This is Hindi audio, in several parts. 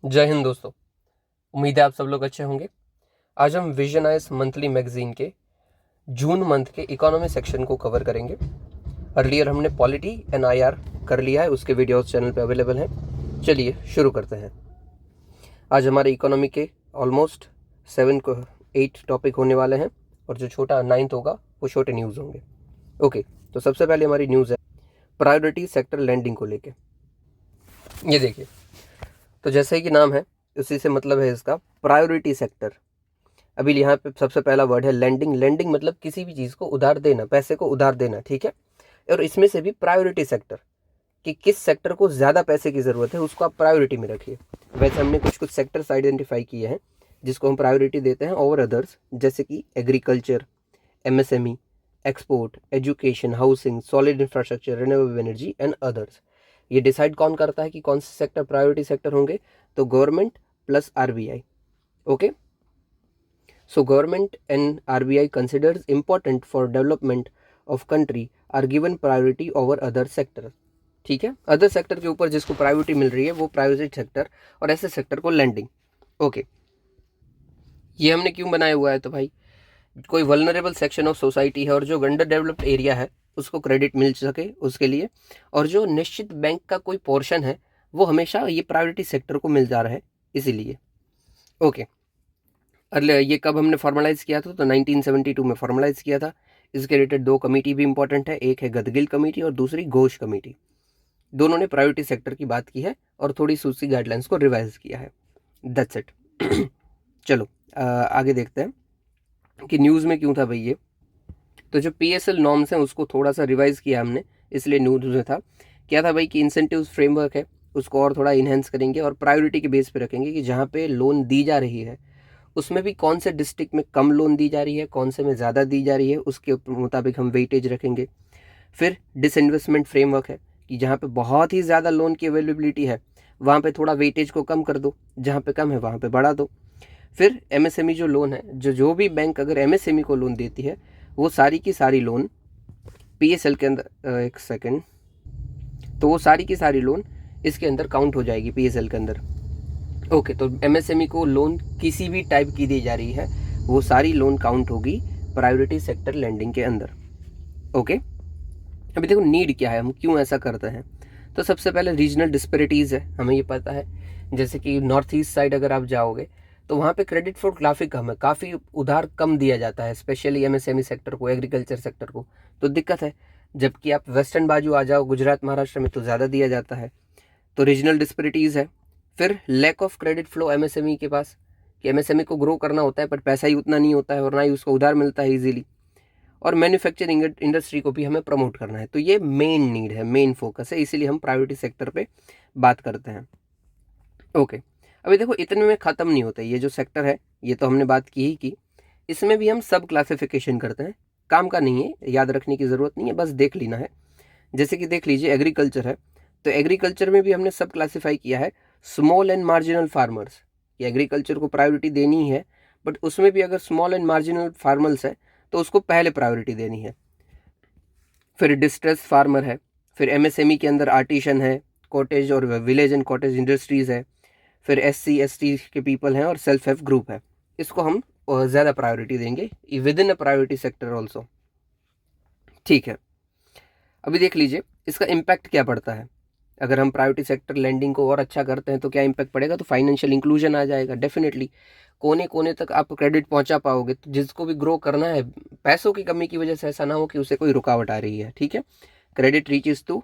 जय हिंद दोस्तों। उम्मीद है आप सब लोग अच्छे होंगे। आज हम विजन आइस मंथली मैगजीन के जून मंथ के इकोनॉमी सेक्शन को कवर करेंगे। अर्लियर हमने पॉलिटी एंड आईआर कर लिया है, उसके वीडियोस चैनल पे अवेलेबल हैं। चलिए शुरू करते हैं। आज हमारे इकोनॉमी के ऑलमोस्ट 8 टॉपिक होने वाले हैं और जो छोटा 9th होगा वो छोटे न्यूज़ होंगे। ओके, तो सबसे पहले हमारी न्यूज़ है प्रायोरिटी सेक्टर लैंडिंग को लेके। ये देखिए, तो जैसे कि नाम है उसी से मतलब है इसका प्रायोरिटी सेक्टर। अभी यहाँ पे सबसे पहला वर्ड है लैंडिंग। लैंडिंग मतलब किसी भी चीज़ को उधार देना, पैसे को उधार देना, ठीक है। और इसमें से भी प्रायोरिटी सेक्टर कि किस सेक्टर को ज़्यादा पैसे की ज़रूरत है उसको आप प्रायोरिटी में रखिए। वैसे हमने कुछ कुछ सेक्टर्स आइडेंटिफाई किए हैं जिसको हम प्रायोरिटी देते हैं ओवर अदर्स, जैसे कि agriculture, MSME, export, education, housing, solid infrastructure, renewable energy and others. ये डिसाइड कौन करता है कि कौन से सेक्टर प्रायोरिटी सेक्टर होंगे? तो government plus RBI. Okay, so government and RBI considers important for development of country are given priority over other sector। ठीक है, अदर सेक्टर के ऊपर जिसको प्रायोरिटी मिल रही है वो प्राइवेट सेक्टर और ऐसे सेक्टर को लैंडिंग। ओके, ये हमने क्यों बनाया हुआ है? तो भाई कोई वल्नरेबल सेक्शन ऑफ सोसाइटी है और जो अंडर डेवलप्ड एरिया है उसको क्रेडिट मिल सके उसके लिए, और जो निश्चित बैंक का कोई पोर्शन है वो हमेशा ये प्रायोरिटी सेक्टर को मिल जा रहा है, इसीलिए। ओके, अरे ये कब हमने फॉर्मलाइज किया था? तो 1972 में फॉर्मलाइज किया था। इसके रिलेटेड 2 कमेटी भी इंपॉर्टेंट है, एक है गदगिल कमेटी और दूसरी घोष कमेटी। दोनों ने प्रायोरिटी सेक्टर की बात की है और थोड़ी सूची गाइडलाइंस को रिवाइज किया है। That's it. चलो आगे देखते हैं कि न्यूज़ में क्यों था भाई ये। तो जो पीएसएल नॉर्म्स हैं उसको थोड़ा सा रिवाइज किया हमने, इसलिए न्यूज़ में था। क्या था भाई कि इंसेंटिव फ्रेमवर्क है उसको और थोड़ा इन्हेंस करेंगे और प्रायोरिटी के बेस पे रखेंगे कि जहाँ पे लोन दी जा रही है उसमें भी कौन से डिस्ट्रिक्ट में कम लोन दी जा रही है, कौन से में ज़्यादा दी जा रही है, उसके मुताबिक हम वेटेज रखेंगे। फिर डिसइन्वेस्टमेंट फ्रेमवर्क है कि जहाँ पे बहुत ही ज़्यादा लोन की अवेलेबिलिटी है वहाँ पे थोड़ा वेटेज को कम कर दो, जहाँ पे कम है वहाँ पे बढ़ा दो। फिर एमएसएमई जो लोन है, जो भी बैंक अगर एमएसएमई को लोन देती है वो सारी की सारी लोन पीएसएल के अंदर, एक सेकेंड, तो वो सारी की सारी लोन इसके अंदर काउंट हो जाएगी पीएसएल के अंदर। ओके, तो एमएसएमई को लोन किसी भी टाइप की दी जा रही है वो सारी लोन काउंट होगी प्रायोरिटी सेक्टर लैंडिंग के अंदर। ओके, अभी देखो नीड क्या है, हम क्यों ऐसा करते हैं। तो सबसे पहले रीजनल डिस्पेरिटीज़ है, हमें ये पता है। जैसे कि नॉर्थ ईस्ट साइड अगर आप जाओगे तो वहाँ पे क्रेडिट फ्लो काफ़ी कम है, काफ़ी उधार कम दिया जाता है, स्पेशली एमएसएमई सेक्टर को, एग्रीकल्चर सेक्टर को, तो दिक्कत है। जबकि आप वेस्टर्न बाजू आ जाओ, गुजरात महाराष्ट्र में तो ज़्यादा दिया जाता है, तो रीजनल डिस्पेरिटीज़ है। फिर lack of credit flow MSME के पास, कि एमएसएमई को ग्रो करना होता है पर पैसा ही उतना नहीं होता है और ना ही उसको उधार मिलता है इजीली। और मैन्युफैक्चरिंग इंडस्ट्री को भी हमें प्रमोट करना है, तो ये मेन नीड है, मेन फोकस है, इसीलिए हम प्रायोरिटी सेक्टर पे बात करते हैं। ओके, अभी देखो इतने में ख़त्म नहीं होता, ये जो सेक्टर है ये तो हमने बात की ही की, इसमें भी हम सब क्लासिफिकेशन करते हैं। काम का नहीं है, याद रखने की ज़रूरत नहीं है, बस देख लेना है। जैसे कि देख लीजिए एग्रीकल्चर है, तो एग्रीकल्चर में भी हमने सब क्लासीफाई किया है स्मॉल एंड मार्जिनल फार्मर्स। ये एग्रीकल्चर को प्रायोरिटी देनी ही है, बट उसमें भी अगर स्मॉल एंड मार्जिनल फार्मर्स है तो उसको पहले प्रायोरिटी देनी है। फिर डिस्ट्रेस फार्मर है, फिर एमएसएमई के अंदर आर्टिशन है, कॉटेज और विलेज एंड कॉटेज इंडस्ट्रीज़ है, फिर एससी एसटी के पीपल हैं और सेल्फ हेल्प ग्रुप है। इसको हम ज़्यादा प्रायोरिटी देंगे with in a priority sector also. ठीक है, अभी देख लीजिए इसका इम्पैक्ट क्या पड़ता है। अगर हम प्रायोरिटी सेक्टर लैंडिंग को और अच्छा करते हैं तो क्या इम्पैक्ट पड़ेगा? तो फाइनेंशियल इंक्लूजन आ जाएगा डेफिनेटली, कोने कोने तक आप क्रेडिट पहुंचा पाओगे। तो जिसको भी ग्रो करना है, पैसों की कमी की वजह से ऐसा ना हो कि उसे कोई रुकावट आ रही है, ठीक है। Credit reaches to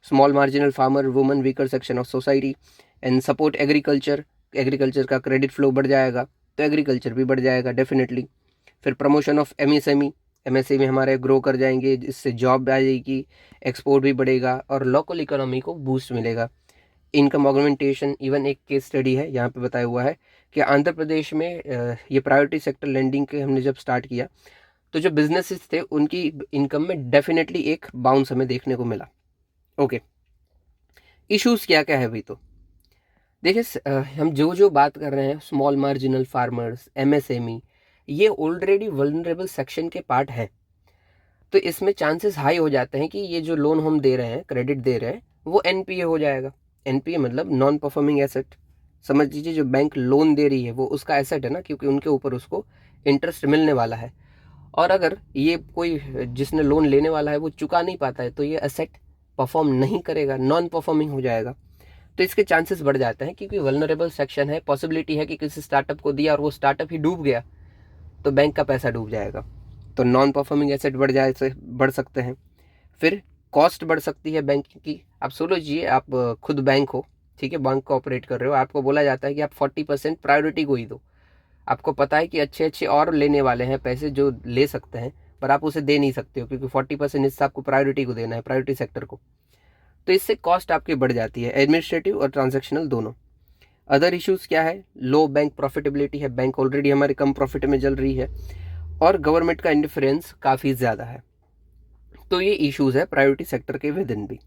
small marginal farmer, woman, weaker section of society and support agriculture. Agriculture का क्रेडिट फ्लो बढ़ जाएगा तो एग्रीकल्चर भी बढ़ जाएगा डेफिनेटली। फिर प्रमोशन ऑफ एमएसएमई, एमएसएमई हमारे ग्रो कर जाएंगे, इससे जॉब आ जाएगी, एक्सपोर्ट भी बढ़ेगा और लोकल इकोनॉमी को बूस्ट मिलेगा। इनकम ऑगमेंटेशन, इवन एक केस स्टडी है यहाँ पे बताया हुआ है कि आंध्र प्रदेश में ये प्रायोरिटी सेक्टर लैंडिंग के हमने जब स्टार्ट किया तो जो बिजनेसेस थे उनकी इनकम में डेफिनेटली एक बाउंस हमें देखने को मिला। ओके, इश्यूज क्या क्या है भाई? तो देखिए हम जो जो बात कर रहे हैं स्मॉल मार्जिनल फार्मर्स, एमएसएमई, ये ऑलरेडी वल्नरेबल सेक्शन के पार्ट हैं। तो इसमें चांसेस हाई हो जाते हैं कि ये जो लोन हम दे रहे हैं, क्रेडिट दे रहे हैं, वो एनपीए हो जाएगा। एनपीए मतलब नॉन परफॉर्मिंग एसेट, समझ लीजिए जो बैंक लोन दे रही है वो उसका एसेट है ना, क्योंकि उनके ऊपर उसको इंटरेस्ट मिलने वाला है। और अगर ये कोई जिसने लोन लेने वाला है वो चुका नहीं पाता है तो ये एसेट परफॉर्म नहीं करेगा, नॉन परफॉर्मिंग हो जाएगा। तो इसके चांसेस बढ़ जाते हैं, क्योंकि वल्नरेबल सेक्शन है, पॉसिबिलिटी है कि किसी स्टार्टअप को दिया और वो स्टार्टअप ही डूब गया तो बैंक का पैसा डूब जाएगा, तो नॉन परफॉर्मिंग एसेट बढ़ सकते हैं। फिर कॉस्ट बढ़ सकती है बैंक की। आप सोच लीजिए आप खुद बैंक हो, ठीक है, बैंक को ऑपरेट कर रहे हो, आपको बोला जाता है कि आप 40% प्रायोरिटी को ही दो। आपको पता है कि अच्छे अच्छे और लेने वाले हैं पैसे जो ले सकते हैं, पर आप उसे दे नहीं सकते हो क्योंकि 40% हिस्सा आपको प्रायोरिटी को देना है, प्रायोरिटी सेक्टर को। तो इससे कॉस्ट आपकी बढ़ जाती है, एडमिनिस्ट्रेटिव और ट्रांजेक्शनल दोनों। अदर इश्यूज क्या है, लो बैंक प्रॉफिटेबिलिटी है, बैंक ऑलरेडी हमारे कम प्रॉफिट में चल रही है, और गवर्नमेंट का इंटरफेरेंस काफ़ी ज़्यादा है। तो ये इश्यूज है प्रायोरिटी सेक्टर के विद इन भी।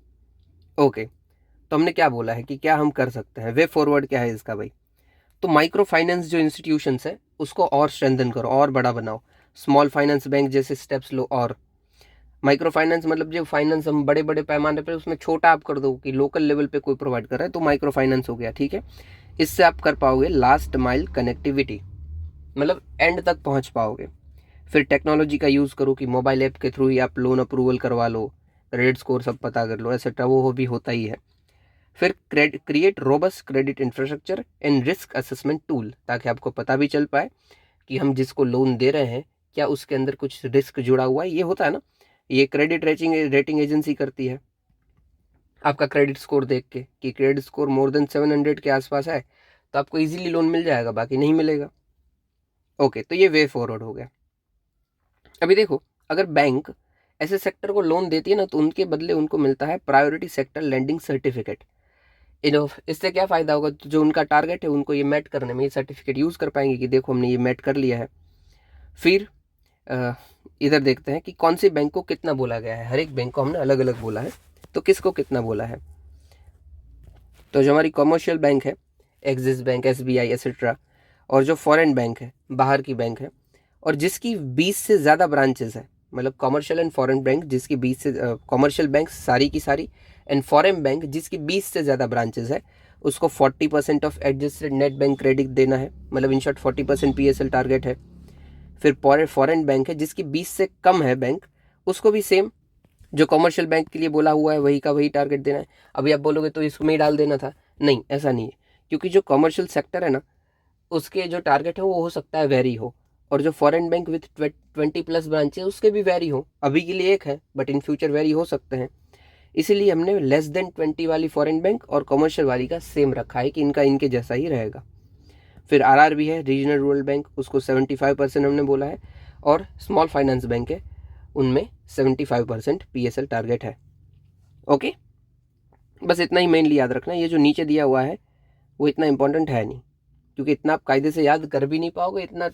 ओके, तो हमने क्या बोला है कि क्या हम कर सकते हैं, वे फॉरवर्ड क्या है इसका भाई। तो माइक्रो फाइनेंस जो इंस्टीट्यूशंस है उसको और स्ट्रेंथन करो और बड़ा बनाओ, स्मॉल फाइनेंस बैंक जैसे स्टेप्स लो। और माइक्रो फाइनेंस मतलब जो फाइनेंस हम बड़े बड़े पैमाने पर उसमें छोटा आप कर दो कि लोकल लेवल पे कोई प्रोवाइड कर रहा है तो माइक्रो फाइनेंस हो गया, ठीक है। इससे आप कर पाओगे लास्ट माइल कनेक्टिविटी, मतलब एंड तक पहुंच पाओगे। फिर टेक्नोलॉजी का यूज़ करो कि मोबाइल ऐप के थ्रू ही आप लोन अप्रूवल करवा लो, क्रेडिट स्कोर सब पता कर लो, एक्सेट्रा, वो भी होता ही है। फिर create robust credit infrastructure and risk assessment tool, ताकि आपको पता भी चल पाए कि हम जिसको लोन दे रहे हैं क्या उसके अंदर कुछ रिस्क जुड़ा हुआ है। ये होता है ना, ये क्रेडिट रेटिंग एजेंसी करती है आपका क्रेडिट स्कोर देख के कि क्रेडिट स्कोर मोर देन 700 के आसपास है तो आपको इजीली लोन मिल जाएगा, बाकी नहीं मिलेगा। ओके, तो ये वे फॉरवर्ड हो गया। अभी देखो, अगर बैंक ऐसे सेक्टर को लोन देती है ना तो उनके बदले उनको मिलता है प्रायोरिटी सेक्टर लेंडिंग सर्टिफिकेट। इससे क्या फ़ायदा होगा, तो जो उनका टारगेट है उनको ये मेट करने में ये सर्टिफिकेट यूज़ कर पाएंगे कि देखो हमने ये मेट कर लिया है। फिर इधर देखते हैं कि कौन सी बैंक को कितना बोला गया है, हर एक बैंक को हमने अलग अलग बोला है तो किसको कितना बोला है। तो जो हमारी कॉमर्शियल बैंक है, एक्सिस बैंक, SBI एक्सेट्रा, और जो फॉरेन बैंक है, बाहर की बैंक है, और जिसकी 20 से ज़्यादा ब्रांचेस है, मतलब कॉमर्शियल एंड फॉरेन बैंक जिसकी 20 से कॉमर्शियल बैंक सारी की सारी एंड फॉरेन बैंक जिसकी 20 से ज़्यादा ब्रांचेस है, उसको 40% of adjusted net bank credit देना है, मतलब इन शॉर्ट 40% PSL टारगेट है। फिर फॉरेन बैंक है जिसकी 20 से कम है बैंक, उसको भी सेम जो कॉमर्शियल बैंक के लिए बोला हुआ है वही का वही टारगेट देना है। अभी आप बोलोगे तो इसमें ही डाल देना था, नहीं ऐसा नहीं है, क्योंकि जो कॉमर्शियल सेक्टर है ना उसके जो टारगेट है वो हो सकता है वेरी हो, और जो फॉरेन बैंक विथ 20+ ब्रांचेस उसके भी वेरी हो। अभी के लिए एक है बट इन फ्यूचर वेरी हो सकते हैं, इसीलिए हमने लेस देन 20 वाली फॉरेन बैंक और कॉमर्शियल वाली का सेम रखा है कि इनका इनके जैसा ही रहेगा। फिर RRB है, रीजनल रूरल बैंक, उसको 75% हमने बोला है, और स्मॉल फाइनेंस बैंक है उनमें 75% PSL टारगेट है। ओके, बस इतना ही मेनली याद रखना। ये जो नीचे दिया हुआ है वो इतना इंपॉर्टेंट है नहीं, क्योंकि इतना आप कायदे से याद कर भी नहीं पाओगे, इतना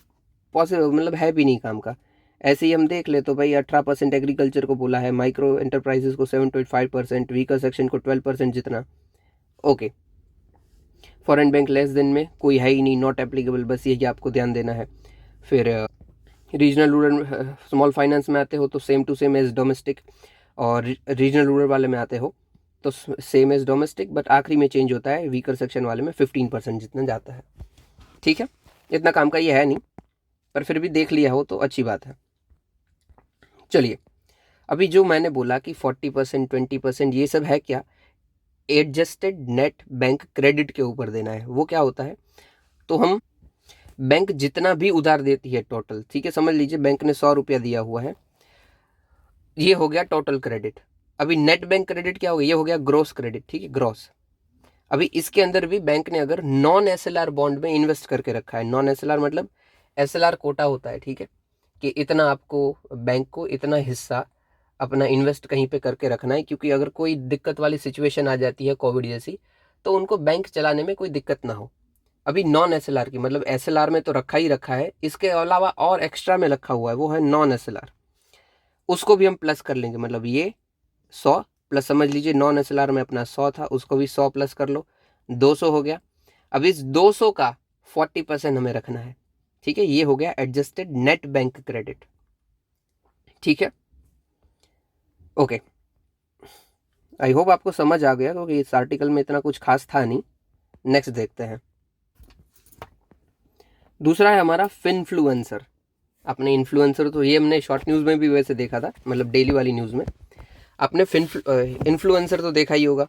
पॉसिबल मतलब है भी नहीं काम का। ऐसे ही हम देख ले तो भाई 18% एग्रीकल्चर को बोला है, माइक्रो एंटरप्राइजेस को 7.5%, वीकर सेक्शन को 12% जितना। Okay, foreign bank less than में कोई है ही नहीं, नॉट एप्लीकेबल, बस यही आपको ध्यान देना है। फिर रीजनल रूरल स्मॉल फाइनेंस में आते हो तो same to same as domestic, और रीजनल रूरल वाले में आते हो तो सेम एज डोमेस्टिक, बट आखिरी में चेंज होता है, वीकर सेक्शन वाले में 15% जितना जाता है। ठीक है, इतना काम का ये है नहीं, पर फिर भी देख लिया हो तो अच्छी बात है। चलिए, अभी जो मैंने बोला कि 40% 20% ये सब है क्या, एडजस्टेड नेट बैंक क्रेडिट के ऊपर देना है। वो क्या होता है, तो हम बैंक जितना भी उधार देती है टोटल, ठीक है, समझ लीजिए बैंक ने 100 रुपया दिया हुआ है, ये हो गया टोटल क्रेडिट। अभी नेट बैंक क्रेडिट क्या हो गया, ये हो गया ग्रॉस क्रेडिट, ठीक है, ग्रॉस। अभी इसके अंदर भी बैंक ने अगर नॉन SLR बॉन्ड में इन्वेस्ट करके रखा है, नॉन SLR मतलब SLR कोटा होता है, ठीक है, कि इतना आपको बैंक को इतना हिस्सा अपना इन्वेस्ट कहीं पे करके रखना है, क्योंकि अगर कोई दिक्कत वाली सिचुएशन आ जाती है कोविड जैसी तो उनको बैंक चलाने में कोई दिक्कत ना हो। अभी नॉन SLR की मतलब SLR में तो रखा ही रखा है, इसके अलावा और एक्स्ट्रा में रखा हुआ है, वो है नॉन SLR, उसको भी हम प्लस कर लेंगे। मतलब ये 100 प्लस, समझ लीजिए नॉन SLR में अपना 100 था, उसको भी 100 प्लस कर लो, 200 हो गया। अब इस 200 का 40% हमें रखना है, ठीक है, ये हो गया एडजस्टेड नेट बैंक क्रेडिट। ठीक है, ओके, आई होप आपको समझ आ गया, क्योंकि इस आर्टिकल में इतना कुछ खास था नहीं। नेक्स्ट देखते हैं। दूसरा है हमारा फिनफ्लुएंसर। अपने इन्फ्लुएंसर तो ये हमने शॉर्ट न्यूज़ में भी वैसे देखा था, मतलब डेली वाली न्यूज़ में। आपने इन्फ्लुएंसर तो देखा ही होगा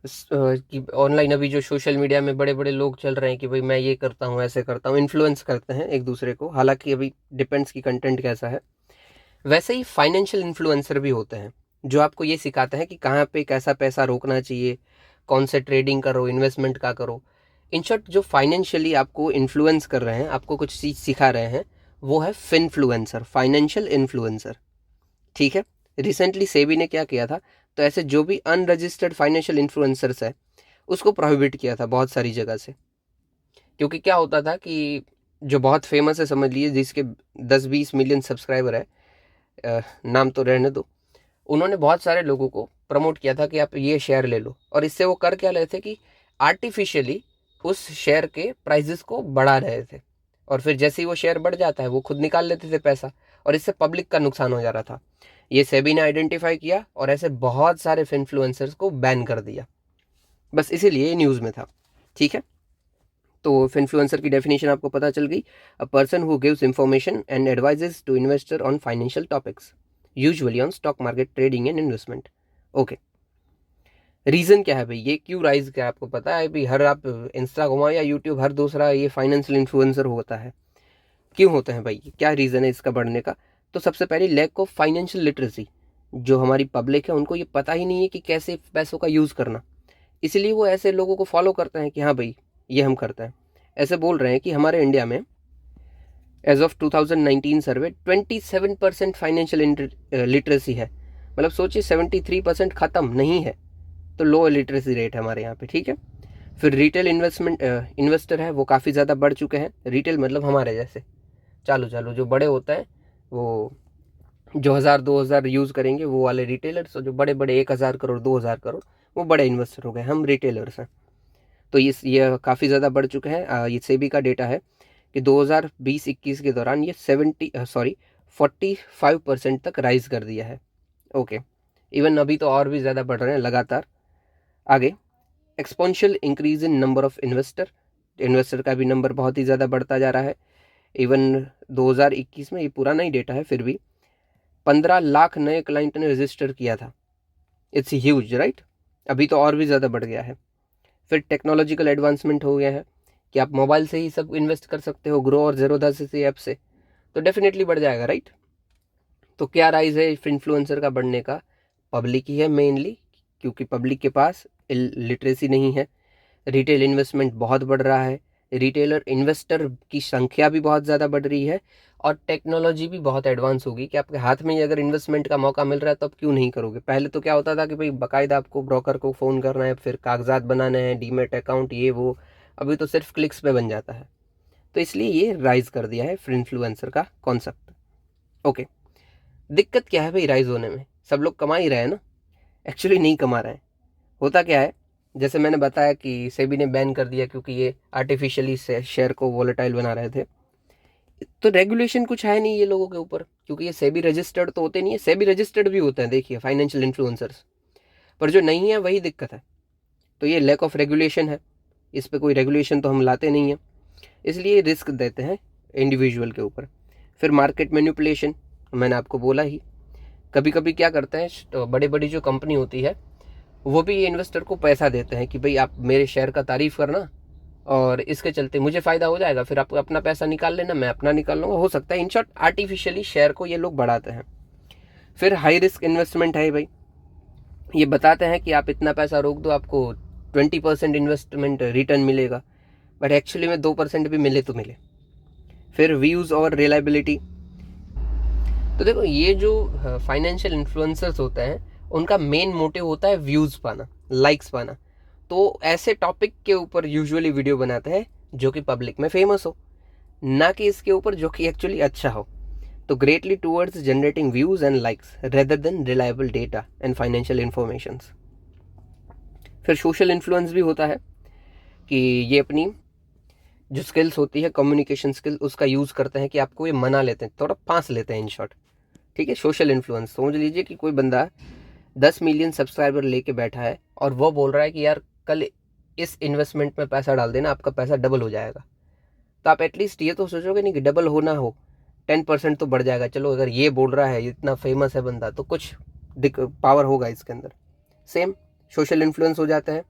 कि ऑनलाइन अभी जो सोशल मीडिया में बड़े बड़े लोग चल रहे हैं कि भाई मैं ये करता हूँ, ऐसे करता हूँ, इन्फ्लुएंस करते हैं एक दूसरे को। हालांकि अभी डिपेंड्स की कंटेंट कैसा है। वैसे ही फाइनेंशियल इन्फ्लुएंसर भी होते हैं जो आपको ये सिखाते हैं कि कहाँ पे कैसा पैसा रोकना चाहिए, कौन से ट्रेडिंग करो, इन्वेस्टमेंट का करो। इन शॉर्ट जो फाइनेंशियली आपको इन्फ्लुएंस कर रहे हैं, आपको कुछ चीज़ सिखा रहे हैं, वो है फिनफ्लुएंसर, फाइनेंशियल इन्फ्लुएंसर। ठीक है। रिसेंटली सेबी ने क्या किया था, तो ऐसे जो भी अनरजिस्टर्ड फाइनेंशियल इन्फ्लुएंसर्स है उसको प्रोहिबिट किया था बहुत सारी जगह से। क्योंकि क्या होता था कि जो बहुत फेमस है, समझ लीजिए जिसके 10-20 मिलियन सब्सक्राइबर है, नाम तो रहने दो, उन्होंने बहुत सारे लोगों को प्रमोट किया था कि आप ये शेयर ले लो। और इससे वो कर क्या रहे थे कि आर्टिफिशियली उस शेयर के प्राइजेस को बढ़ा रहे थे। और फिर जैसे ही वो शेयर बढ़ जाता है वो खुद निकाल लेते थे पैसा, और इससे पब्लिक का नुकसान हो जा रहा था। ये सेबी ने आइडेंटिफाई किया और ऐसे बहुत सारे इन्फ्लुएंसर्स को बैन कर दिया। बस इसीलिए ये न्यूज़ में था। ठीक है। तो इन्फ्लुएंसर की डेफिनेशन आपको पता चल गई। A person who gives information and advises to investor on financial topics, usually on stock market, trading and investment. Okay. Reason क्या है भाई, ये क्यों राइज किया आपको पता है भाई? हर आप इंस्टा घुमाओ या यूट्यूब, हर दूसरा ये फाइनेंशियल इन्फ्लुएंसर होता है। क्यों होते हैं भाई, क्या रीज़न है इसका बढ़ने का? तो सबसे पहले लैक ऑफ फाइनेंशियल लिटरेसी। जो हमारी पब्लिक है उनको ये पता ही नहीं है कि कैसे पैसों का यूज़ करना, इसलिए वो ऐसे लोगों को फॉलो करते हैं कि हाँ भाई ये हम करते हैं। ऐसे बोल रहे हैं कि हमारे इंडिया में as of 2019 survey 27% financial literacy है। मतलब सोचिए 73% ख़त्म नहीं है, तो लो लिटरेसी रेट है हमारे यहाँ पे। ठीक है। फिर रिटेल इन्वेस्टर है वो काफ़ी ज़्यादा बढ़ चुके हैं। रिटेल मतलब हमारे जैसे चालू चालू जो बड़े होते हैं, वो जो 1000-2000 यूज़ करेंगे वो वाले रिटेलर्स, और जो बड़े बड़े 1000 करोड़ 2000 करोड़ वो बड़े इन्वेस्टर हो गए, हम रिटेलर्स हैं। तो ये काफ़ी ज़्यादा बढ़ चुके हैं। ये सेबी का डेटा है कि 2020-21 के दौरान ये 45% तक राइज कर दिया है। ओके। इवन अभी तो और भी ज़्यादा बढ़ रहे हैं लगातार। आगे, exponential increase in number of investor का भी नंबर बहुत ही ज़्यादा बढ़ता जा रहा है। इवन 2021 में, ये पुराना ही डेटा है फिर भी, 15 लाख नए क्लाइंट ने रजिस्टर किया था। It's huge right. अभी तो और भी ज़्यादा बढ़ गया है। फिर टेक्नोलॉजिकल एडवांसमेंट हो गया है कि आप मोबाइल से ही सब इन्वेस्ट कर सकते हो, ग्रो और ज़ीरोधा से ऐप से, तो डेफिनेटली बढ़ जाएगा राइट। तो क्या राइज है इन्फ्लुएंसर का बढ़ने का? पब्लिक ही है मेनली, क्योंकि पब्लिक के पास लिटरेसी नहीं है। रिटेल इन्वेस्टमेंट बहुत बढ़ रहा है, रिटेलर इन्वेस्टर की संख्या भी बहुत ज़्यादा बढ़ रही है, और टेक्नोलॉजी भी बहुत एडवांस होगी कि आपके हाथ में ही अगर इन्वेस्टमेंट का मौका मिल रहा है तो आप क्यों नहीं करोगे। पहले तो क्या होता था कि भाई बाकायदा आपको ब्रोकर को फ़ोन करना है, फिर कागजात बनाने हैं, डीमेट अकाउंट ये वो। अभी तो सिर्फ क्लिक्स पे बन जाता है। तो इसलिए ये राइज कर दिया है इन्फ्लुएंसर का कॉन्सेप्ट। ओके। दिक्कत क्या है भाई राइज होने में? सब लोग कमा ही रहे हैं ना? एक्चुअली नहीं कमा रहे हैं। होता क्या है, जैसे मैंने बताया कि सेबी ने बैन कर दिया क्योंकि ये आर्टिफिशियली शेयर को वोलेटाइल बना रहे थे। तो रेगुलेशन कुछ है नहीं ये लोगों के ऊपर, क्योंकि ये सेबी रजिस्टर्ड तो होते नहीं है। सेबी रजिस्टर्ड भी होते हैं देखिए फाइनेंशियल इन्फ्लुएंसर्स, पर जो नहीं है वही दिक्कत है। तो ये लैक ऑफ रेगुलेशन है, इस पर कोई रेगुलेशन तो हम लाते नहीं हैं, इसलिए रिस्क देते हैं इंडिविजुअल के ऊपर। फिर मार्केट मैनिपुलेशन, मैंने आपको बोला ही, कभी कभी क्या करते हैं, तो बड़ी बड़ी जो कंपनी होती है वो भी इन्वेस्टर को पैसा देते हैं कि भाई आप मेरे शेयर का तारीफ़ करना और इसके चलते मुझे फ़ायदा हो जाएगा, फिर आप अपना पैसा निकाल लेना, मैं अपना निकाल लूँगा, हो सकता है। इन शॉर्ट आर्टिफिशियली शेयर को ये लोग बढ़ाते हैं। फिर हाई रिस्क इन्वेस्टमेंट है भाई, ये बताते हैं कि आप इतना पैसा रोक दो, आपको 20% इन्वेस्टमेंट रिटर्न मिलेगा, बट एक्चुअली में 2% भी मिले तो मिले। फिर व्यूज़ और रिलायबिलिटी, तो देखो ये जो फाइनेंशियल इन्फ्लुएंसर्स होते हैं उनका मेन मोटिव होता है व्यूज़ पाना, लाइक्स पाना। तो ऐसे टॉपिक के ऊपर यूजुअली वीडियो बनाते हैं जो कि पब्लिक में फेमस हो, ना कि इसके ऊपर जो कि एक्चुअली अच्छा हो। तो greatly towards generating views and likes rather than reliable data and financial information. फिर सोशल इन्फ्लुएंस भी होता है कि ये अपनी जो स्किल्स होती है, कम्युनिकेशन स्किल, उसका यूज़ करते हैं कि आपको ये मना लेते हैं, थोड़ा फांस लेते हैं इन शॉर्ट। ठीक है। सोशल इन्फ्लुएंस समझ लीजिए कि कोई बंदा 10 मिलियन सब्सक्राइबर लेके बैठा है और वो बोल रहा है कि यार कल इस इन्वेस्टमेंट में पैसा डाल देना, आपका पैसा डबल हो जाएगा। तो आप एटलीस्ट ये तो सोचोगे नहीं कि डबल होना हो, 10% तो बढ़ जाएगा, चलो अगर ये बोल रहा है, इतना फेमस है बंदा, तो कुछ पावर होगा इसके अंदर। सेम सोशल इन्फ्लुएंस हो जाता है।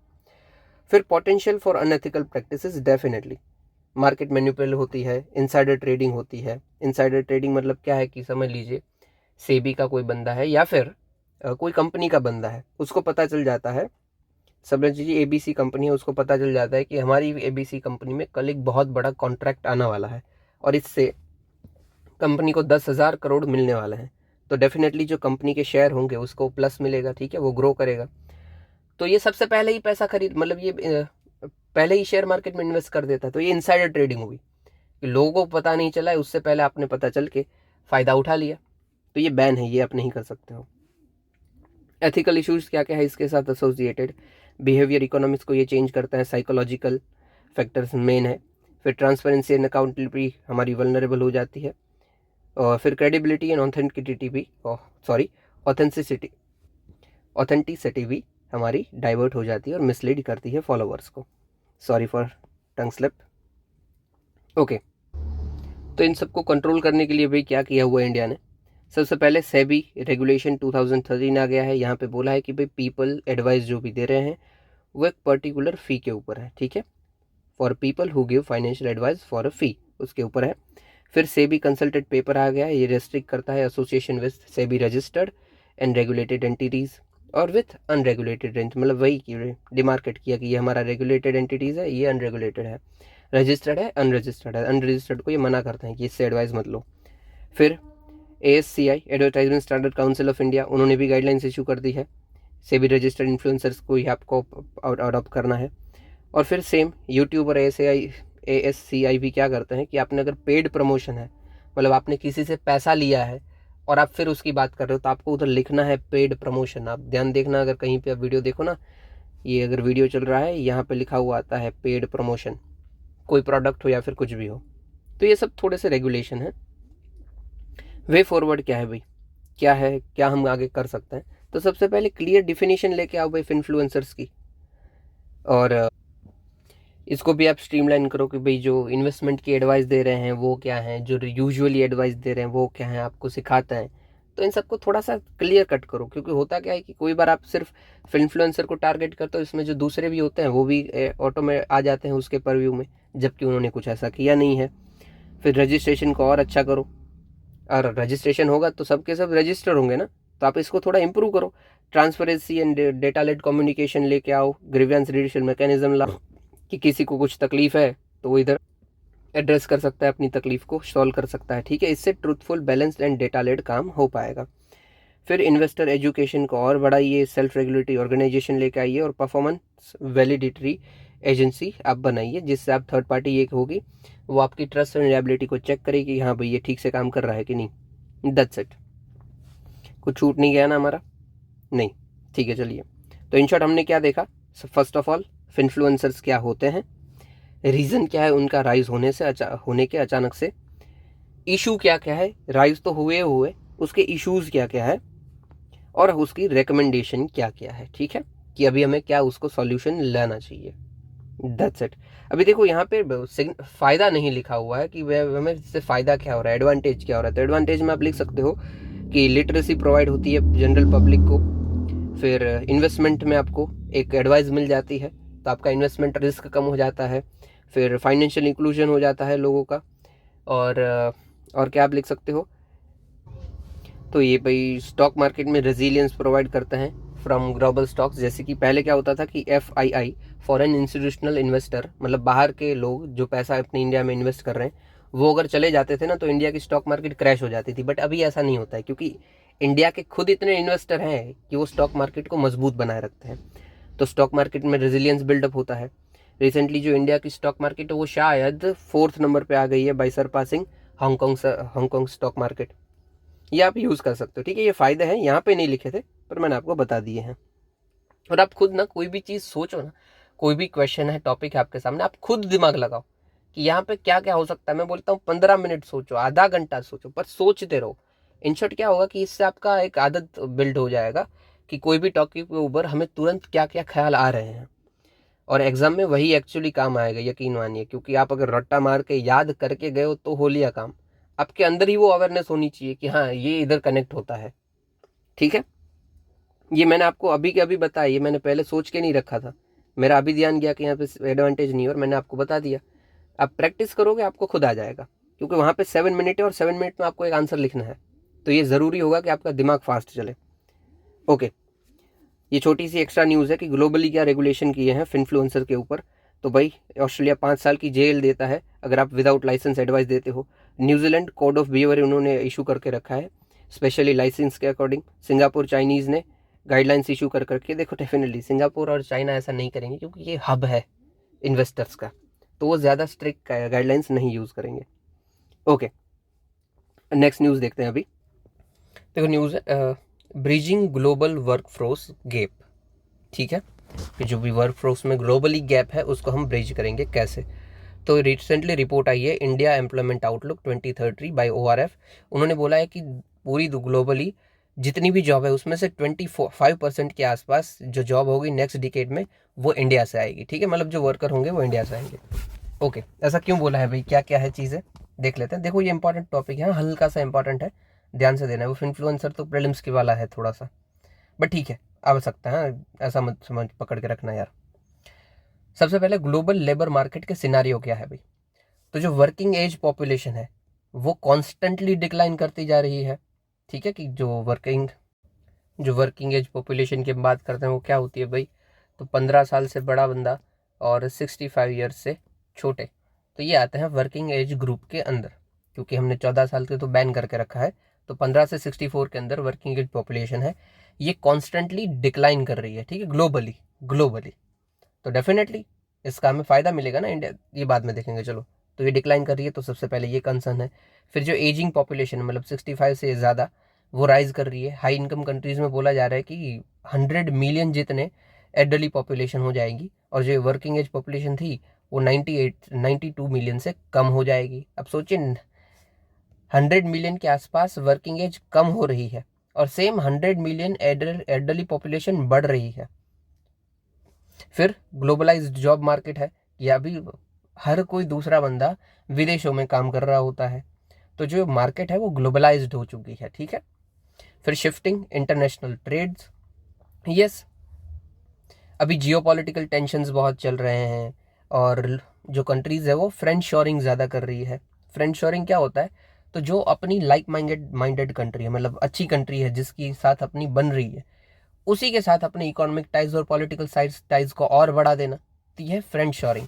फिर potential for unethical practices, definitely market manipulate होती है, इनसाइडर ट्रेडिंग होती है। इनसाइडर ट्रेडिंग मतलब क्या है कि समझ लीजिए सेबी का कोई बंदा है या फिर कोई कंपनी का बंदा है, उसको पता चल जाता है, समझ लीजिए एबीसी कंपनी है, उसको पता चल जाता है कि हमारी एबीसी कंपनी में कल एक बहुत बड़ा कॉन्ट्रैक्ट आने वाला है और इससे कंपनी को 10,000 करोड़ मिलने वाला है। तो डेफिनेटली जो कंपनी के शेयर होंगे उसको प्लस मिलेगा, ठीक है, वो ग्रो करेगा। तो ये सबसे पहले ही पैसा खरीद, मतलब ये पहले ही शेयर मार्केट में इन्वेस्ट कर देता है। तो ये इनसाइडर ट्रेडिंग हुई कि लोगों को पता नहीं चला है, उससे पहले आपने पता चल के फ़ायदा उठा लिया। तो ये बैन है, ये आप नहीं कर सकते हो। एथिकल इश्यूज क्या क्या है इसके साथ एसोसिएटेड, बिहेवियर इकोनॉमिक्स को ये चेंज करता है, साइकोलॉजिकल फैक्टर्स मेन है। फिर ट्रांसपेरेंसी एंड अकाउंटेबिलिटी हमारी वल्नरेबल हो जाती है। और फिर क्रेडिबिलिटी एंड ऑथेंटिसिटी भी ऑथेंटिसिटी भी हमारी डाइवर्ट हो जाती है और मिसलीड करती है फॉलोअर्स को। Sorry for tongue slip. Okay, तो इन सबको कंट्रोल करने के लिए भाई क्या किया हुआ है इंडिया ने? सबसे पहले सेबी रेगुलेशन 2013 आ गया है। यहाँ पे बोला है कि भाई पीपल एडवाइस जो भी दे रहे हैं वो एक पर्टिकुलर फ़ी के ऊपर है, ठीक है, for people who give financial advice for a fee, उसके ऊपर है। फिर सेबी कंसल्टेड पेपर आ गया है, ये रेस्ट्रिक्ट करता है association with SEBI registered and regulated entities और विथ अनरेगुलेटेड एंट, मतलब वही की डिमार्केट किया कि ये हमारा रेगुलेटेड एंटिटीज़ है, ये अनरेगुलेटेड है, रजिस्टर्ड है, अनरजिस्टर्ड है। अनरजिस्टर्ड को ये मना करते हैं कि इससे एडवाइस मत लो। फिर ASCI advertisement standard council of India, उन्होंने भी गाइडलाइंस इशू कर दी है, सेबी रजिस्टर्ड इन्फ्लुएंसर्स को ही आपको अडॉप्ट करना है। और फिर सेम यूट्यूब और ASCI भी क्या करते हैं कि आपने अगर पेड प्रमोशन है, मतलब आपने किसी से पैसा लिया है और आप फिर उसकी बात कर रहे हो, तो आपको उधर लिखना है पेड प्रमोशन। आप ध्यान देखना, अगर कहीं पे आप वीडियो देखो ना, ये अगर वीडियो चल रहा है यहाँ पे लिखा हुआ आता है पेड प्रमोशन, कोई प्रोडक्ट हो या फिर कुछ भी हो। तो ये सब थोड़े से रेगुलेशन है। वे फॉरवर्ड क्या है भाई, क्या है, क्या हम आगे कर सकते हैं? तो सबसे पहले क्लियर डिफिनीशन लेके आओ भाई इन्फ्लुएंसर्स की, और इसको भी आप स्ट्रीमलाइन करो कि भाई जो इन्वेस्टमेंट की एडवाइस दे रहे हैं वो क्या है, जो यूजुअली एडवाइस दे रहे हैं वो क्या है, आपको सिखाते हैं। तो इन सबको थोड़ा सा क्लियर कट करो, क्योंकि होता क्या है कि कोई बार आप सिर्फ इन्फ्लुएंसर को टारगेट करते हो, इसमें जो दूसरे भी होते हैं वो भी ऑटो में आ जाते हैं उसके परव्यू में, जबकि उन्होंने कुछ ऐसा किया नहीं है। फिर रजिस्ट्रेशन को और अच्छा करो, और रजिस्ट्रेशन होगा तो सबके सब रजिस्टर होंगे ना, तो आप इसको थोड़ा इंप्रूव करो। Transparency and data led communication लेके आओ, ग्रीवेंस रिड्यूसल मैकेनिज्म लाओ कि किसी को कुछ तकलीफ है तो वो इधर एड्रेस कर सकता है, अपनी तकलीफ को सॉल्व कर सकता है, ठीक है। इससे truthful, balanced and data led काम हो पाएगा। फिर इन्वेस्टर एजुकेशन को और बढ़ाइए, सेल्फ रेगुलेटरी ऑर्गेनाइजेशन लेके आइए और परफॉर्मेंस वैलिडेटरी एजेंसी आप बनाइए, जिससे आप थर्ड पार्टी ये होगी वो आपकी ट्रस्ट एंड रिलायबिलिटी को चेक करेगी कि हाँ भाई ये ठीक से काम कर रहा है कि नहीं। That's it. कुछ छूट नहीं गया ना हमारा? नहीं, ठीक है। चलिए, तो इन शॉर्ट हमने क्या देखा? फर्स्ट ऑफ ऑल इन्फ्लुएंसर्स क्या होते हैं, रीज़न क्या है उनका राइज होने के अचानक से, इशू क्या क्या है, राइज तो हुए उसके इश्यूज क्या क्या है, और उसकी रिकमेंडेशन क्या क्या है, ठीक है, कि अभी हमें क्या उसको सॉल्यूशन लाना चाहिए। That's it. अभी देखो यहाँ पे फ़ायदा नहीं लिखा हुआ है कि वह हमें इससे फ़ायदा क्या हो रहा है, एडवांटेज क्या हो रहा है। तो एडवांटेज में आप लिख सकते हो कि लिटरेसी प्रोवाइड होती है जनरल पब्लिक को, फिर इन्वेस्टमेंट में आपको एक एडवाइस मिल जाती है, तो आपका इन्वेस्टमेंट रिस्क कम हो जाता है, फिर फाइनेंशियल इंक्लूजन हो जाता है लोगों का, और क्या आप लिख सकते हो, तो ये भाई स्टॉक मार्केट में रेजिलियंस प्रोवाइड करते हैं फ्रॉम ग्लोबल स्टॉक्स। जैसे कि पहले क्या होता था कि FII, फॉरेन इंस्टीट्यूशनल इन्वेस्टर, मतलब बाहर के लोग जो पैसा अपने इंडिया में इन्वेस्ट कर रहे हैं, वो अगर चले जाते थे ना तो इंडिया की स्टॉक मार्केट क्रैश हो जाती थी। बट अभी ऐसा नहीं होता है, क्योंकि इंडिया के खुद इतने इन्वेस्टर हैं कि वो स्टॉक मार्केट को मजबूत बनाए रखते हैं। तो स्टॉक मार्केट में रेजिलियंस बिल्डअप होता है। रिसेंटली जो इंडिया की स्टॉक मार्केट है वो शायद 4th नंबर पे आ गई है by surpassing Hong Kong stock market. ये आप यूज़ कर सकते हो, ठीक है। ये फ़ायदे हैं, यहाँ पे नहीं लिखे थे पर मैंने आपको बता दिए हैं। और आप खुद ना कोई भी चीज़ सोचो ना, कोई भी क्वेश्चन है, टॉपिक है आपके सामने, आप खुद दिमाग लगाओ कि यहाँ पे क्या क्या हो सकता है। मैं बोलता हूँ 15 मिनट सोचो, आधा घंटा सोचो, पर सोचते रहो। इन शॉर्ट क्या होगा कि इससे आपका एक आदत बिल्ड हो जाएगा कि कोई भी टॉपिक के ऊपर हमें तुरंत क्या क्या ख्याल आ रहे हैं। और एग्जाम में वही एक्चुअली काम आएगा, यकीन मानिए, क्योंकि आप अगर रट्टा मार के याद करके गए हो तो हो लिया काम। आपके अंदर ही वो अवेयरनेस होनी चाहिए कि हाँ ये इधर कनेक्ट होता है। ठीक है, ये मैंने आपको अभी के अभी बताया, ये मैंने पहले सोच के नहीं रखा था, मेरा अभी ध्यान गया कि यहाँ पे एडवांटेज नहीं है और मैंने आपको बता दिया। आप प्रैक्टिस करोगे आपको खुद आ जाएगा, क्योंकि वहाँ पे 7 मिनट है और 7 मिनट में आपको एक आंसर लिखना है, तो ये ज़रूरी होगा कि आपका दिमाग फास्ट चले। ओके, ये छोटी सी एक्स्ट्रा न्यूज़ है कि ग्लोबली क्या रेगुलेशन किए हैं फिनफ्लुएंसर के ऊपर। तो भाई ऑस्ट्रेलिया 5 साल की जेल देता है अगर आप विदाउट लाइसेंस एडवाइस देते हो। न्यूजीलैंड कोड ऑफ बिहेवियर उन्होंने इशू करके रखा है स्पेशली लाइसेंस के अकॉर्डिंग। सिंगापुर चाइनीज़ ने गाइडलाइंस इशू कर करके, देखो डेफिनेटली सिंगापुर और चाइना ऐसा नहीं करेंगे क्योंकि ये हब है इन्वेस्टर्स का, तो वो ज़्यादा स्ट्रिक्ट गाइडलाइंस नहीं यूज़ करेंगे। ओके, नेक्स्ट न्यूज़ देखते हैं अभी। देखो न्यूज़ है ब्रिजिंग ग्लोबल वर्कफोर्स गैप। ठीक है, कि जो भी वर्कफोर्स में ग्लोबली गैप है उसको हम ब्रिज करेंगे कैसे। तो रिसेंटली रिपोर्ट आई है India employment outlook 2030 by ORF। उन्होंने बोला है कि पूरी ग्लोबली जितनी भी जॉब है उसमें से 25% के आसपास जो जॉब होगी नेक्स्ट डिकेड में वो इंडिया से आएगी। ठीक है, मतलब जो वर्कर होंगे वो इंडिया से आएंगे। ओके, ऐसा क्यों बोला है भाई, क्या क्या है चीज़ें देख लेते हैं। देखो ये इंपॉर्टेंट टॉपिक है, हल्का सा इंपॉर्टेंट है, ध्यान से देना है। वो इन्फ्लुएंसर तो प्रीलिम्स की वाला है थोड़ा सा, बट ठीक है आ सकता है, ऐसा मत समझ पकड़ के रखना यार। सबसे पहले ग्लोबल लेबर मार्केट के सिनारियो क्या है भाई। तो जो वर्किंग एज पॉपुलेशन है वो कॉन्स्टेंटली डिक्लाइन करती जा रही है। ठीक है, कि जो वर्किंग एज पॉपुलेशन की बात करते हैं वो क्या होती है भाई, तो 15 साल से बड़ा बंदा और 65 ईयर्स से छोटे, तो ये आते हैं वर्किंग एज ग्रुप के अंदर। क्योंकि हमने 14 साल के तो बैन करके रखा है, तो 15 से 64 के अंदर वर्किंग एज पॉपुलेशन है, ये कॉन्स्टेंटली डिक्लाइन कर रही है। ठीक है, ग्लोबली तो डेफिनेटली इसका हमें फ़ायदा मिलेगा ना इंडिया, ये बाद में देखेंगे चलो। तो ये डिक्लाइन कर रही है, तो सबसे पहले ये कंसर्न है। फिर जो एजिंग पॉपुलेशन मतलब 65 से ज़्यादा वो राइज कर रही है। हाई इनकम कंट्रीज़ में बोला जा रहा है कि 100 मिलियन जितने एल्डरली पॉपुलेशन हो जाएगी, और जो वर्किंग एज पॉपुलेशन थी वो 92 मिलियन से कम हो जाएगी। अब सोचिए 100 मिलियन के आसपास वर्किंग एज कम हो रही है और सेम 100 मिलियन एल्डरली पॉपुलेशन बढ़ रही है। फिर ग्लोबलाइज्ड जॉब मार्केट है, या अभी हर कोई दूसरा बंदा विदेशों में काम कर रहा होता है, तो जो मार्केट है वो ग्लोबलाइज्ड हो चुकी है। ठीक है, फिर शिफ्टिंग इंटरनेशनल ट्रेड्स, यस अभी जियोपॉलिटिकल टेंशन्स बहुत चल रहे हैं और जो कंट्रीज़ है वो फ्रेंड शोरिंग ज़्यादा कर रही है। फ्रेंड शोरिंग क्या होता है, तो जो अपनी लाइक माइंडेड कंट्री है, मतलब अच्छी कंट्री है जिसकी साथ अपनी बन रही है, उसी के साथ अपने इकोनॉमिक टाइज और पॉलिटिकल टाइज को और बढ़ा देना, तो यह है फ्रेंड शोरिंग।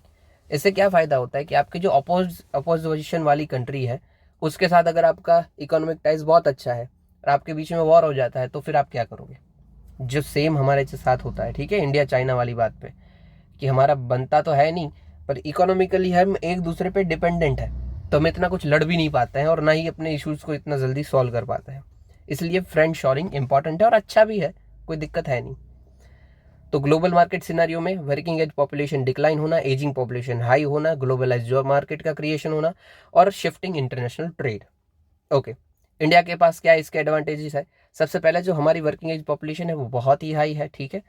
इससे क्या फ़ायदा होता है कि आपके जो अपोजिशन वाली कंट्री है उसके साथ अगर आपका इकोनॉमिक टाइज बहुत अच्छा है और आपके बीच में वॉर हो जाता है, तो फिर आप क्या करोगे, जो सेम हमारे साथ होता है। ठीक है, इंडिया चाइना वाली बात पे, कि हमारा बनता तो है नहीं पर इकोनॉमिकली हम एक दूसरे पे डिपेंडेंट है, तो हम इतना कुछ लड़ भी नहीं पाते हैं और ना ही अपने इश्यूज़ को इतना जल्दी सॉल्व कर पाते हैं। इसलिए फ्रेंड शोरिंग इंपॉर्टेंट है और अच्छा भी है, कोई दिक्कत है नहीं। तो ग्लोबल मार्केट सिनारियो में वर्किंग एज पॉपुलेशन डिक्लाइन होना, एजिंग पॉपुलेशन हाई होना, ग्लोबलाइज जॉब मार्केट का क्रिएशन होना और shifting international trade. Okay, India के पास क्या इसके एडवांटेजेस है। सबसे पहले जो हमारी वर्किंग एज पॉपुलेशन है वो बहुत ही हाई है। ठीक है,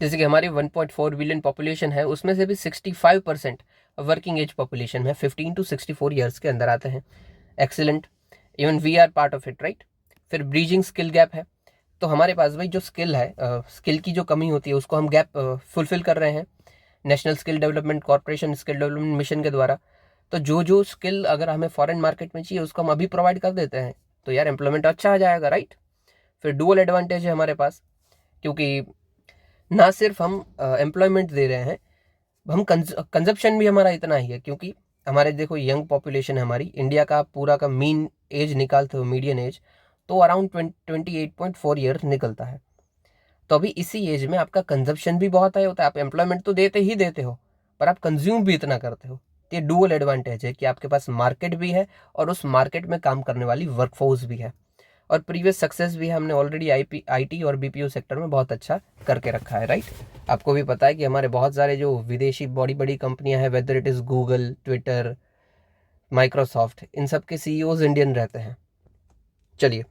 जैसे कि हमारी 1.4 बिलियन पॉपुलेशन है, उसमें से भी 65% वर्किंग एज पॉपुलेशन है, 15 to 64 ईयर्स के अंदर आते हैं। Excellent, even we are part of it, right. फिर ब्रीजिंग स्किल गैप है, तो हमारे पास भाई जो स्किल है, स्किल की जो कमी होती है उसको हम गैप फुलफिल कर रहे हैं national skill development corporation skill development mission के द्वारा। तो जो स्किल अगर हमें फॉरेन मार्केट में चाहिए उसको हम अभी प्रोवाइड कर देते हैं, तो यार एम्प्लॉयमेंट अच्छा आ जाएगा, राइट। फिर डुअल एडवांटेज है हमारे पास, क्योंकि ना सिर्फ हम एम्प्लॉयमेंट दे रहे हैं, हम कंजप्शन भी हमारा इतना ही है, क्योंकि हमारे देखो यंग पॉपुलेशन है हमारी, इंडिया का पूरा का मीन एज निकालते हो, मीडियन एज तो अराउंड 28.4 ईयर निकलता है। तो अभी इसी एज में आपका कंजप्शन भी बहुत हाई होता है। आप एम्प्लॉयमेंट तो देते ही देते हो पर आप कंज्यूम भी इतना करते हो। तो ये डुअल एडवांटेज है कि आपके पास मार्केट भी है और उस मार्केट में काम करने वाली वर्कफोर्स भी है, और प्रीवियस सक्सेस भी हमने ऑलरेडी आईटी और बीपीओ सेक्टर में बहुत अच्छा करके रखा है, राइट। आपको भी पता है कि हमारे बहुत सारे जो विदेशी बड़ी बड़ी कंपनियां हैं, whether it is Google, Twitter, Microsoft, इन सब के सीईओज इंडियन रहते हैं। चलिए,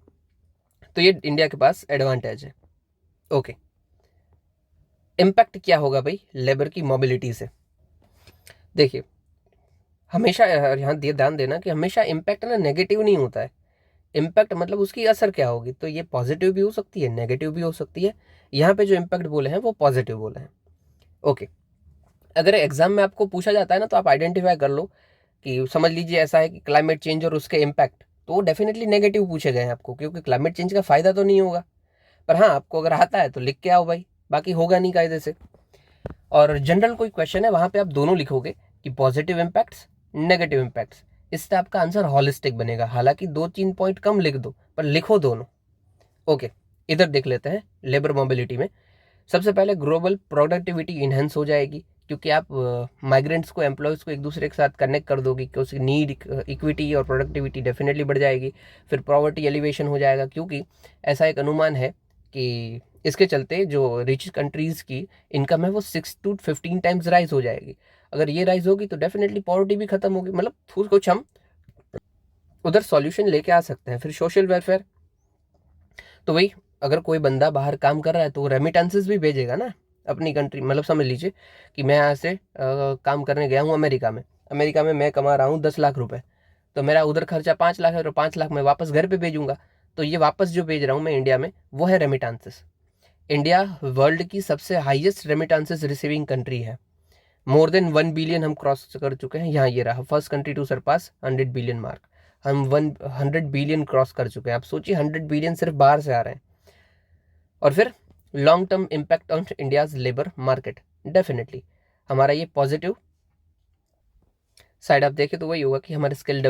तो ये इंडिया के पास एडवांटेज है। ओके, इम्पैक्ट क्या होगा भाई लेबर की मोबिलिटी से? देखिए, हमेशा यहाँ ध्यान देना कि हमेशा इम्पैक्ट ना नेगेटिव नहीं होता है। इम्पैक्ट मतलब उसकी असर क्या होगी, तो ये पॉजिटिव भी हो सकती है, नेगेटिव भी हो सकती है। यहाँ पे जो इम्पैक्ट बोले हैं वो पॉजिटिव बोले हैं। ओके, अगर एग्जाम में आपको पूछा जाता है ना, तो आप आइडेंटिफाई कर लो कि समझ लीजिए ऐसा है कि क्लाइमेट चेंज और उसके इम्पैक्ट, तो वो डेफिनेटली नेगेटिव पूछे गए हैं आपको, क्योंकि क्लाइमेट चेंज का फायदा तो नहीं होगा। पर हाँ, आपको अगर आता है तो लिख के आओ भाई, बाकी होगा नहीं कायदे से। और जनरल कोई क्वेश्चन है वहां पे आप दोनों लिखोगे कि पॉजिटिव इम्पैक्ट्स, नेगेटिव इम्पैक्ट्स। इससे आपका आंसर हॉलिस्टिक बनेगा। हालांकि 2-3 पॉइंट कम लिख दो, पर लिखो दोनों। ओके, इधर देख लेते हैं लेबर मोबिलिटी में। सबसे पहले ग्लोबल प्रोडक्टिविटी इनहेंस हो जाएगी, क्योंकि आप माइग्रेंट्स को, एम्प्लॉयज़ को एक दूसरे के साथ कनेक्ट कर दोगे, कि उसकी नीड, इक्विटी और प्रोडक्टिविटी डेफिनेटली बढ़ जाएगी। फिर पॉवर्टी एलिवेशन हो जाएगा, क्योंकि ऐसा एक अनुमान है कि इसके चलते जो रिच कंट्रीज़ की इनकम है वो 6 to 15 टाइम्स राइज हो जाएगी। अगर ये राइज होगी तो डेफिनेटली पॉवर्टी भी खत्म होगी। मतलब कुछ हम उधर सॉल्यूशन लेके आ सकते हैं। फिर सोशल वेलफेयर, तो वही, अगर कोई बंदा बाहर काम कर रहा है तो वो रेमिटेंसेस भी भेजेगा ना अपनी कंट्री। मतलब समझ लीजिए कि मैं यहाँ से काम करने गया हूँ अमेरिका में। अमेरिका में मैं कमा रहा हूँ 10 लाख रुपए, तो मेरा उधर खर्चा 5 लाख है, तो 5 लाख मैं वापस घर पे भेजूंगा। तो ये वापस जो भेज रहा हूँ मैं इंडिया में, वो है रेमिटेंसेस। इंडिया वर्ल्ड की सबसे हाईएस्ट रेमिटेंसेस रिसीविंग कंट्री है। मोर देन 1 बिलियन हम क्रॉस कर चुके हैं। यहाँ ये रहा first country to surpass 100 billion mark. हम 100 बिलियन क्रॉस कर चुके हैं। आप सोचिए 100 बिलियन सिर्फ बाहर से आ रहे हैं। और फिर long term impact on India's labour market, definitely हमारा ये पॉजिटिव साइड आप देखें तो वही होगा कि हमारे स्किल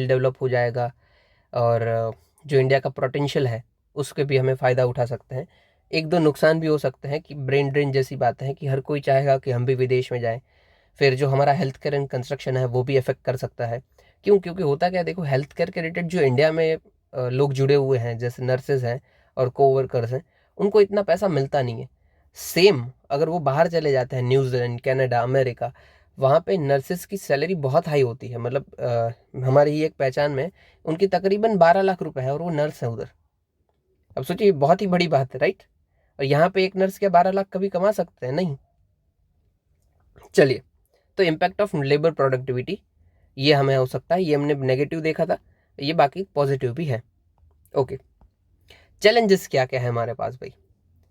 डेवलप हो जाएगा। और जो इंडिया का पोटेंशियल है उसके भी हमें फ़ायदा उठा सकते हैं। एक दो नुकसान भी हो सकते हैं कि ब्रेन ड्रेन जैसी बातें हैं, कि हर कोई चाहेगा कि हम भी विदेश में जाएं। फिर जो हमारा हेल्थ केयर एंड कंस्ट्रक्शन है वो भी अफेक्ट कर सकता है। क्यों? क्योंकि होता क्या है, देखो, हेल्थ केयर के रिलेटेड जो इंडिया में लोग जुड़े हुए हैं, जैसे नर्सेज हैं और कोवर्कर्स हैं, उनको इतना पैसा मिलता नहीं है। सेम अगर वो बाहर चले जाते हैं, न्यूजीलैंड, कनाडा, अमेरिका, वहाँ पे नर्सेज की सैलरी बहुत हाई होती है। मतलब हमारी ही एक पहचान में उनकी तकरीबन 12 लाख रुपए है और वो नर्स है उधर। अब सोचिए, बहुत ही बड़ी बात है, राइट? और यहाँ पे एक नर्स क्या 12 लाख कभी कमा सकते हैं? नहीं। चलिए, तो इम्पैक्ट ऑफ लेबर प्रोडक्टिविटी ये हमें हो सकता है, ये हमने नेगेटिव देखा था, ये बाकी पॉजिटिव भी है। ओके, चैलेंजेस क्या क्या है हमारे पास भाई?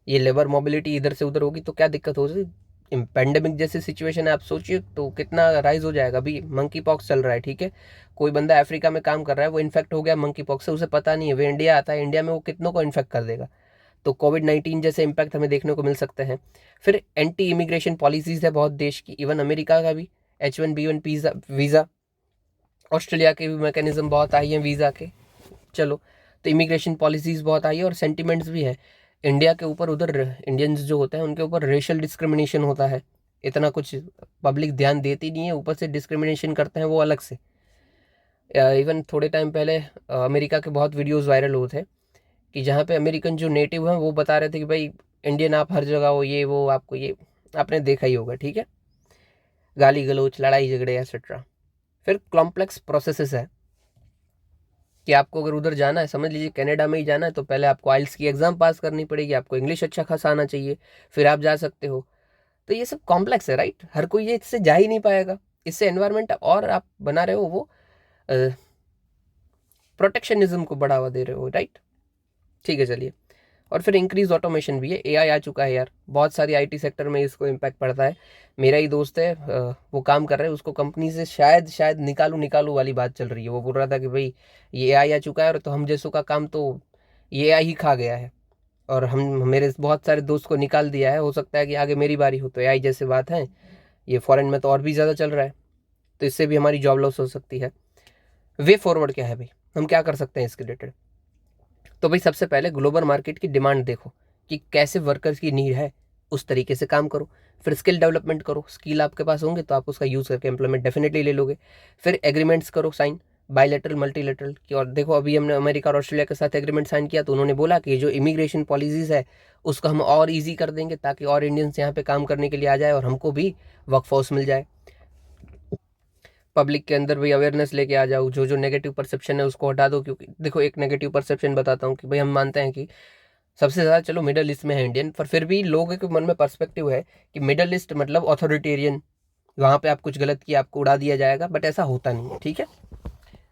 ये लेबर मोबिलिटी इधर से उधर होगी तो क्या दिक्कत हो सकती? पेंडेमिक जैसी सिचुएशन है, आप सोचिए तो कितना राइज हो जाएगा। अभी मंकी पॉक्स चल रहा है, ठीक है, कोई बंदा अफ्रीका में काम कर रहा है, वो इन्फेक्ट हो गया मंकी पॉक्स से, उसे पता नहीं है, वो इंडिया आता है, इंडिया में वो कितनों को इन्फेक्ट कर देगा। तो कोविड-19 जैसे इम्पैक्ट हमें देखने को मिल सकते हैं। फिर एंटी इमिग्रेशन पॉलिसीज है बहुत देश की, इवन अमेरिका का भी H1B1 वीज़ा, ऑस्ट्रेलिया के भी मैकेनिज्म बहुत आई हैं वीज़ा के। चलो, तो इमिग्रेशन पॉलिसीज़ बहुत आई है और सेंटिमेंट्स भी है इंडिया के ऊपर। उधर इंडियंस जो होते हैं उनके ऊपर रेशियल डिस्क्रिमिनेशन होता है, इतना कुछ पब्लिक ध्यान देती नहीं है, ऊपर से डिस्क्रिमिनेशन करते हैं वो अलग से। इवन थोड़े टाइम पहले अमेरिका के बहुत वीडियोज़ वायरल हुए थे कि जहाँ पे अमेरिकन जो नेटिव हैं वो बता रहे थे कि भाई इंडियन आप हर जगह हो, ये वो, आपको ये आपने देखा ही होगा, ठीक है, गाली गलौज, लड़ाई झगड़े एक्सेट्रा। फिर कॉम्प्लेक्स प्रोसेसेस है कि आपको अगर उधर जाना है, समझ लीजिए कनाडा में ही जाना है, तो पहले आपको आइल्स की एग्जाम पास करनी पड़ेगी, आपको इंग्लिश अच्छा खासा आना चाहिए, फिर आप जा सकते हो। तो ये सब कॉम्प्लेक्स है, राइट? हर कोई ये इससे जा ही नहीं पाएगा। इससे एनवायरनमेंट और आप बना रहे हो वो प्रोटेक्शनिज्म को बढ़ावा दे रहे हो, राइट? ठीक है, चलिए। और फिर इंक्रीज ऑटोमेशन भी है, एआई आ चुका है यार, बहुत सारी आईटी सेक्टर में इसको इम्पैक्ट पड़ता है। मेरा ही दोस्त है, वो काम कर रहा है, उसको कंपनी से शायद शायद निकालू निकालू वाली बात चल रही है। वो बोल रहा था कि भाई ये एआई आ चुका है और तो हम जैसों का काम तो ये एआई ही खा गया है, और हम मेरे बहुत सारे दोस्त को निकाल दिया है। हो सकता है कि आगे मेरी बारी हो, तो एआई जैसे बात है, ये फॉरेन में तो और भी ज़्यादा चल रहा है, तो इससे भी हमारी जॉब लॉस हो सकती है। वे फॉरवर्ड क्या है भाई, हम क्या कर सकते हैं इसके रिलेटेड? तो भाई सबसे पहले ग्लोबल मार्केट की डिमांड देखो कि कैसे वर्कर्स की नीड है, उस तरीके से काम करो। फिर स्किल डेवलपमेंट करो, स्किल आपके पास होंगे तो आप उसका यूज़ करके एम्प्लॉयमेंट डेफिनेटली ले लोगे। फिर एग्रीमेंट्स करो साइन, बायलैटरल, मल्टीलैटरल की। और देखो, अभी हमने अमेरिका और ऑस्ट्रेलिया के साथ एग्रीमेंट साइन किया, तो उन्होंने बोला कि जो इमिग्रेशन पॉलिसीज़ है उसको हम और ईजी कर देंगे, ताकि और इंडियंस यहाँ पे काम करने के लिए आ जाए और हमको भी वर्कफोर्स मिल जाए। पब्लिक के अंदर भी अवेयरनेस लेके आ जाओ, जो जो नेगेटिव परसेप्शन है उसको हटा दो। क्योंकि देखो, एक नेगेटिव परसेप्शन बताता हूँ कि भाई हम मानते हैं कि सबसे ज़्यादा चलो मिडल ईस्ट में है इंडियन, पर फिर भी लोगों के मन में पर्सपेक्टिव है कि मिडल ईस्ट मतलब ऑथोरिटेरियन, वहाँ पे आप कुछ गलत किया आपको उड़ा दिया जाएगा, बट ऐसा होता नहीं है, ठीक है।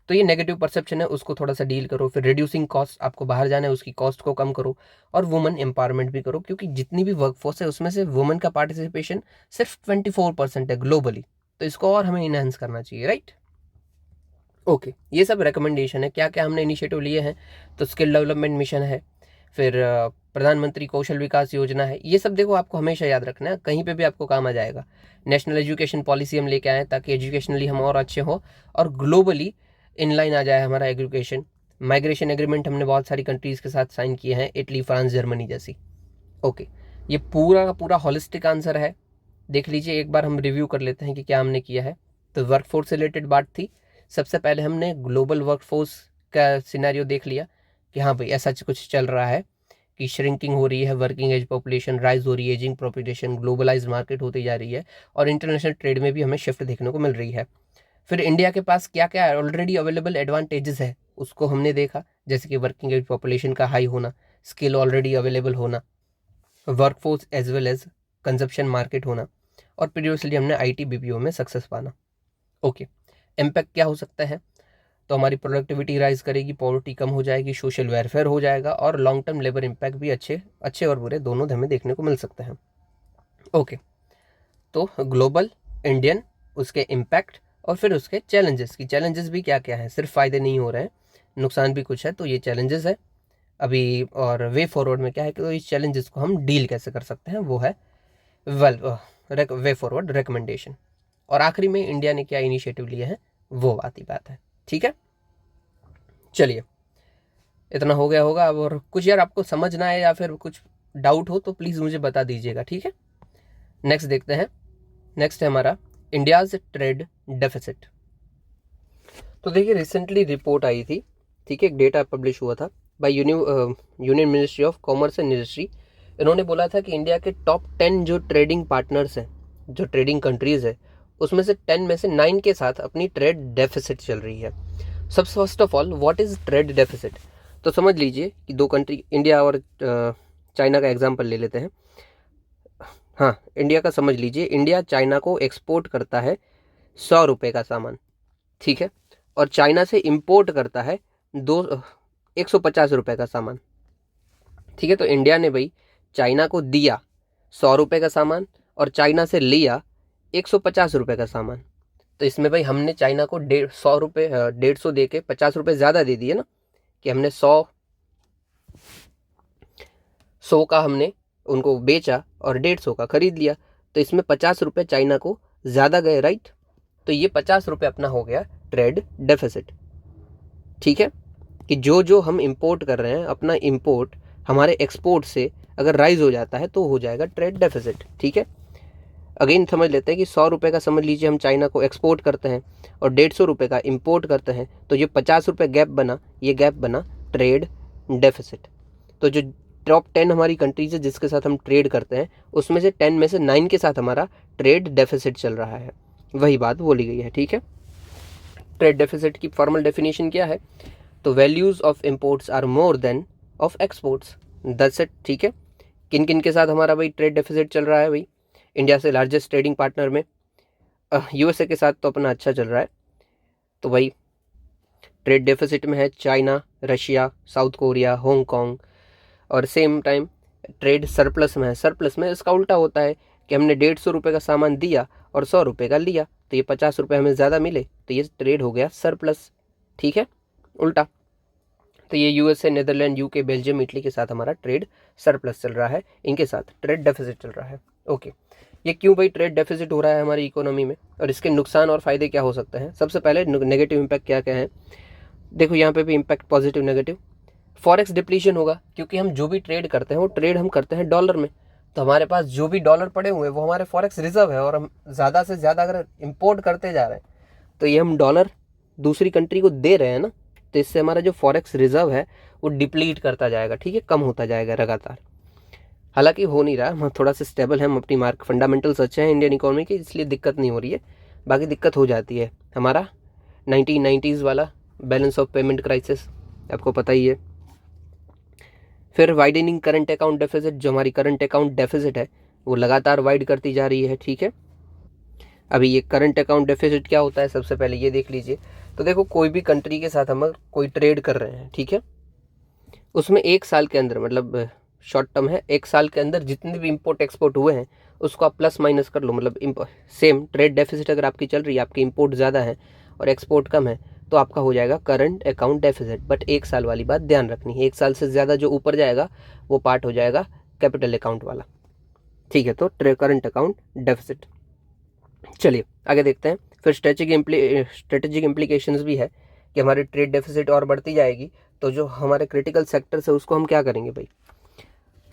तो ये नेगेटिव परसेप्शन है, उसको थोड़ा सा डील करो। फिर रिड्यूसिंग कॉस्ट, आपको बाहर जाना है उसकी कॉस्ट को कम करो, और वुमेन एम्पावरमेंट भी करो, क्योंकि जितनी भी वर्कफोर्स है उसमें से वुमेन का पार्टिसिपेशन सिर्फ 24% है ग्लोबली, तो इसको और हमें इनहेंस करना चाहिए, राइट। ओके, ये सब रिकमेंडेशन है। क्या क्या हमने इनिशिएटिव लिए हैं, तो स्किल डेवलपमेंट मिशन है, फिर प्रधानमंत्री कौशल विकास योजना है, ये सब देखो आपको हमेशा याद रखना है, कहीं पे भी आपको काम आ जाएगा। नेशनल एजुकेशन पॉलिसी हम लेके आए ताकि एजुकेशनली हम और अच्छे हों और ग्लोबली इनलाइन आ जाए हमारा एजुकेशन। माइग्रेशन एग्रीमेंट हमने बहुत सारी कंट्रीज़ के साथ साइन किए हैं, इटली, फ्रांस, जर्मनी जैसी। ओके, ये पूरा का पूरा हॉलिस्टिक आंसर है, देख लीजिए एक बार हम रिव्यू कर लेते हैं कि क्या हमने किया है। तो वर्कफोर्स से रिलेटेड बात थी। सबसे पहले हमने ग्लोबल वर्कफोर्स का सिनेरियो देख लिया कि हाँ भाई ऐसा कुछ चल रहा है कि श्रिंकिंग हो रही है, वर्किंग एज पॉपुलेशन राइज हो रही है, एजिंग पॉपुलेशन, ग्लोबलाइज्ड मार्केट होती जा रही है, और इंटरनेशनल ट्रेड में भी हमें शिफ्ट देखने को मिल रही है। फिर इंडिया के पास क्या क्या ऑलरेडी अवेलेबल एडवांटेजेस है उसको हमने देखा, जैसे कि वर्किंग एज पॉपुलेशन का हाई होना, स्किल ऑलरेडी अवेलेबल होना, workforce as well as consumption market होना, और प्रीवियसली हमने आईटी बीपीओ में सक्सेस पाना। ओके, इम्पैक्ट क्या हो सकता है, तो हमारी प्रोडक्टिविटी राइज करेगी, पॉवर्टी कम हो जाएगी, सोशल वेलफेयर हो जाएगा, और लॉन्ग टर्म लेबर इम्पैक्ट भी अच्छे और बुरे दोनों हमें देखने को मिल सकते हैं। ओके, तो ग्लोबल, इंडियन, उसके इम्पैक्ट, और फिर उसके चैलेंजेस की चैलेंजेस भी क्या क्या हैं, सिर्फ फ़ायदे नहीं हो रहे हैं, नुकसान भी कुछ है, तो ये चैलेंजेस है अभी। और वे फॉरवर्ड में क्या है कि तो इस चैलेंजेस को हम डील कैसे कर सकते हैं, वो है वे फॉरवर्ड रिकमेंडेशन। और आखिरी में इंडिया ने क्या इनिशिएटिव लिए हैं, वो बात है, ठीक है। चलिए, इतना हो गया होगा। अब और कुछ यार आपको समझ ना आए या फिर कुछ डाउट हो तो प्लीज़ मुझे बता दीजिएगा, ठीक है। नेक्स्ट देखते हैं। नेक्स्ट है हमारा इंडियाज ट्रेड डेफिसिट। तो देखिए रिसेंटली रिपोर्ट आई थी, ठीक है, एक डेटा पब्लिश हुआ था by union ministry of commerce and industry. इन्होंने बोला था कि इंडिया के टॉप 10 जो ट्रेडिंग पार्टनर्स हैं, जो ट्रेडिंग कंट्रीज़ है, उसमें से 10 में से 9 के साथ अपनी ट्रेड डेफिसिट चल रही है। सब first of all what is trade deficit, तो समझ लीजिए कि दो कंट्री, इंडिया और चाइना का एग्जांपल ले लेते हैं। हाँ, इंडिया का समझ लीजिए, इंडिया चाइना को एक्सपोर्ट करता है 100 रुपये का सामान, ठीक है, और चाइना से इंपोर्ट करता है 150 रुपये का सामान, ठीक है। तो इंडिया ने भाई चाइना को दिया 100 रुपये का सामान और चाइना से लिया 150 रुपये का सामान, तो इसमें भाई हमने चाइना को 150 दे के 50 रुपये ज़्यादा दे दिए ना, कि हमने 100 का हमने उनको बेचा और 150 का खरीद लिया, तो इसमें 50 रुपये चाइना को ज़्यादा गए, राइट। तो ये 50 रुपये अपना हो गया ट्रेड डेफिसिट, ठीक है, कि जो जो हम इंपोर्ट कर रहे हैं, अपना इंपोर्ट हमारे एक्सपोर्ट से अगर राइज हो जाता है तो हो जाएगा ट्रेड डेफिसिट, ठीक है। अगेन समझ लेते हैं कि 100 रुपये का समझ लीजिए हम चाइना को एक्सपोर्ट करते हैं और 150 रुपये का इंपोर्ट करते हैं, तो ये 50 रुपये गैप बना, ये गैप बना ट्रेड डेफिसिट। तो जो टॉप 10 हमारी कंट्रीज है जिसके साथ हम ट्रेड करते हैं, उसमें से 10 में से 9 के साथ हमारा ट्रेड डेफिसिट चल रहा है, वही बात बोली गई है, ठीक है। ट्रेड डेफिसिट की फॉर्मल डेफिनेशन क्या है, तो values of imports are more than of exports, that's it, ठीक है। किन किन के साथ हमारा भाई ट्रेड डेफिसिट चल रहा है, भाई इंडिया से लार्जेस्ट ट्रेडिंग पार्टनर में यूएसए के साथ तो अपना अच्छा चल रहा है, तो भाई ट्रेड डेफिसिट में है China, Russia, south Korea, Hong Kong, और सेम टाइम ट्रेड सरप्लस में है। सरप्लस में इसका उल्टा होता है कि हमने 150 रुपये का सामान दिया और 100 रुपये का लिया, तो ये 50 रुपये हमें ज़्यादा मिले, तो ये ट्रेड हो गया सरप्लस, ठीक है, उल्टा। तो ये USA, Netherland, UK, Belgium, Italy के साथ हमारा ट्रेड सरप्लस चल रहा है, इनके साथ ट्रेड डेफिसिट चल रहा है। ओके, ये क्यों भाई ट्रेड डेफिसिट हो रहा है हमारी इकोनॉमी में, और इसके नुकसान और फायदे क्या हो सकते हैं। सबसे पहले नेगेटिव इम्पैक्ट क्या क्या है, देखो यहाँ पे भी impact positive negative. Forex depletion होगा, क्योंकि हम जो भी ट्रेड करते हैं वो ट्रेड हम करते हैं डॉलर में, तो हमारे पास जो भी डॉलर पड़े हुए हैं वो हमारे फॉरेक्स रिजर्व है, और हम ज़्यादा से ज़्यादा अगर इंपोर्ट करते जा रहे हैं तो ये हम डॉलर दूसरी कंट्री को दे रहे हैं ना, तो इससे हमारा जो फॉरेक्स रिजर्व है वो डिप्लीट करता जाएगा, ठीक है, कम होता जाएगा लगातार। हालांकि हो नहीं रहा, हम थोड़ा सा स्टेबल है, हम अपनी मार्क फंडामेंटल्स अच्छे हैं इंडियन इकोनॉमी के, इसलिए दिक्कत नहीं हो रही है। बाकी दिक्कत हो जाती है, हमारा 1990s वाला बैलेंस ऑफ पेमेंट क्राइसिस, आपको पता ही है। फिर वाइडनिंग करंट अकाउंट डेफिसिट, जो हमारी करंट अकाउंट डेफिसिट है वो लगातार वाइड करती जा रही है, ठीक है। अभी ये करंट अकाउंट डेफिसिट क्या होता है, सबसे पहले ये देख लीजिए। तो देखो, कोई भी कंट्री के साथ हम अगर कोई ट्रेड कर रहे हैं, ठीक है, उसमें एक साल के अंदर, मतलब शॉर्ट टर्म है, एक साल के अंदर जितने भी इंपोर्ट एक्सपोर्ट हुए हैं उसको आप प्लस माइनस कर लो। मतलब सेम ट्रेड डेफिसिट अगर आपकी चल रही है, आपकी इंपोर्ट ज़्यादा है और एक्सपोर्ट कम है, तो आपका हो जाएगा करंट अकाउंट डेफिसिट। बट एक साल वाली बात ध्यान रखनी है, एक साल से ज़्यादा जो ऊपर जाएगा वो पार्ट हो जाएगा कैपिटल अकाउंट वाला, ठीक है। तो करंट अकाउंट डेफिसिट। चलिए आगे देखते हैं। फिर स्ट्रेटेजिक इम्प्लीकेशंस भी है कि हमारी ट्रेड डेफिसिट और बढ़ती जाएगी तो जो हमारे क्रिटिकल सेक्टर्स है उसको हम क्या करेंगे भाई।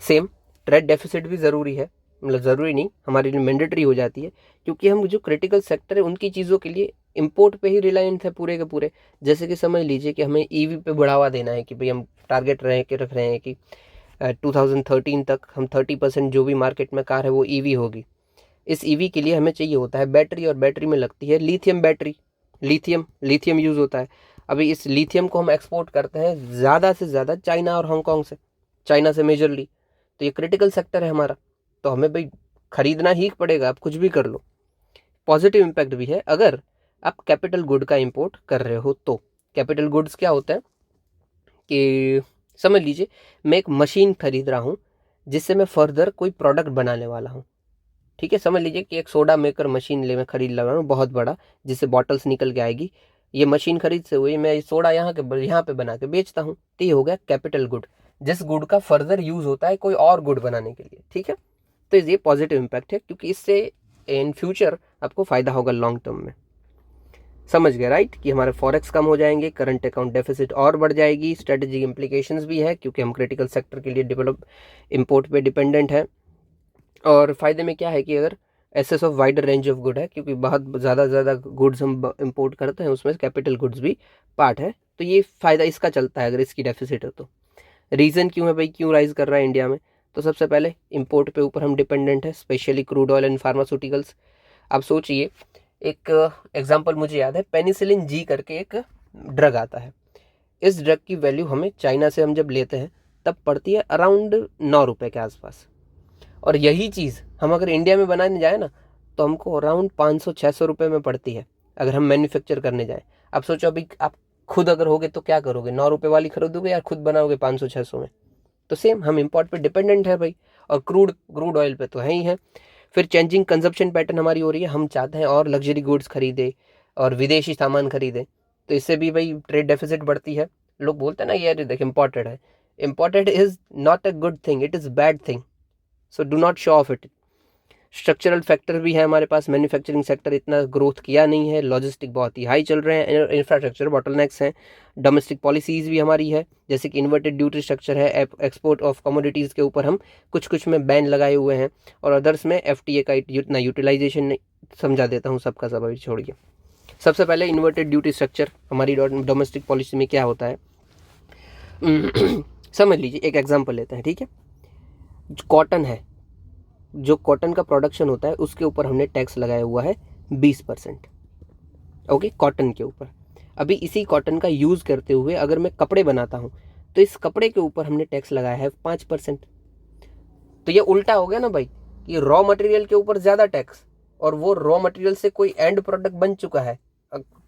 सेम ट्रेड डेफिसिट भी ज़रूरी है, मतलब ज़रूरी नहीं, हमारे लिए मैंडेटरी हो जाती है, क्योंकि हम जो क्रिटिकल सेक्टर है उनकी चीज़ों के लिए इंपोर्ट पे ही रिलायंट है पूरे के पूरे। जैसे कि समझ लीजिए कि हमें ईवी पे बढ़ावा देना है, कि भाई हम टारगेट रख रहे हैं कि 2013 तक हम 30% जो भी मार्केट में कार है वो ईवी होगी। इस ईवी के लिए हमें चाहिए होता है बैटरी, और बैटरी में लगती है लिथियम बैटरी, लिथियम यूज़ होता है। अभी इस लिथियम को हम एक्सपोर्ट करते हैं ज़्यादा से ज़्यादा चाइना और हांगकांग से, चाइना से मेजरली। तो ये क्रिटिकल सेक्टर है हमारा, तो हमें भाई खरीदना ही पड़ेगा, आप कुछ भी कर लो। पॉजिटिव इम्पैक्ट भी है अगर आप कैपिटल गुड का इंपोर्ट कर रहे हो तो। कैपिटल गुड्स क्या होता है कि समझ लीजिए मैं एक मशीन खरीद रहा हूँ जिससे मैं फर्दर कोई प्रोडक्ट बनाने वाला हूँ, ठीक है। समझ लीजिए कि एक सोडा मेकर मशीन मैं खरीद लगा हूँ बहुत बड़ा, जिससे बॉटल्स निकल के आएगी। ये मशीन खरीद से हुई, मैं सोडा यहाँ पे बना के बेचता हूँ, तो ये हो गया कैपिटल गुड, जिस गुड का फर्दर यूज होता है कोई और गुड बनाने के लिए, ठीक है। तो ये पॉजिटिव इम्पैक्ट है, क्योंकि इससे इन फ्यूचर आपको फायदा होगा लॉन्ग टर्म में। समझ गए राइट, कि हमारे फॉरेक्स कम हो जाएंगे, करंट अकाउंट डेफिसिट और बढ़ जाएगी। स्ट्रेटेजिक इंप्लीकेशंस भी है, क्योंकि हम क्रिटिकल सेक्टर के लिए डेवलप इंपोर्ट पे डिपेंडेंट है। और फ़ायदे में क्या है कि अगर access of wider range of good है, क्योंकि बहुत ज़्यादा गुड्स हम इंपोर्ट करते हैं, उसमें कैपिटल गुड्स भी पार्ट है, तो ये फ़ायदा इसका चलता है अगर इसकी डेफिसिट है तो। रीज़न क्यों है भाई, क्यों राइज कर रहा है इंडिया में? तो सबसे पहले इंपोर्ट पे ऊपर हम डिपेंडेंट है, specially crude oil and pharmaceuticals. आप सोचिए, एक एग्जांपल मुझे याद है, पेनिसिलिन जी करके एक ड्रग आता है। इस ड्रग की वैल्यू हमें चाइना से हम जब लेते हैं तब पड़ती है अराउंड 9 रुपये के आसपास, और यही चीज़ हम अगर इंडिया में बनाने जाए ना तो हमको अराउंड 500-600 रुपये में पड़ती है अगर हम मैन्युफैक्चर करने जाएँ। अब सोचो, अभी आप खुद अगर होगे तो क्या करोगे, 9 रुपये वाली खरीदोगे या खुद बनाओगे 500-600 में? तो सेम हम इंपोर्ट पे डिपेंडेंट है भाई, और क्रूड ऑयल पे तो है ही है। फिर चेंजिंग कंजप्शन पैटर्न हमारी हो रही है, हम चाहते हैं और लग्जरी गुड्स खरीदे और विदेशी सामान खरीदे, तो इससे भी भाई ट्रेड डेफिसिट बढ़ती है। लोग बोलते हैं ना यार देख इम्पोर्टेड है, imported is not a good thing, it is bad thing, so do not show off it. Structural factor भी है हमारे पास, मैन्युफैक्चरिंग सेक्टर इतना ग्रोथ किया नहीं है, लॉजिस्टिक बहुत ही हाई चल रहे हैं, इंफ्रास्ट्रक्चर बॉटलनेक्स हैं। डोमेस्टिक पॉलिसीज़ भी हमारी है, जैसे कि इन्वर्टेड ड्यूटी स्ट्रक्चर है, एक्सपोर्ट ऑफ कमोडिटीज़ के ऊपर हम कुछ में बैन लगाए हुए हैं, और अदर्स में FTA का इतना यूटिलाइजेशन नहीं। समझा देता हूँ सबका सब, अभी छोड़िए। सबसे पहले इन्वर्टेड ड्यूटी स्ट्रक्चर हमारी डोमेस्टिक पॉलिसी में क्या होता है समझ लीजिए, एक एग्जाम्पल लेते हैं, ठीक है। कॉटन है, जो कॉटन का प्रोडक्शन होता है उसके ऊपर हमने टैक्स लगाया हुआ है 20%, ओके, कॉटन के ऊपर। अभी इसी कॉटन का यूज़ करते हुए अगर मैं कपड़े बनाता हूँ तो इस कपड़े के ऊपर हमने टैक्स लगाया है 5%। तो ये उल्टा हो गया ना भाई, कि रॉ मटेरियल के ऊपर ज़्यादा टैक्स, और वो रॉ मटेरियल से कोई एंड प्रोडक्ट बन चुका है,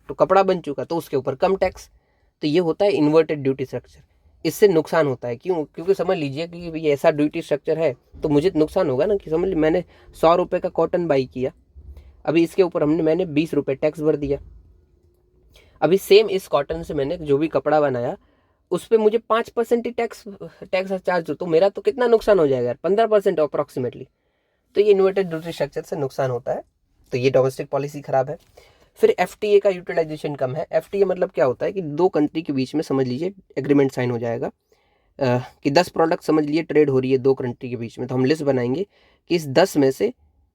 तो कपड़ा बन चुका, तो उसके ऊपर कम टैक्स। तो ये होता है इन्वर्टेड ड्यूटी स्ट्रक्चर। इससे नुकसान होता है, क्यों? क्योंकि समझ लीजिए कि ये ऐसा ड्यूटी स्ट्रक्चर है तो मुझे नुकसान होगा ना, कि समझ लीजिए मैंने 100 रुपये का कॉटन बाई किया, अभी इसके ऊपर मैंने 20 रुपये टैक्स भर दिया। अभी सेम इस कॉटन से मैंने जो भी कपड़ा बनाया उस पर मुझे 5% ही टैक्स चार्ज हो, तो मेरा तो कितना नुकसान हो जाएगा यार, 15% अप्रॉक्सीमेटली। तो ये इन्वर्टेड ड्यूटी स्ट्रक्चर से नुकसान होता है, तो ये डोमेस्टिक पॉलिसी खराब है। फिर FTA का यूटिलाइजेशन कम है। FTA मतलब क्या होता है कि दो कंट्री के बीच में समझ लीजिए एग्रीमेंट साइन हो जाएगा कि 10 प्रोडक्ट समझ लीजिए ट्रेड हो रही है दो कंट्री के बीच में, तो हम लिस्ट बनाएंगे कि इस 10 में से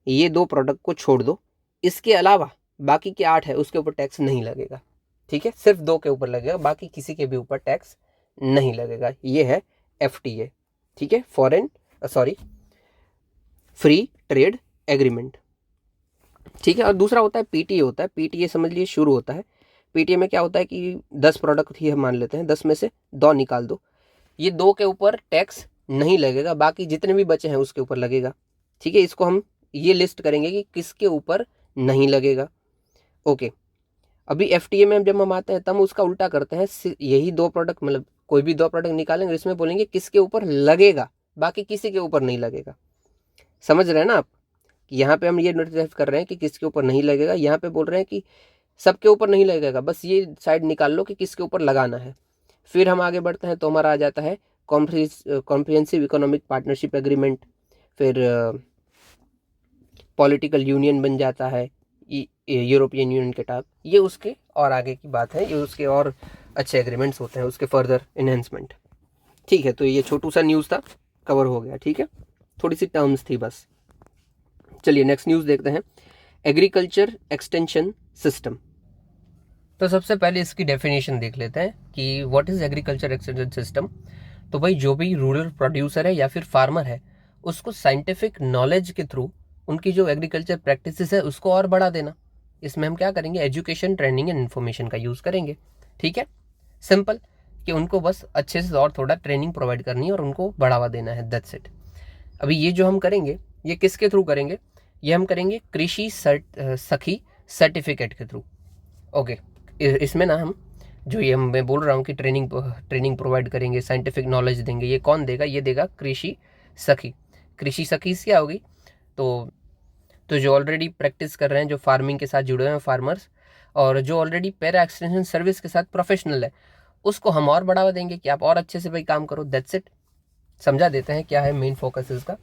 ये 2 प्रोडक्ट को छोड़ दो, इसके अलावा बाकी के 8 है उसके ऊपर टैक्स नहीं लगेगा, ठीक है। सिर्फ 2 के ऊपर लगेगा, बाकी किसी के भी ऊपर टैक्स नहीं लगेगा। ये है FTA, ठीक है, फ्री ट्रेड एग्रीमेंट, ठीक है। और दूसरा होता है PTA, होता है PTA, समझ लीजिए शुरू होता है। PTA में क्या होता है कि 10 प्रोडक्ट ही हम मान लेते हैं, 10 में से 2 निकाल दो, ये 2 के ऊपर टैक्स नहीं लगेगा, बाकी जितने भी बचे हैं उसके ऊपर लगेगा। ठीक है, इसको हम ये लिस्ट करेंगे कि किसके ऊपर नहीं लगेगा। ओके, अभी एफटीए में जब हम आते हैं तब उसका उल्टा करते हैं, यही दो प्रोडक्ट मतलब कोई भी दो प्रोडक्ट निकालेंगे, इसमें बोलेंगे किसके ऊपर लगेगा, बाकी किसी के ऊपर नहीं लगेगा। समझ रहे हैं ना आप, कि यहाँ पे हम ये नोटिस कर रहे हैं कि किसके ऊपर नहीं लगेगा, यहाँ पे बोल रहे हैं कि सबके ऊपर नहीं लगेगा, बस ये साइड निकाल लो कि किसके ऊपर लगाना है। फिर हम आगे बढ़ते हैं तो हमारा आ जाता है कॉम्प्रिहेंसिव इकोनॉमिक पार्टनरशिप एग्रीमेंट, फिर पॉलिटिकल यूनियन बन जाता है यूरोपियन यूनियन के टाइप। ये उसके और आगे की बात है, ये उसके और अच्छे एग्रीमेंट्स होते हैं, उसके फर्दर इन्हेंसमेंट। ठीक है, तो ये छोटू सा न्यूज़ था, कवर हो गया। ठीक है, थोड़ी सी टर्म्स थी बस। चलिए नेक्स्ट न्यूज़ देखते हैं, एग्रीकल्चर एक्सटेंशन सिस्टम। तो सबसे पहले इसकी डेफिनेशन देख लेते हैं कि what is agriculture extension system. तो भाई जो भी रूरल प्रोड्यूसर है या फिर फार्मर है, उसको साइंटिफिक नॉलेज के थ्रू उनकी जो एग्रीकल्चर प्रैक्टिसेस है उसको और बढ़ा देना। इसमें हम क्या करेंगे, एजुकेशन, ट्रेनिंग एंड इन्फॉर्मेशन का यूज़ करेंगे। ठीक है, सिंपल, कि उनको बस अच्छे से और थोड़ा ट्रेनिंग प्रोवाइड करनी है और उनको बढ़ावा देना है, दैट्स इट। अभी ये जो हम करेंगे ये किसके थ्रू करेंगे, ये हम करेंगे कृषि सखी सर्टिफिकेट के थ्रू। ओके, इसमें ना हम जो ये मैं बोल रहा हूँ कि ट्रेनिंग प्रोवाइड करेंगे, साइंटिफिक नॉलेज देंगे, ये कौन देगा, ये देगा कृषि सखी। कृषि सखी क्या होगी, तो जो ऑलरेडी प्रैक्टिस कर रहे हैं, जो फार्मिंग के साथ जुड़े हुए हैं फार्मर्स, और जो ऑलरेडी पैरा एक्सटेंशन सर्विस के साथ प्रोफेशनल है, उसको हम और बढ़ावा देंगे कि आप और अच्छे से भाई काम करो, दैट्स इट। समझा देते हैं क्या है मेन फोकस इसका।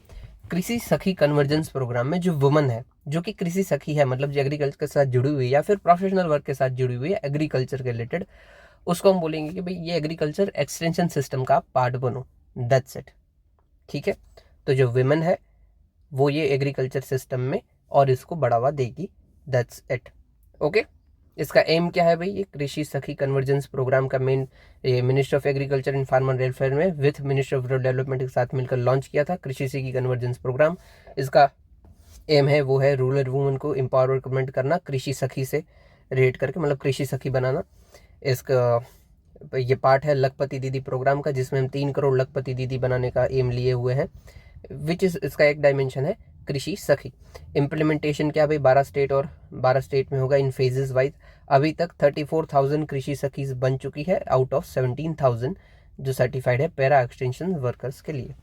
कृषि सखी कन्वर्जेंस प्रोग्राम में जो वुमन है, जो कि कृषि सखी है, मतलब जो एग्रीकल्चर के साथ जुड़ी हुई है या फिर प्रोफेशनल वर्क के साथ जुड़ी हुई है एग्रीकल्चर के रिलेटेड, उसको हम बोलेंगे कि भाई ये एग्रीकल्चर एक्सटेंशन सिस्टम का पार्ट बनो, दैट्स इट। ठीक है, तो जो वुमेन है वो ये एग्रीकल्चर सिस्टम में और इसको बढ़ावा देगी, दैट्स इट। ओके, इसका एम क्या है भाई, ये कृषि सखी कन्वर्जेंस प्रोग्राम का मेन ये ministry of agriculture and farmer welfare में with ministry of rural development के साथ मिलकर लॉन्च किया था कृषि सखी कन्वर्जेंस प्रोग्राम। इसका एम है वो है रूरल वुमन को एम्पावरमेंट करना, कृषि सखी से रेट करके, मतलब कृषि सखी बनाना। इसका ये पार्ट है लखपति दीदी प्रोग्राम का, जिसमें हम 3 करोड़ लखपति दीदी बनाने का एम लिए हुए हैं, विच इज इसका एक डायमेंशन है कृषि सखी। इम्प्लीमेंटेशन क्या भाई, 12 स्टेट में होगा इन फेजेस वाइज। अभी तक 34,000 कृषि सखीज बन चुकी है आउट ऑफ 17,000 जो सर्टिफाइड है पैरा एक्सटेंशन वर्कर्स के लिए।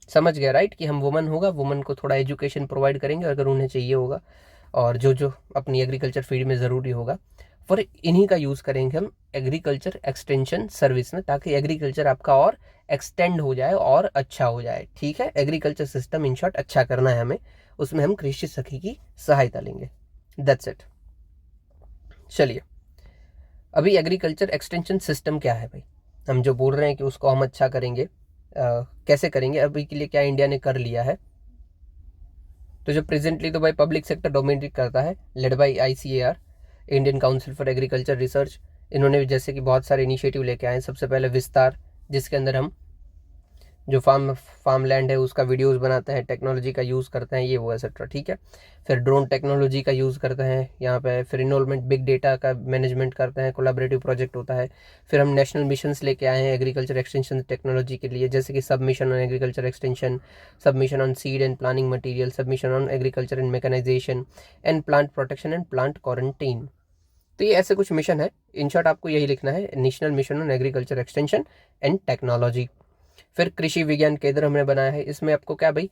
समझ गया राइट, कि हम वुमन होगा, वुमन को थोड़ा एजुकेशन प्रोवाइड करेंगे अगर उन्हें चाहिए होगा, और जो जो अपनी एग्रीकल्चर फील्ड में ज़रूरी होगा, फॉर इन्हीं का यूज़ करेंगे हम एग्रीकल्चर एक्सटेंशन सर्विस में, ताकि एग्रीकल्चर आपका और एक्सटेंड हो जाए और अच्छा हो जाए। ठीक है, एग्रीकल्चर सिस्टम इन शॉर्ट अच्छा करना है हमें, उसमें हम कृषि सखी की सहायता लेंगे, दैट्स इट। चलिए, अभी एग्रीकल्चर एक्सटेंशन सिस्टम क्या है भाई, हम जो बोल रहे हैं कि उसको हम अच्छा करेंगे, कैसे करेंगे, अभी के लिए क्या इंडिया ने कर लिया है। तो जो प्रेजेंटली तो भाई पब्लिक सेक्टर डोमिनेट करता है, led by ICAR, Indian council for agriculture research. इन्होंने जैसे कि बहुत सारे इनिशिएटिव लेके आए। सबसे पहले विस्तार, जिसके अंदर हम जो फार्म लैंड है उसका वीडियोस बनाते हैं, टेक्नोलॉजी का यूज़ करते हैं, ये वो एक्सेट्रा। ठीक है, फिर ड्रोन टेक्नोलॉजी का यूज़ करते हैं यहाँ पे, फिर इनरोलमेंट बिग डेटा का मैनेजमेंट करते हैं, कोलैबोरेटिव प्रोजेक्ट होता है। फिर हम नेशनल मिशंस लेके आए हैं एग्रीकल्चर एक्सटेंशन टेक्नोलॉजी के लिए, जैसे कि सब मिशन ऑन एग्रीकल्चर एक्सटेंशन, सब mission on seed and planning material, सब mission on agriculture and mechanisation and plant protection and plant quarantine. तो ये ऐसे कुछ मिशन है, इन शॉर्ट आपको यही लिखना है, national mission on agriculture extension and technology. फिर कृषि विज्ञान केंद्र हमने बनाया है, इसमें आपको क्या भाई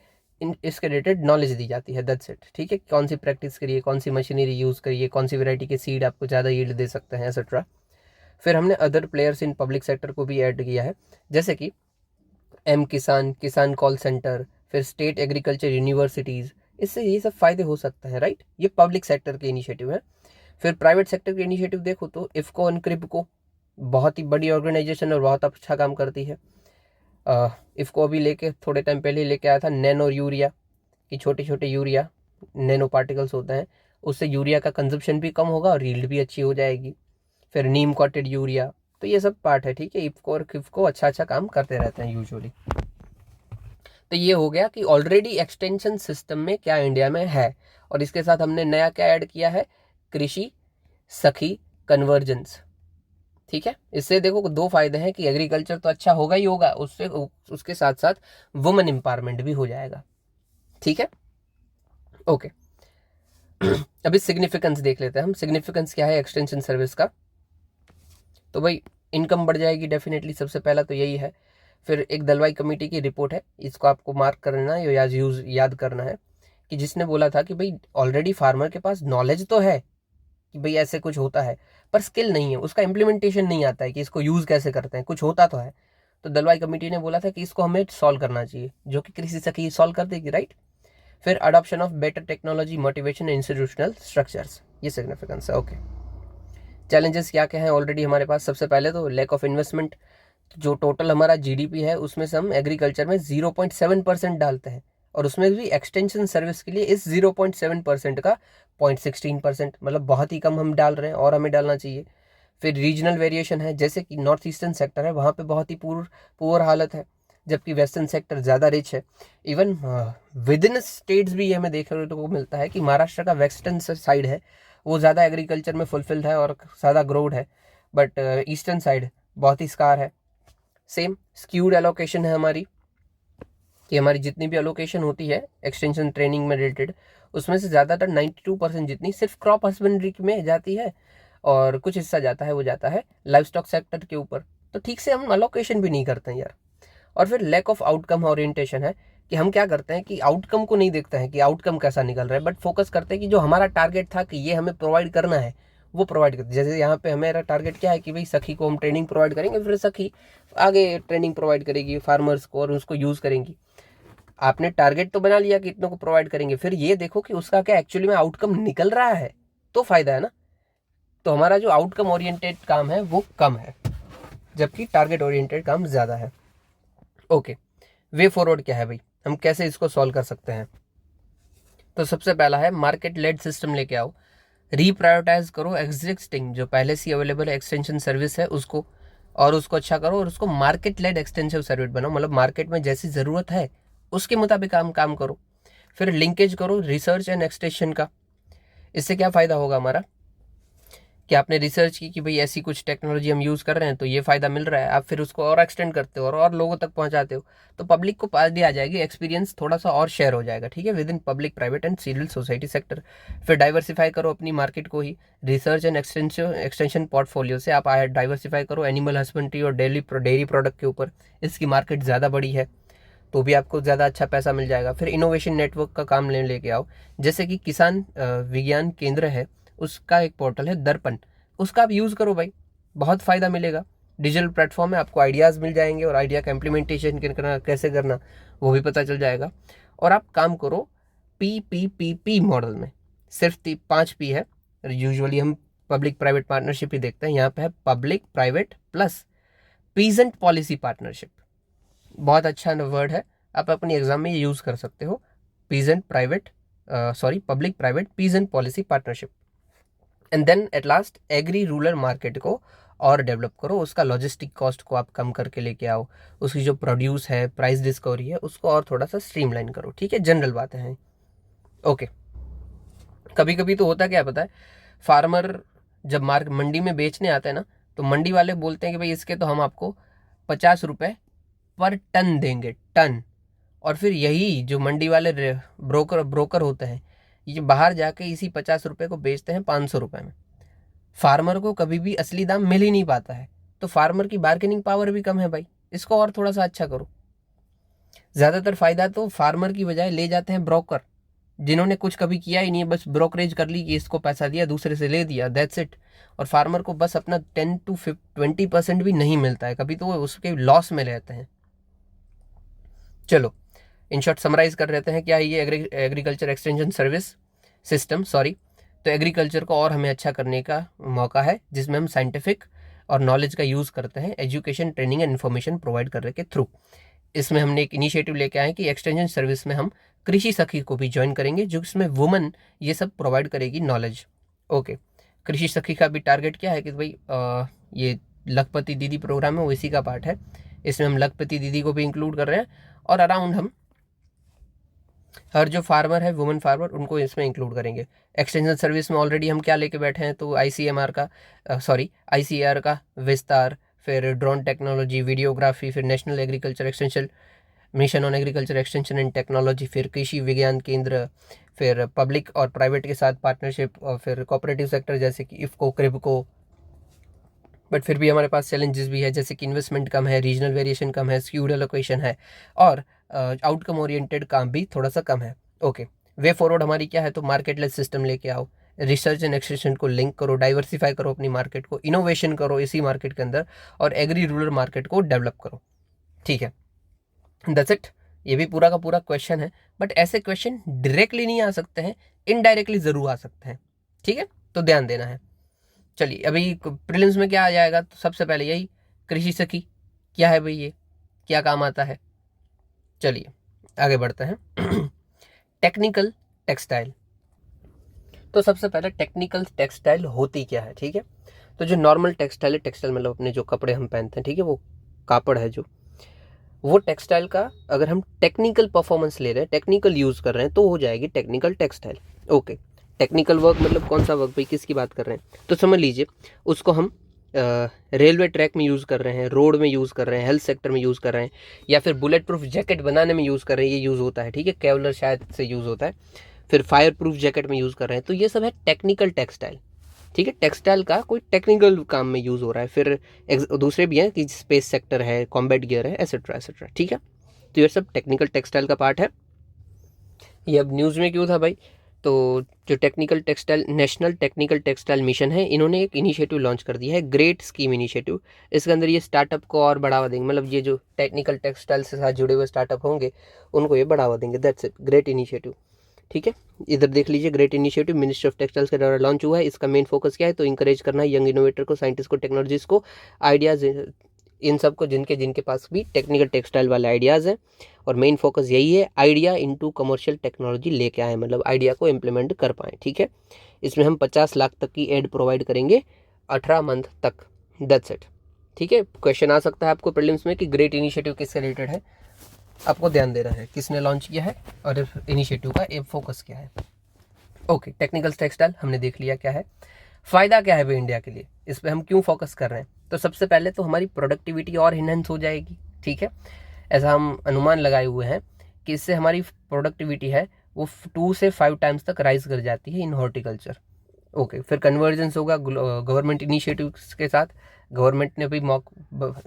इसके रिलेटेड नॉलेज दी जाती है, दैट्स इट। ठीक है, कौन सी प्रैक्टिस करिए, कौन सी मशीनरी यूज़ करिए, कौन सी वैरायटी के सीड आपको ज़्यादा यील्ड दे सकते हैं, एक्सेट्रा। फिर हमने other players in public sector को भी ऐड किया है, जैसे कि किसान, किसान कॉल सेंटर, फिर स्टेट एग्रीकल्चर यूनिवर्सिटीज़, इससे ये सब फायदे हो सकते हैं, राइट। ये पब्लिक सेक्टर के इनिशिएटिव है। फिर प्राइवेट सेक्टर के इनिशिएटिव देखो तो इफ्को एंड क्रिप्को, बहुत ही बड़ी ऑर्गेनाइजेशन और बहुत अच्छा काम करती है। इफ्को अभी लेके थोड़े टाइम पहले लेके आया था नैनो यूरिया, कि छोटे छोटे यूरिया नैनो पार्टिकल्स होते हैं, उससे यूरिया का कंजप्शन भी कम होगा और यील्ड भी अच्छी हो जाएगी। फिर नीम कॉटेड यूरिया, तो ये सब पार्ट है। ठीक है, इफ्को और किफ्को अच्छा काम करते रहते हैं यूजुअली। तो ये हो गया कि ऑलरेडी एक्सटेंशन सिस्टम में क्या इंडिया में है, और इसके साथ हमने नया क्या ऐड किया है, कृषि सखी कन्वर्जेंस। ठीक है, इससे देखो दो फायदे हैं कि एग्रीकल्चर तो अच्छा होगा ही होगा, उससे उसके साथ साथ वुमेन एम्पावरमेंट भी हो जाएगा। ठीक है, ओके। अभी सिग्निफिकेंस देख लेते हैं हम। सिग्निफिकेंस क्या है एक्सटेंशन सर्विस का? तो भाई इनकम बढ़ जाएगी डेफिनेटली, सबसे पहला तो यही है। फिर एक दलवाई कमेटी की रिपोर्ट है, इसको आपको मार्क करना है या याद करना है कि जिसने बोला था कि भाई ऑलरेडी फार्मर के पास नॉलेज तो है कि भाई ऐसे कुछ होता है, पर स्किल नहीं है, उसका इम्प्लीमेंटेशन नहीं आता है कि इसको यूज़ कैसे करते हैं। कुछ होता तो है, तो दलवाई कमेटी ने बोला था कि इसको हमें सॉल्व करना चाहिए, जो कि कृषि सखी सॉल्व कर देगी, राइट। फिर adoption of better technology, motivation, institutional structures, ये सिग्निफिकेंस है। ओके, चैलेंजेस क्या क्या हैं ऑलरेडी हमारे पास? सबसे पहले तो लैक ऑफ इन्वेस्टमेंट। जो टोटल हमारा जीडीपी है उसमें से हम एग्रीकल्चर में 0.7% डालते हैं, और उसमें भी एक्सटेंशन सर्विस के लिए इस 0.7% का 0.16%, मतलब बहुत ही कम हम डाल रहे हैं और हमें डालना चाहिए। फिर रीजनल वेरिएशन है, जैसे कि नॉर्थ ईस्टर्न सेक्टर है वहाँ पे बहुत ही पुअर हालत है, जबकि वेस्टर्न सेक्टर ज़्यादा रिच है। इवन विद इन स्टेट्स भी हमें देखने को मिलता है कि महाराष्ट्र का वेस्टर्न साइड है वो ज़्यादा एग्रीकल्चर में फुलफिल्ड है और ज़्यादा ग्रोड है, बट ईस्टर्न साइड बहुत ही स्कार है। सेम स्क्यूड एलोकेशन है हमारी, कि हमारी जितनी भी एलोकेशन होती है एक्सटेंशन ट्रेनिंग में रिलेटेड, उसमें से ज़्यादातर 92% जितनी सिर्फ क्रॉप हस्बेंड्री में जाती है, और कुछ हिस्सा जाता है वो जाता है लाइफ स्टॉक सेक्टर के ऊपर। तो ठीक से हम एलोकेशन भी नहीं करते हैं यार। और फिर लैक ऑफ आउटकम ओरिएंटेशन है, कि हम क्या करते हैं कि आउटकम को नहीं देखते हैं कि आउटकम कैसा निकल रहा है, बट फोकस करते हैं कि जो हमारा टारगेट था कि ये हमें प्रोवाइड करना है वो प्रोवाइड करते। जैसे यहाँ पे हमारा टारगेट क्या है कि भाई सखी को हम ट्रेनिंग प्रोवाइड करेंगे, फिर सखी आगे ट्रेनिंग प्रोवाइड करेगी फार्मर्स को और उसको यूज़ करेंगी। आपने टारगेट तो बना लिया कि इतनों को प्रोवाइड करेंगे, फिर ये देखो कि उसका क्या एक्चुअली में आउटकम निकल रहा है, तो फायदा है ना। तो हमारा जो आउटकम ओरिएंटेड काम है वो कम है, जबकि टारगेट ओरिएंटेड काम ज़्यादा है। ओके, वे फॉरवर्ड क्या है भाई, हम कैसे इसको सॉल्व कर सकते हैं? तो सबसे पहला है मार्केट लेड सिस्टम लेके आओ, रीप्रायोरिटाइज करो एग्जिस्टिंग जो पहले से अवेलेबल एक्सटेंशन सर्विस है उसको, और उसको अच्छा करो, और उसको मार्केट लेड एक्सटेंसिव सर्विस बनाओ, मतलब मार्केट में जैसी ज़रूरत है उसके मुताबिक हम काम करो। फिर लिंकेज करो रिसर्च एंड एक्सटेंशन का। इससे क्या फ़ायदा होगा हमारा कि आपने रिसर्च की कि भाई ऐसी कुछ टेक्नोलॉजी हम यूज़ कर रहे हैं तो ये फ़ायदा मिल रहा है, आप फिर उसको और एक्सटेंड करते हो और लोगों तक पहुंचाते हो, तो पब्लिक को पास भी आ जाएगी, एक्सपीरियंस थोड़ा सा और शेयर हो जाएगा। ठीक है, within public private and civil society sector. फिर डाइवर्सिफाई करो अपनी मार्केट को ही, रिसर्च एंड एक्सटेंशन पोर्टफोलियो से आप डाइवर्सिफाई करो एनिमल हस्बेंड्री और डेयरी प्रोडक्ट के ऊपर, इसकी मार्केट ज़्यादा बड़ी है तो भी आपको ज़्यादा अच्छा पैसा मिल जाएगा। फिर इनोवेशन नेटवर्क का काम लेके आओ, जैसे कि किसान विज्ञान केंद्र है उसका एक पोर्टल है दर्पण, उसका आप यूज़ करो भाई, बहुत फ़ायदा मिलेगा। डिजिटल प्लेटफॉर्म में आपको आइडियाज़ मिल जाएंगे और आइडिया का इम्प्लीमेंटेशन कैसे करना वो भी पता चल जाएगा। और आप काम करो PPPP मॉडल में, सिर्फ 5P है, यूजुअली हम पब्लिक प्राइवेट पार्टनरशिप ही देखते हैं, यहाँ पे है public private plus peasant policy partnership. बहुत अच्छा वर्ड है, आप अपनी एग्जाम में ये यूज़ कर सकते हो, public private peasant policy partnership. And then at last agri rural market को और डेवलप करो, उसका लॉजिस्टिक कॉस्ट को आप कम करके लेके आओ, उसकी जो प्रोड्यूस है प्राइस डिस्कवरी है उसको और थोड़ा सा स्ट्रीमलाइन करो। ठीक है, जनरल बातें हैं। ओके, कभी कभी तो होता क्या पता है, फार्मर जब मंडी में बेचने आता है ना, तो मंडी वाले बोलते हैं कि भाई इसके तो हम आपको 50 रुपये पर टन देंगे, टन। और फिर यही जो मंडी वाले ब्रोकर होते हैं, ये बाहर जाके इसी 50 रुपये को बेचते हैं 500 रुपये में। फार्मर को कभी भी असली दाम मिल ही नहीं पाता है, तो फार्मर की बार्गेनिंग पावर भी कम है भाई, इसको और थोड़ा सा अच्छा करो। ज़्यादातर फायदा तो फार्मर की बजाय ले जाते हैं ब्रोकर, जिन्होंने कुछ कभी किया ही नहीं है, बस ब्रोकरेज कर ली कि इसको पैसा दिया दूसरे से ले दिया, दैट्स इट। और फार्मर को बस अपना 10 to 20% भी नहीं मिलता है, कभी तो वो उसके लॉस में रहते हैं। चलो इन शॉर्ट समराइज कर लेते हैं क्या है ये एग्रीकल्चर एक्सटेंशन सर्विस सिस्टम, तो एग्रीकल्चर को और हमें अच्छा करने का मौका है, जिसमें हम साइंटिफिक और नॉलेज का यूज़ करते हैं education, training and information provide करने के थ्रू। इसमें हमने एक इनिशिएटिव लेके आए कि एक्सटेंशन सर्विस में हम कृषि सखी को भी ज्वाइन करेंगे, जो इसमें वुमन ये सब प्रोवाइड करेगी नॉलेज। ओके, कृषि सखी का भी टारगेट क्या है कि भाई ये लखपति दीदी प्रोग्राम है वो इसी का पार्ट है, इसमें हम लखपति दीदी को भी इंक्लूड कर रहे हैं, और अराउंड हम हर जो फार्मर है, वुमेन फार्मर, उनको इसमें इंक्लूड करेंगे। एक्सटेंशन सर्विस में ऑलरेडी हम क्या लेके बैठे हैं, तो आईसीएमआर का आईसीएआर का विस्तार, फिर ड्रोन टेक्नोलॉजी, वीडियोग्राफी, फिर national agriculture extension mission on agriculture extension and technology, फिर कृषि विज्ञान केंद्र, फिर पब्लिक और प्राइवेट के साथ पार्टनरशिप, और फिर कोऑपरेटिव सेक्टर जैसे कि इफको, क्रिबको। बट फिर भी हमारे पास चैलेंजेस भी है, जैसे कि इन्वेस्टमेंट कम है, रीजनल वेरिएशन कम है, स्क्यूड एलोकेशन है, और आउटकम ओरिएंटेड काम भी थोड़ा सा कम है। ओके, वे फॉरवर्ड हमारी क्या है, तो मार्केट लेस सिस्टम लेके आओ, रिसर्च एंड एक्सटेंशन को लिंक करो, डाइवर्सिफाई करो अपनी मार्केट को, इनोवेशन करो इसी मार्केट के अंदर, और एग्री रूरल मार्केट को डेवलप करो। ठीक है, दैट्स इट। ये भी पूरा का पूरा क्वेश्चन है, बट ऐसे क्वेश्चन डायरेक्टली नहीं आ सकते हैं, इनडायरेक्टली जरूर आ सकते हैं। ठीक है, तो ध्यान देना है। चलिए, अभी प्रीलिम्स में क्या आ जाएगा, तो सबसे पहले यही कृषि सखी क्या है भाई, ये क्या काम आता है। चलिए आगे बढ़ते हैं। Technical textile. तो सबसे पहले टेक्निकल टेक्सटाइल होती क्या है। ठीक है, तो जो नॉर्मल टेक्सटाइल है, टेक्सटाइल मतलब अपने जो कपड़े हम पहनते हैं, ठीक है, वो कापड़ है जो, वो टेक्सटाइल का अगर हम टेक्निकल परफॉर्मेंस ले रहे हैं, टेक्निकल यूज कर रहे हैं, तो हो जाएगी technical textile. Okay, technical work मतलब कौन सा वर्क भाई, किसकी बात कर रहे हैं, तो समझ लीजिए उसको हम रेलवे ट्रैक में यूज़ कर रहे हैं, रोड में यूज़ कर रहे हैं, हेल्थ सेक्टर में यूज़ कर रहे हैं, या फिर बुलेट प्रूफ जैकेट बनाने में यूज़ कर रहे हैं, ये यूज़ होता है। ठीक है, केवलर शायद से यूज़ होता है, फिर फायर प्रूफ जैकेट में यूज़ कर रहे हैं, तो ये सब है टेक्निकल टेक्सटाइल। ठीक है, टेक्सटाइल का कोई टेक्निकल काम में यूज़ हो रहा है। फिर दूसरे भी हैं कि स्पेस सेक्टर है, कॉम्बैट गियर है, एसेट्रा एसेट्रा। ठीक है, तो ये सब टेक्निकल टेक्सटाइल का पार्ट है। ये अब न्यूज़ में क्यों था भाई, तो जो technical textile, national technical textile mission है, इन्होंने एक इनिशिएटिव लॉन्च कर दिया है, ग्रेट स्कीम इनिशिएटिव। इसके अंदर ये स्टार्टअप को और बढ़ावा देंगे, मतलब ये जो टेक्निकल टेक्सटाइल से साथ जुड़े हुए स्टार्टअप होंगे उनको ये बढ़ावा देंगे। That's it, great initiative. ठीक है, इधर देख लीजिए, great initiative ministry of textiles के द्वारा लॉन्च हुआ है। इसका मेन फोकस क्या है, तो इंकरेज करना है यंग इनोवेटर को, साइंटिस्ट को, टेक्नोलॉजिस्ट को, आइडियाज़ इन सबको जिनके जिनके पास भी टेक्निकल टेक्सटाइल वाले आइडियाज़ हैं। और मेन फोकस यही है, आइडिया इनटू कमर्शियल टेक्नोलॉजी लेके आए, मतलब आइडिया को इम्प्लीमेंट कर पाएँ। ठीक है, इसमें हम 50 लाख तक की एड प्रोवाइड करेंगे 18 मंथ तक। That's it. ठीक है, क्वेश्चन आ सकता है आपको प्रीलिम्स में कि ग्रेट इनिशिएटिव किससे रिलेटेड है, आपको ध्यान देना है किसने लॉन्च किया है और इनिशिएटिव का एम फोकस क्या है। ओके, टेक्निकल टेक्सटाइल हमने देख लिया क्या है, फ़ायदा क्या है भाई इंडिया के लिए, इस पर हम क्यों फोकस कर रहे हैं। तो सबसे पहले तो हमारी प्रोडक्टिविटी और इनहेंस हो जाएगी। ठीक है, ऐसा हम अनुमान लगाए हुए हैं कि इससे हमारी प्रोडक्टिविटी है वो 2 से 5 टाइम्स तक राइज कर जाती है इन हॉर्टिकल्चर। ओके, फिर कन्वर्जेंस होगा गवर्नमेंट इनिशिएटिव्स के साथ। गवर्नमेंट ने भी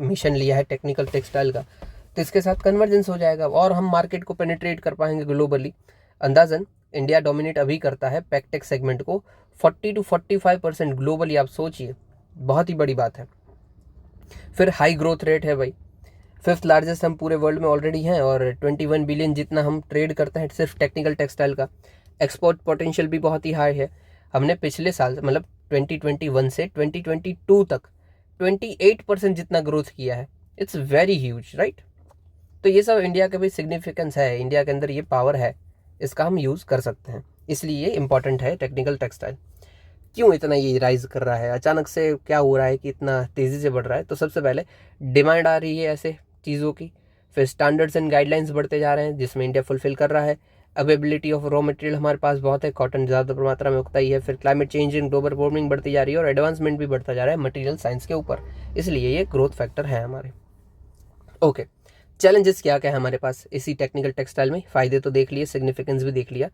मिशन लिया है टेक्निकल टेक्सटाइल का, तो इसके साथ कन्वर्जेंस हो जाएगा और हम मार्केट को पेनिट्रेट कर पाएंगे ग्लोबली। अंदाजन इंडिया डोमिनेट अभी करता है पैकटेक सेगमेंट को 40 to 45% ग्लोबली, आप सोचिए, बहुत ही बड़ी बात है। फिर हाई ग्रोथ रेट है भाई, 5th लार्जेस्ट हम पूरे वर्ल्ड में ऑलरेडी हैं, और 21 बिलियन जितना हम ट्रेड करते हैं सिर्फ टेक्निकल टेक्सटाइल का। एक्सपोर्ट पोटेंशियल भी बहुत ही हाई है। हमने पिछले साल मतलब 2021 से 2022 तक 28% जितना ग्रोथ किया है। It's very huge, right. तो ये सब इंडिया का भी सिग्निफिकेंस है, इंडिया के अंदर ये पावर है, इसका हम यूज़ कर सकते हैं, इसलिए ये इंपॉर्टेंट है टेक्निकल टेक्सटाइल। क्यों इतना ये राइज कर रहा है, अचानक से क्या हो रहा है कि इतना तेज़ी से बढ़ रहा है, तो सबसे पहले डिमांड आ रही है ऐसे चीज़ों की, फिर स्टैंडर्ड्स एंड गाइडलाइंस बढ़ते जा रहे हैं जिसमें इंडिया फुलफिल कर रहा है, अवेलेबिलिटी ऑफ रॉ मटेरियल हमारे पास बहुत है, कॉटन ज़्यादा मात्रा में उगता ही है, फिर climate change and global warming बढ़ती जा रही है, और एडवांसमेंट भी बढ़ता जा रहा है मटेरियल साइंस के ऊपर, इसलिए ये ग्रोथ फैक्टर है हमारे। ओके, चैलेंजेस क्या क्या है हमारे पास इसी टेक्निकल टेक्सटाइल में, फ़ायदे तो देख लिए, सिग्निफिकेंस भी देख लिया।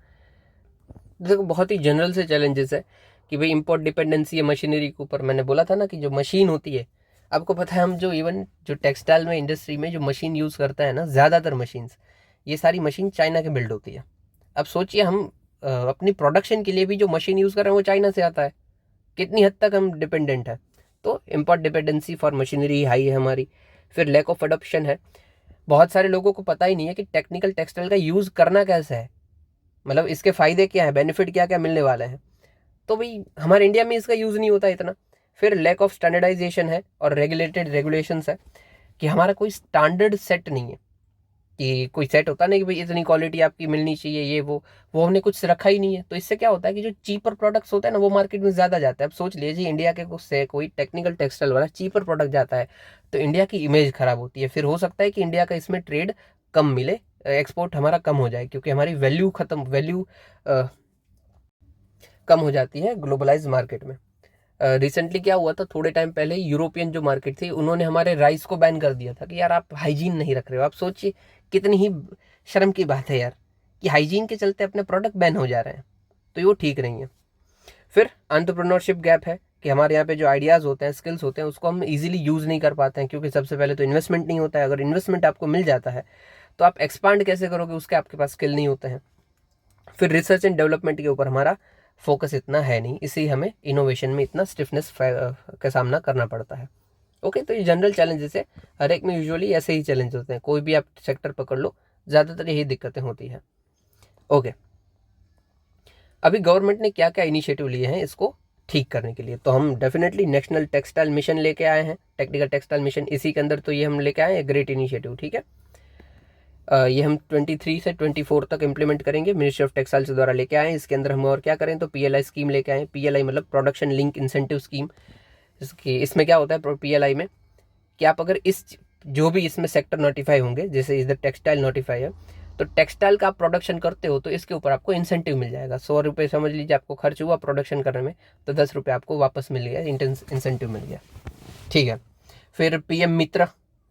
देखो बहुत ही जनरल से चैलेंजेस है कि भाई इम्पोर्ट डिपेंडेंसी है मशीनरी के ऊपर। मैंने बोला था ना कि जो मशीन होती है, आपको पता है हम जो इवन जो टेक्सटाइल में इंडस्ट्री में जो मशीन यूज़ करता है ना, ज़्यादातर मशीन्स, ये सारी मशीन चाइना के बिल्ड होती है। अब सोचिए हम अपनी प्रोडक्शन के लिए भी जो मशीन यूज़ कर रहे हैं वो चाइना से आता है, कितनी हद तक हम डिपेंडेंट है। तो import dependency for machinery high है हमारी। फिर लैक ऑफ अडोप्शन है, बहुत सारे लोगों को पता ही नहीं है कि टेक्निकल टेक्सटाइल का यूज़ करना कैसे है, मतलब इसके फ़ायदे क्या है, बेनिफिट क्या क्या मिलने वाले हैं। तो भाई हमारे इंडिया में इसका यूज़ नहीं होता इतना। फिर लैक ऑफ स्टैंडर्डाइजेशन है और रेगुलेटेड रेगुलेशंस है कि हमारा कोई स्टैंडर्ड सेट नहीं है, कि कोई सेट होता नहीं कि भाई इतनी क्वालिटी आपकी मिलनी चाहिए, ये वो हमने कुछ रखा ही नहीं है। तो इससे क्या होता है कि जो चीपर प्रोडक्ट्स होते हैं ना, वो मार्केट में ज़्यादा जाता है। अब सोच लीजिए इंडिया के कुछ से कोई टेक्निकल टेक्सटाइल वाला चीपर प्रोडक्ट जाता है, तो इंडिया की इमेज खराब होती है। फिर हो सकता है कि इंडिया का इसमें ट्रेड कम मिले एक्सपोर्ट हमारा कम हो जाए, क्योंकि हमारी वैल्यू कम हो जाती है ग्लोबलाइज मार्केट में। रिसेंटली क्या हुआ था, थोड़े टाइम पहले यूरोपियन जो मार्केट थी उन्होंने हमारे राइस को बैन कर दिया था कि यार आप हाइजीन नहीं रख रहे हो। आप सोचिए कितनी ही शर्म की बात है यार कि हाइजीन के चलते अपने प्रोडक्ट बैन हो जा रहे हैं, तो वो ठीक नहीं है। फिर एंटरप्रेन्योरशिप गैप है कि हमारे यहाँ पे जो आइडियाज़ होते हैं, स्किल्स होते हैं, उसको हम इजीली यूज़ नहीं कर पाते हैं, क्योंकि सबसे पहले तो इन्वेस्टमेंट नहीं होता है। अगर इन्वेस्टमेंट आपको मिल जाता है तो आप एक्सपांड कैसे करोगे, उसके आपके पास स्किल नहीं होते हैं। फिर रिसर्च एंड डेवलपमेंट के ऊपर हमारा फोकस इतना है नहीं, इसी हमें इनोवेशन में इतना स्टिफनेस का सामना करना पड़ता है। ओके, तो ये जनरल चैलेंजेस है, हर एक में यूजुअली ऐसे ही चैलेंज होते हैं। कोई भी आप सेक्टर पकड़ लो, ज़्यादातर यही दिक्कतें होती हैं। ओके, अभी गवर्नमेंट ने क्या क्या इनिशिएटिव लिए हैं इसको ठीक करने के लिए, तो हम डेफिनेटली नेशनल टेक्सटाइल मिशन लेके आए हैं, टेक्निकल टेक्सटाइल मिशन, इसी के अंदर तो ये हम लेके आए हैं ग्रेट इनिशिएटिव। ठीक है, ये हम 23 से 24 तक इम्प्लीमेंट करेंगे, मिनिस्ट्री ऑफ टेक्सटाइल्स द्वारा लेके आए हैं। इसके अंदर हम और क्या करें, तो PLI स्कीम लेके आए। PLI मतलब प्रोडक्शन लिंक इंसेंटिव स्कीम। इसमें क्या होता है PLI में कि आप अगर जो भी इसमें सेक्टर नोटिफाई होंगे, जैसे इधर टेक्सटाइल नोटिफाई है, तो टेक्सटाइल का आप प्रोडक्शन करते हो तो इसके ऊपर आपको इंसेंटिव मिल जाएगा। 100 रुपये समझ लीजिए आपको खर्च हुआ प्रोडक्शन करने में, तो 10 रुपये आपको वापस मिल गया, इंसेंटिव मिल गया। ठीक है, फिर PM मित्र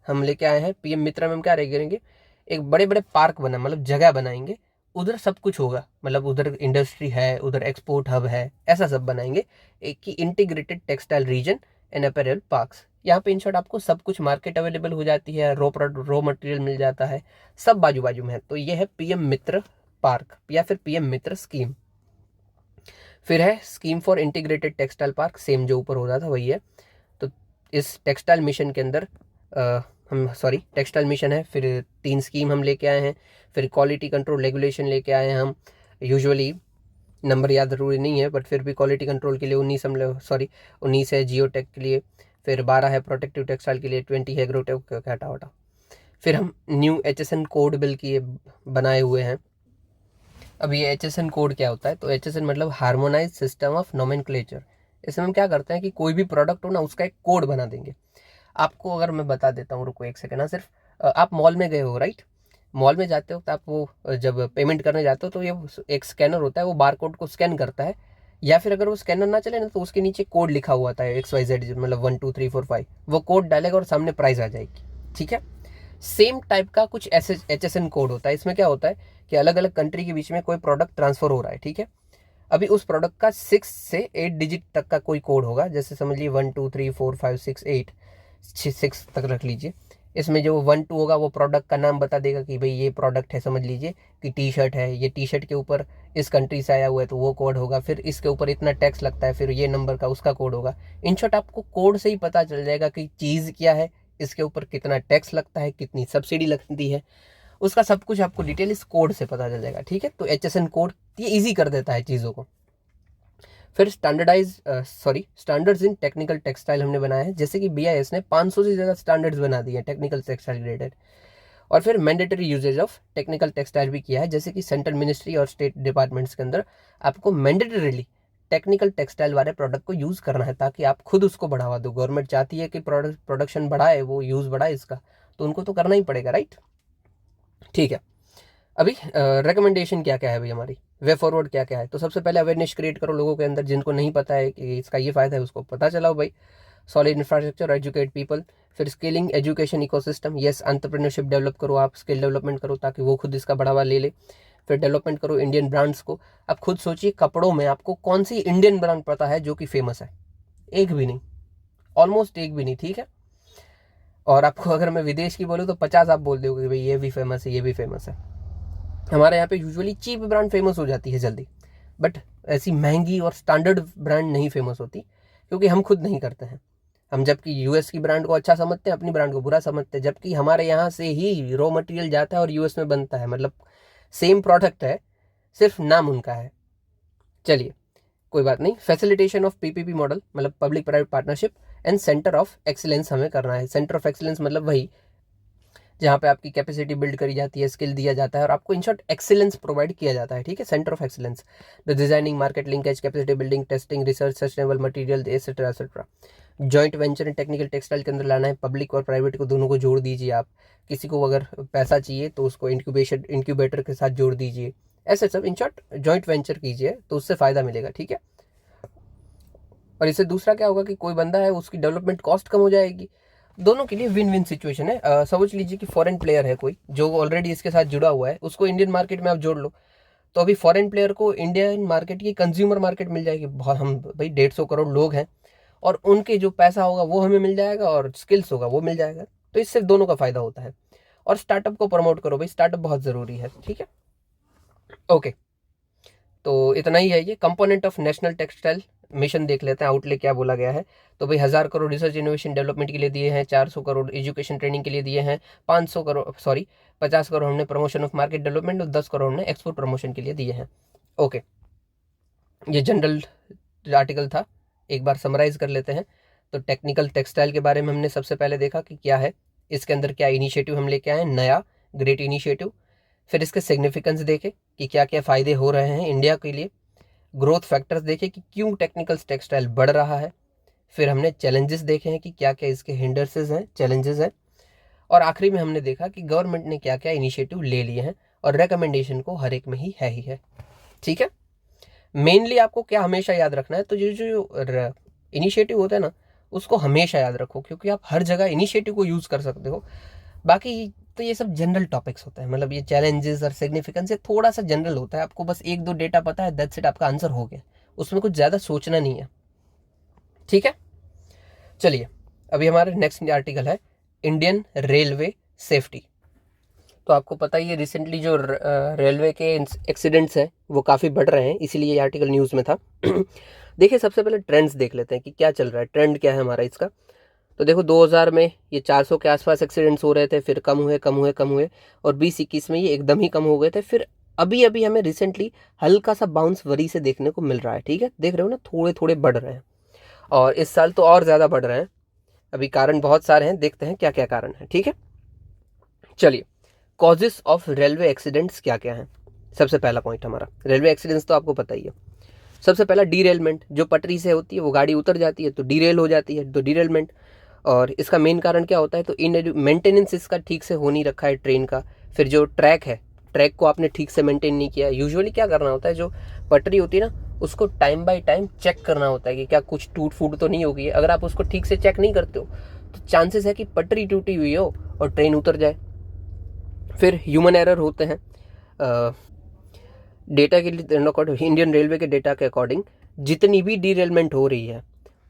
हम लेके आए हैं। PM मित्र में हम क्या करेंगे, एक बड़े बड़े पार्क बना, मतलब जगह बनाएंगे, उधर सब कुछ होगा, मतलब उधर इंडस्ट्री है, उधर एक्सपोर्ट हब है, ऐसा सब बनाएंगे, एक की integrated textile reason and apparel parks. यहाँ पे इन शॉर्ट आपको सब कुछ मार्केट अवेलेबल हो जाती है, रॉ मटेरियल मिल जाता है, सब बाजू बाजू में है। तो ये है PM मित्र पार्क या फिर PM मित्र स्कीम। फिर है scheme for integrated textile park, same जो ऊपर हो रहा था वही है। तो इस टेक्सटाइल मिशन के अंदर टेक्सटाइल मिशन है, फिर 3 स्कीम हम लेके आए हैं। फिर क्वालिटी कंट्रोल रेगुलेशन लेके आए हैं हम। यूजुअली नंबर याद जरूरी नहीं है, बट फिर भी क्वालिटी कंट्रोल के लिए 19 है जियोटेक के लिए, फिर 12 है प्रोटेक्टिव टेक्सटाइल के लिए, 20 है एग्रोटेक हटा। फिर हम न्यू HSN कोड बिल किए बनाए हुए हैं। अब ये HSN कोड क्या होता है, तो HSN मतलब हार्मोनाइज सिस्टम ऑफ नोमेनक्लेचर। इसमें हम क्या करते हैं कि कोई भी प्रोडक्ट हो ना, उसका एक कोड बना देंगे आपको। अगर मैं बता देता हूँ, रुको एक सेकेंड ना, सिर्फ आप मॉल में गए हो, राइट, मॉल में जाते हो तो आप वो जब पेमेंट करने जाते हो तो ये एक स्कैनर होता है, वो बार कोड को स्कैन करता है, या फिर अगर वो स्कैनर ना चले ना तो उसके नीचे कोड लिखा हुआ था XYZ, मतलब 1 2 3 4 5, वो कोड डालेगा और सामने प्राइस आ जाएगी। ठीक है, सेम टाइप का कुछ ऐसे HSN कोड होता है। इसमें क्या होता है कि अलग अलग कंट्री के बीच में कोई प्रोडक्ट ट्रांसफर हो रहा है, ठीक है, अभी उस प्रोडक्ट का 6 से 8 डिजिट तक का कोई कोड होगा, जैसे समझ लीजिए 1 2 3 4 5 6 8 6 तक रख लीजिए। इसमें जो 1 2 होगा वो प्रोडक्ट का नाम बता देगा कि भाई ये प्रोडक्ट है, समझ लीजिए कि T-शर्ट है, ये T-शर्ट के ऊपर इस कंट्री से आया हुआ है तो वो कोड होगा, फिर इसके ऊपर इतना टैक्स लगता है, फिर ये नंबर का उसका कोड होगा। इन शॉर्ट आपको कोड से ही पता चल जाएगा कि चीज़ क्या है, इसके ऊपर कितना टैक्स लगता है, कितनी सब्सिडी लगती है, उसका सब कुछ आपको डिटेल इस कोड से पता चल जाएगा। ठीक है, तो HSN कोड ये ईजी कर देता है चीज़ों को। फिर स्टैंडर्ड्स इन टेक्निकल टेक्सटाइल हमने बनाया है, जैसे कि BIS ने 500 से ज़्यादा स्टैंडर्ड्स बना दिए हैं टेक्निकल टेक्सटाइल रिलेटेड। और फिर mandatory usages of technical textile भी किया है, जैसे कि सेंट्रल मिनिस्ट्री और स्टेट डिपार्टमेंट्स के अंदर आपको मैंडेटरीली टेक्निकल टेक्सटाइल वाले प्रोडक्ट को यूज़ करना है, ताकि आप खुद उसको बढ़ावा दो। गवर्नमेंट चाहती है कि प्रोडक्शन बढ़ाए, वो यूज़ बढ़ाए इसका, तो उनको तो करना ही पड़ेगा, राइट। ठीक है, अभी रिकमेंडेशन क्या क्या है भाई, हमारी वे फॉरवर्ड क्या क्या है। तो सबसे पहले अवेयरनेस क्रिएट करो लोगों के अंदर, जिनको नहीं पता है कि इसका ये फ़ायदा है उसको पता चलाओ भाई। Solid infrastructure, educate people. फिर scaling education ecosystem, yes entrepreneurship develop करो, आप स्किल डेवलपमेंट करो ताकि वो खुद इसका बढ़ावा ले ले। फिर डेवलपमेंट करो इंडियन ब्रांड्स को। अब खुद सोचिए कपड़ों में आपको कौन सी इंडियन ब्रांड पता है जो कि फेमस है, एक भी नहीं, ऑलमोस्ट एक भी नहीं, ठीक है। और आपको अगर मैं विदेश की बोलूँ तो 50 आप बोल दोगे भाई ये भी फेमस है, ये भी फेमस है। हमारे यहाँ पे यूजुअली चीप ब्रांड फेमस हो जाती है जल्दी, बट ऐसी महंगी और स्टैंडर्ड ब्रांड नहीं फेमस होती, क्योंकि हम खुद नहीं करते हैं। हम जबकि US की ब्रांड को अच्छा समझते हैं, अपनी ब्रांड को बुरा समझते हैं, जबकि हमारे यहाँ से ही रॉ मटेरियल जाता है और US में बनता है, मतलब सेम प्रोडक्ट है, सिर्फ नाम उनका है। चलिए कोई बात नहीं। फैसिलिटेशन ऑफ PPP मॉडल, मतलब public private partnership and centre of excellence हमें करना है। सेंटर ऑफ एक्सीलेंस मतलब वही जहाँ पे आपकी कैपेसिटी बिल्ड करी जाती है, स्किल दिया जाता है और आपको इन शॉर्ट एक्सीलेंस प्रोवाइड किया जाता है। ठीक है, centre of excellence, the designing, market linkage, capacity building, testing, research, sustainable material, etcetera etcetera. Joint venture and technical textile के अंदर लाना है, पब्लिक और प्राइवेट को दोनों को जोड़ दीजिए आप। किसी को अगर पैसा चाहिए तो उसको इंक्यूबेटर के साथ जोड़ दीजिए, ऐसे सब। इन शॉर्ट जॉइंट वेंचर कीजिए तो उससे फ़ायदा मिलेगा, ठीक है। और इससे दूसरा क्या होगा कि कोई बंदा है उसकी डेवलपमेंट कॉस्ट कम हो जाएगी, दोनों के लिए विन विन सिचुएशन है। समझ लीजिए कि फॉरेन प्लेयर है कोई जो ऑलरेडी इसके साथ जुड़ा हुआ है, उसको इंडियन मार्केट में आप जोड़ लो, तो अभी फॉरेन प्लेयर को इंडियन मार्केट की कंज्यूमर मार्केट मिल जाएगी। बहुत, हम भाई 150 करोड़ लोग हैं, और उनके जो पैसा होगा वो हमें मिल जाएगा और स्किल्स होगा वो मिल जाएगा, तो इससे दोनों का फायदा होता है। और स्टार्टअप को प्रमोट करो भाई, स्टार्टअप बहुत ज़रूरी है, ठीक है। ओके, तो इतना ही है ये component of national textile mission. देख लेते हैं आउटले क्या बोला गया है। तो भाई 1000 करोड़ रिसर्च इनोवेशन डेवलपमेंट के लिए दिए हैं, 400 करोड़ एजुकेशन ट्रेनिंग के लिए दिए हैं, 500 करोड़ 50 करोड़ हमने प्रमोशन ऑफ मार्केट डेवलपमेंट और 10 करोड़ हमने एक्सपोर्ट प्रमोशन के लिए दिए हैं। ओके, ये जनरल आर्टिकल था, एक बार समराइज कर लेते हैं। तो टेक्निकल टेक्सटाइल के बारे में हमने सबसे पहले देखा कि क्या है, इसके अंदर क्या इनिशिएटिव हम लेके आए, नया ग्रेट इनिशिएटिव। फिर इसके सिग्निफिकेंस देखे कि क्या क्या फ़ायदे हो रहे हैं इंडिया के लिए। ग्रोथ फैक्टर्स देखे कि क्यों टेक्निकल टेक्सटाइल बढ़ रहा है। फिर हमने चैलेंजेस देखे हैं कि क्या क्या इसके हिंडर्सेस हैं, चैलेंजेस हैं। और आखिरी में हमने देखा कि गवर्नमेंट ने क्या क्या इनिशिएटिव ले लिए हैं, और रिकमेंडेशन को हर एक में ही है, ठीक है। मेनली आपको क्या हमेशा याद रखना है, तो जो इनिशिएटिव होता है ना, उसको हमेशा याद रखो, क्योंकि आप हर जगह इनिशिएटिव को यूज़ कर सकते हो। बाकी तो ये सब जनरल टॉपिक्स होते हैं, मतलब ये चैलेंजेस और सिग्निफिकेंस ये थोड़ा सा जनरल होता है, आपको बस एक दो डेटा पता है, दैट्स इट, आपका आंसर हो गया, उसमें कुछ ज़्यादा सोचना नहीं है, ठीक है। चलिए, अभी हमारा नेक्स्ट आर्टिकल है इंडियन रेलवे सेफ्टी। तो आपको पता ही है रिसेंटली जो रेलवे के एक्सीडेंट्स हैं वो काफ़ी बढ़ रहे हैं, इसीलिए ये आर्टिकल न्यूज़ में था। देखिए, सबसे पहले ट्रेंड्स देख लेते हैं कि क्या चल रहा है, ट्रेंड क्या है हमारा इसका। तो देखो 2000 में ये 400 के आसपास एक्सीडेंट्स हो रहे थे, फिर कम हुए, और 20-21 में ये एकदम ही कम हो गए थे। फिर अभी अभी हमें रिसेंटली हल्का सा बाउंस वरी से देखने को मिल रहा है, ठीक है, देख रहे हो ना, थोड़े थोड़े बढ़ रहे हैं, और इस साल तो और ज़्यादा बढ़ रहे हैं। अभी कारण बहुत सारे हैं, देखते हैं क्या क्या कारण है, ठीक है। चलिए, कॉजेस ऑफ रेलवे एक्सीडेंट्स क्या क्या हैं। सबसे पहला पॉइंट हमारा, रेलवे एक्सीडेंट्स तो आपको पता ही है। सबसे पहला डीरेलमेंट, जो पटरी से होती है वो गाड़ी उतर जाती है तो डीरेल हो जाती है, तो डीरेलमेंट। और इसका मेन कारण क्या होता है, तो इन मेंटेनेंस इसका ठीक से हो नहीं रखा है ट्रेन का। फिर जो ट्रैक है, ट्रैक को आपने ठीक से मेंटेन नहीं किया। यूजुअली क्या करना होता है, जो पटरी होती है ना, उसको टाइम बाय टाइम चेक करना होता है कि क्या कुछ टूट फूट तो नहीं होगी। अगर आप उसको ठीक से चेक नहीं करते हो तो चांसेस है कि पटरी टूटी हुई हो और ट्रेन उतर जाए। फिर ह्यूमन एरर होते हैं। डेटा के लिए, इंडियन रेलवे के डेटा के अकॉर्डिंग जितनी भी डीरेलमेंट हो रही है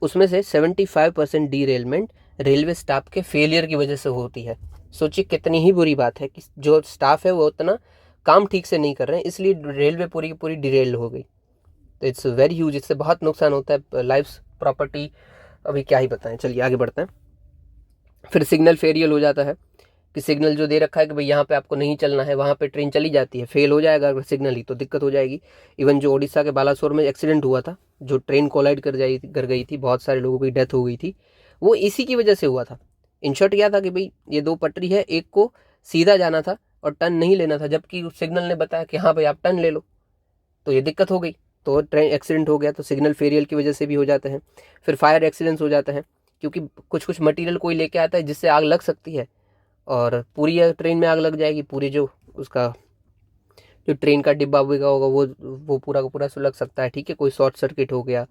उसमें से 75% डीरेलमेंट रेलवे स्टाफ के फेलियर की वजह से होती है। सोचिए कितनी ही बुरी बात है कि जो स्टाफ है वो उतना काम ठीक से नहीं कर रहे हैं, इसलिए रेलवे पूरी की पूरी डिरेल हो गई। तो इट्स वेरी ह्यूज, इससे बहुत नुकसान होता है, लाइफ, प्रॉपर्टी, अभी क्या ही बताएं। चलिए आगे बढ़ते हैं। फिर सिग्नल फेरियल हो जाता है कि सिग्नल जो दे रखा है कि भाई यहाँ पे आपको नहीं चलना है, वहाँ पे ट्रेन चली जाती है, फेल हो जाएगा अगर सिग्नल ही, तो दिक्कत हो जाएगी। इवन जो उड़ीसा के बालासोर में एक्सीडेंट हुआ था, जो ट्रेन कोलाइड कर गई थी, बहुत सारे लोगों की डेथ हो गई थी, वो इसी की वजह से हुआ था। इन शॉर्ट क्या था कि भाई ये दो पटरी है, एक को सीधा जाना था और टर्न नहीं लेना था, जबकि सिग्नल ने बताया कि हाँ भाई आप टर्न ले लो, तो ये दिक्कत हो गई, तो ट्रेन एक्सीडेंट हो गया। तो सिग्नल फेरियल की वजह से भी हो जाते हैं। फिर फायर एक्सीडेंट्स हो जाते हैं, क्योंकि कुछ कुछ मटेरियल कोई लेके आता है जिससे आग लग सकती है, और पूरी ट्रेन में आग लग जाएगी, पूरी जो उसका जो ट्रेन का डिब्बा विब्बा होगा वो पूरा का पूरा सुलग सकता है, ठीक है, कोई शॉर्ट सर्किट हो गया,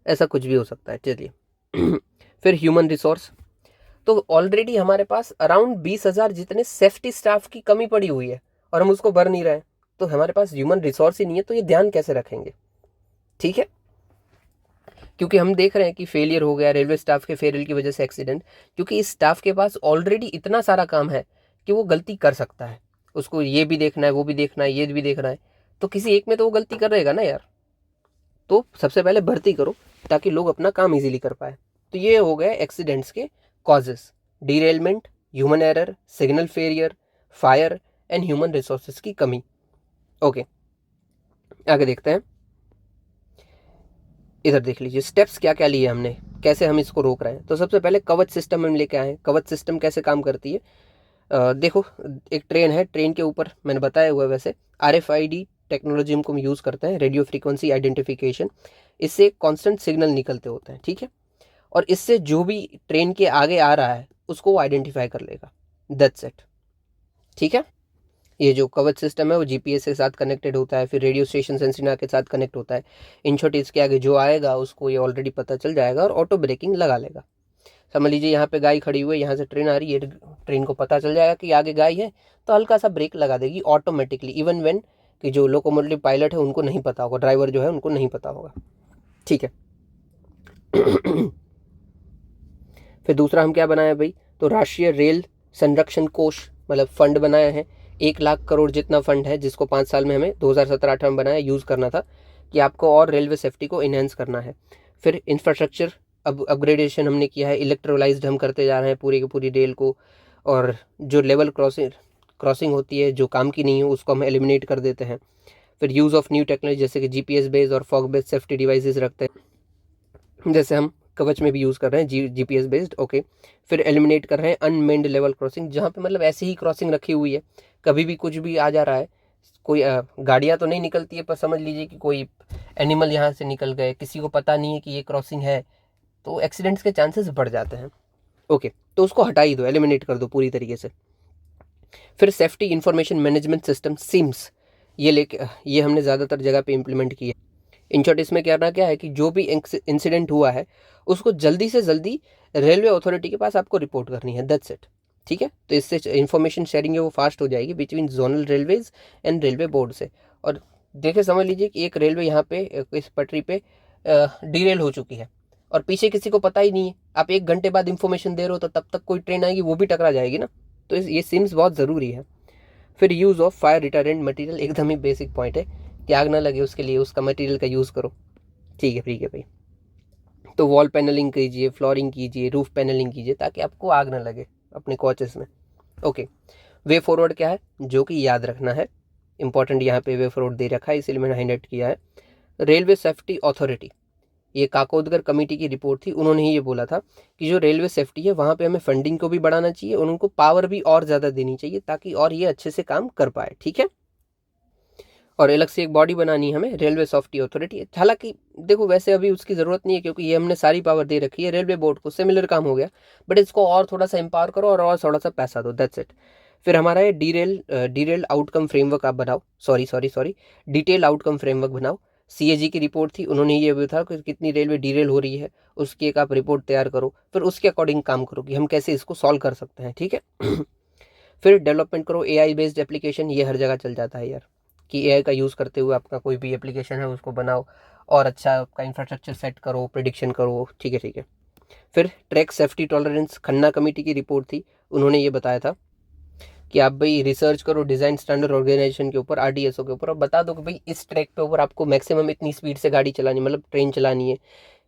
ऐसा कुछ भी हो सकता है। चलिए फिर ह्यूमन रिसोर्स, तो ऑलरेडी हमारे पास अराउंड 20,000 जितने सेफ्टी स्टाफ की कमी पड़ी हुई है और हम उसको भर नहीं रहे हैं, तो हमारे पास ह्यूमन रिसोर्स ही नहीं है, तो ये ध्यान कैसे रखेंगे, ठीक है। क्योंकि हम देख रहे हैं कि फेलियर हो गया रेलवे स्टाफ के फेलियर की वजह से एक्सीडेंट, क्योंकि इस स्टाफ के पास ऑलरेडी इतना सारा काम है कि वो गलती कर सकता है, उसको ये भी देखना है, वो भी देखना है, ये भी देखना है, तो किसी एक में तो वो गलती कर रहेगा ना यार। तो सबसे पहले भर्ती करो ताकि लोग अपना काम इजीली कर पाए। तो ये हो गए एक्सीडेंट्स के causes, derailment, human error, signal failure, fire and human resources की कमी। ओके, आगे देखते हैं। इधर देख लीजिए स्टेप्स क्या क्या लिए हमने, कैसे हम इसको रोक रहे हैं। तो सबसे पहले कवच सिस्टम हम लेके आए हैं। कवच सिस्टम कैसे काम करती है, देखो, एक ट्रेन है, ट्रेन के ऊपर मैंने बताया हुआ है, वैसे RFID टेक्नोलॉजी हम यूज़ करते हैं, रेडियो फ्रीक्वेंसी आइडेंटिफिकेशन, इससे कांस्टेंट सिग्नल निकलते होते हैं, ठीक है। और इससे जो भी ट्रेन के आगे आ रहा है उसको वो आइडेंटिफाई कर लेगा। That's it. ठीक है, ये जो कवच सिस्टम है वो जीपीएस के साथ कनेक्टेड होता है, फिर रेडियो स्टेशन एंटीना के साथ कनेक्ट होता है। इन शॉर्ट इसके आगे जो आएगा उसको ये ऑलरेडी पता चल जाएगा और ऑटो ब्रेकिंग लगा लेगा। समझ लीजिए यहाँ पे गाय खड़ी हुई है, यहाँ से ट्रेन आ रही है, ट्रेन को पता चल जाएगा कि आगे गाय है, तो हल्का सा ब्रेक लगा देगी ऑटोमेटिकली, इवन व्हेन कि जो लोकोमोटिव पायलट है उनको नहीं पता होगा, ड्राइवर जो है उनको नहीं पता होगा। ठीक है। फिर दूसरा हम क्या बनाया भाई, तो राष्ट्रीय रेल संरक्षण कोष मतलब फंड बनाया है। 1 लाख करोड़ जितना फंड है, जिसको 5 साल में हमें 2017-18 में बनाया, यूज़ करना था कि आपको और रेलवे सेफ्टी को इन्हेंस करना है। फिर इंफ्रास्ट्रक्चर अपग्रेडेशन हमने किया है, इलेक्ट्रोलाइज्ड हम करते जा रहे हैं पूरी की पूरी रेल को, और जो लेवल क्रॉसिंग होती है जो काम की नहीं है उसको हम एलिमिनेट कर देते हैं। फिर यूज़ ऑफ न्यू टेक्नोलॉजी जैसे कि जीपीएस बेस्ड और फॉग बेस्ड सेफ्टी डिवाइसेस रखते हैं, जैसे हम कवच में भी यूज़ कर रहे हैं जीपीएस बेस्ड। ओके। फिर एलिमिनेट कर रहे हैं अनमेन्ड लेवल क्रॉसिंग, जहाँ पे मतलब ऐसी ही क्रॉसिंग रखी हुई है, कभी भी कुछ भी आ जा रहा है, कोई गाड़ियाँ तो नहीं निकलती है, पर समझ लीजिए कि कोई एनिमल यहाँ से निकल गए, किसी को पता नहीं है कि ये क्रॉसिंग है, तो एक्सीडेंट्स के चांसेस बढ़ जाते हैं। ओके, तो उसको हटा ही दो, एलिमिनेट कर दो पूरी तरीके से। फिर safety information management system SIMS, ये हमने ज़्यादातर जगह पे इम्प्लीमेंट किया। इन शॉर्ट इसमें करना क्या है कि जो भी इंसिडेंट हुआ है उसको जल्दी से जल्दी रेलवे अथॉरिटी के पास आपको रिपोर्ट करनी है। That's it. ठीक है, तो इससे इन्फॉर्मेशन शेयरिंग है वो फास्ट हो जाएगी between zonal railways and railway board से। और देखिए समझ लीजिए कि एक रेलवे यहाँ पे इस पटरी पे डीरेल हो चुकी है और पीछे किसी को पता ही नहीं है, आप 1 घंटे बाद इंफॉर्मेशन दे रहे हो, तो तब तक कोई ट्रेन आएगी वो भी टकरा जाएगी ना, तो ये सिम्स बहुत ज़रूरी है। फिर यूज़ ऑफ फायर रिटारेंट मटेरियल, एकदम ही बेसिक पॉइंट है कि आग ना लगे उसके लिए उसका मटेरियल का यूज़ करो। ठीक है भाई। तो वॉल पैनलिंग कीजिए, फ्लोरिंग कीजिए, रूफ पैनलिंग कीजिए, ताकि आपको आग ना लगे अपने कोचेस में। ओके। वे फॉरवर्ड क्या है जो कि याद रखना है, इंपॉर्टेंट यहाँ पे वे फॉरवर्ड दे रखा है, इसीलिए मैंने हाईलाइट किया है। रेलवे सेफ्टी अथॉरिटी, ये काकोदकर कमेटी की रिपोर्ट थी, उन्होंने ही ये बोला था कि जो रेलवे सेफ्टी है वहाँ पे हमें फंडिंग को भी बढ़ाना चाहिए और उनको पावर भी और ज़्यादा देनी चाहिए ताकि और ये अच्छे से काम कर पाए। ठीक है, और अलग से एक बॉडी बनानी है हमें, रेलवे सेफ्टी अथॉरिटी। हालांकि देखो वैसे अभी उसकी ज़रूरत नहीं है क्योंकि ये हमने सारी पावर दे रखी है रेलवे बोर्ड को, सिमिलर काम हो गया, बट इसको और थोड़ा सा एम्पावर करो और थोड़ा सा पैसा दो। That's it. फिर हमारा ये डीरेल आउटकम फ्रेमवर्क आप बनाओ, सॉरी डिटेल आउटकम फ्रेमवर्क बनाओ। सीएजी की रिपोर्ट थी, उन्होंने ये भी था कि कितनी रेलवे डीरेल हो रही है, उसकी एक आप रिपोर्ट तैयार करो, फिर उसके अकॉर्डिंग काम करो कि हम कैसे इसको सॉल्व कर सकते हैं। ठीक है। फिर डेवलपमेंट करो एआई बेस्ड एप्लीकेशन, ये हर जगह चल जाता है यार कि एआई का यूज़ करते हुए आपका कोई भी एप्लीकेशन है उसको बनाओ और अच्छा आपका इंफ्रास्ट्रक्चर सेट करो, प्रिडिक्शन करो। ठीक है। फिर track safety tolerance, Khanna committee की रिपोर्ट थी, उन्होंने ये बताया था कि आप भाई रिसर्च करो डिज़ाइन स्टैंडर्ड ऑर्गेनाइजेशन के ऊपर, आरडीएसओ के ऊपर, और बता दो कि भाई इस ट्रैक पे ऊपर आपको मैक्सिमम इतनी स्पीड से गाड़ी चलानी, मतलब ट्रेन चलानी है,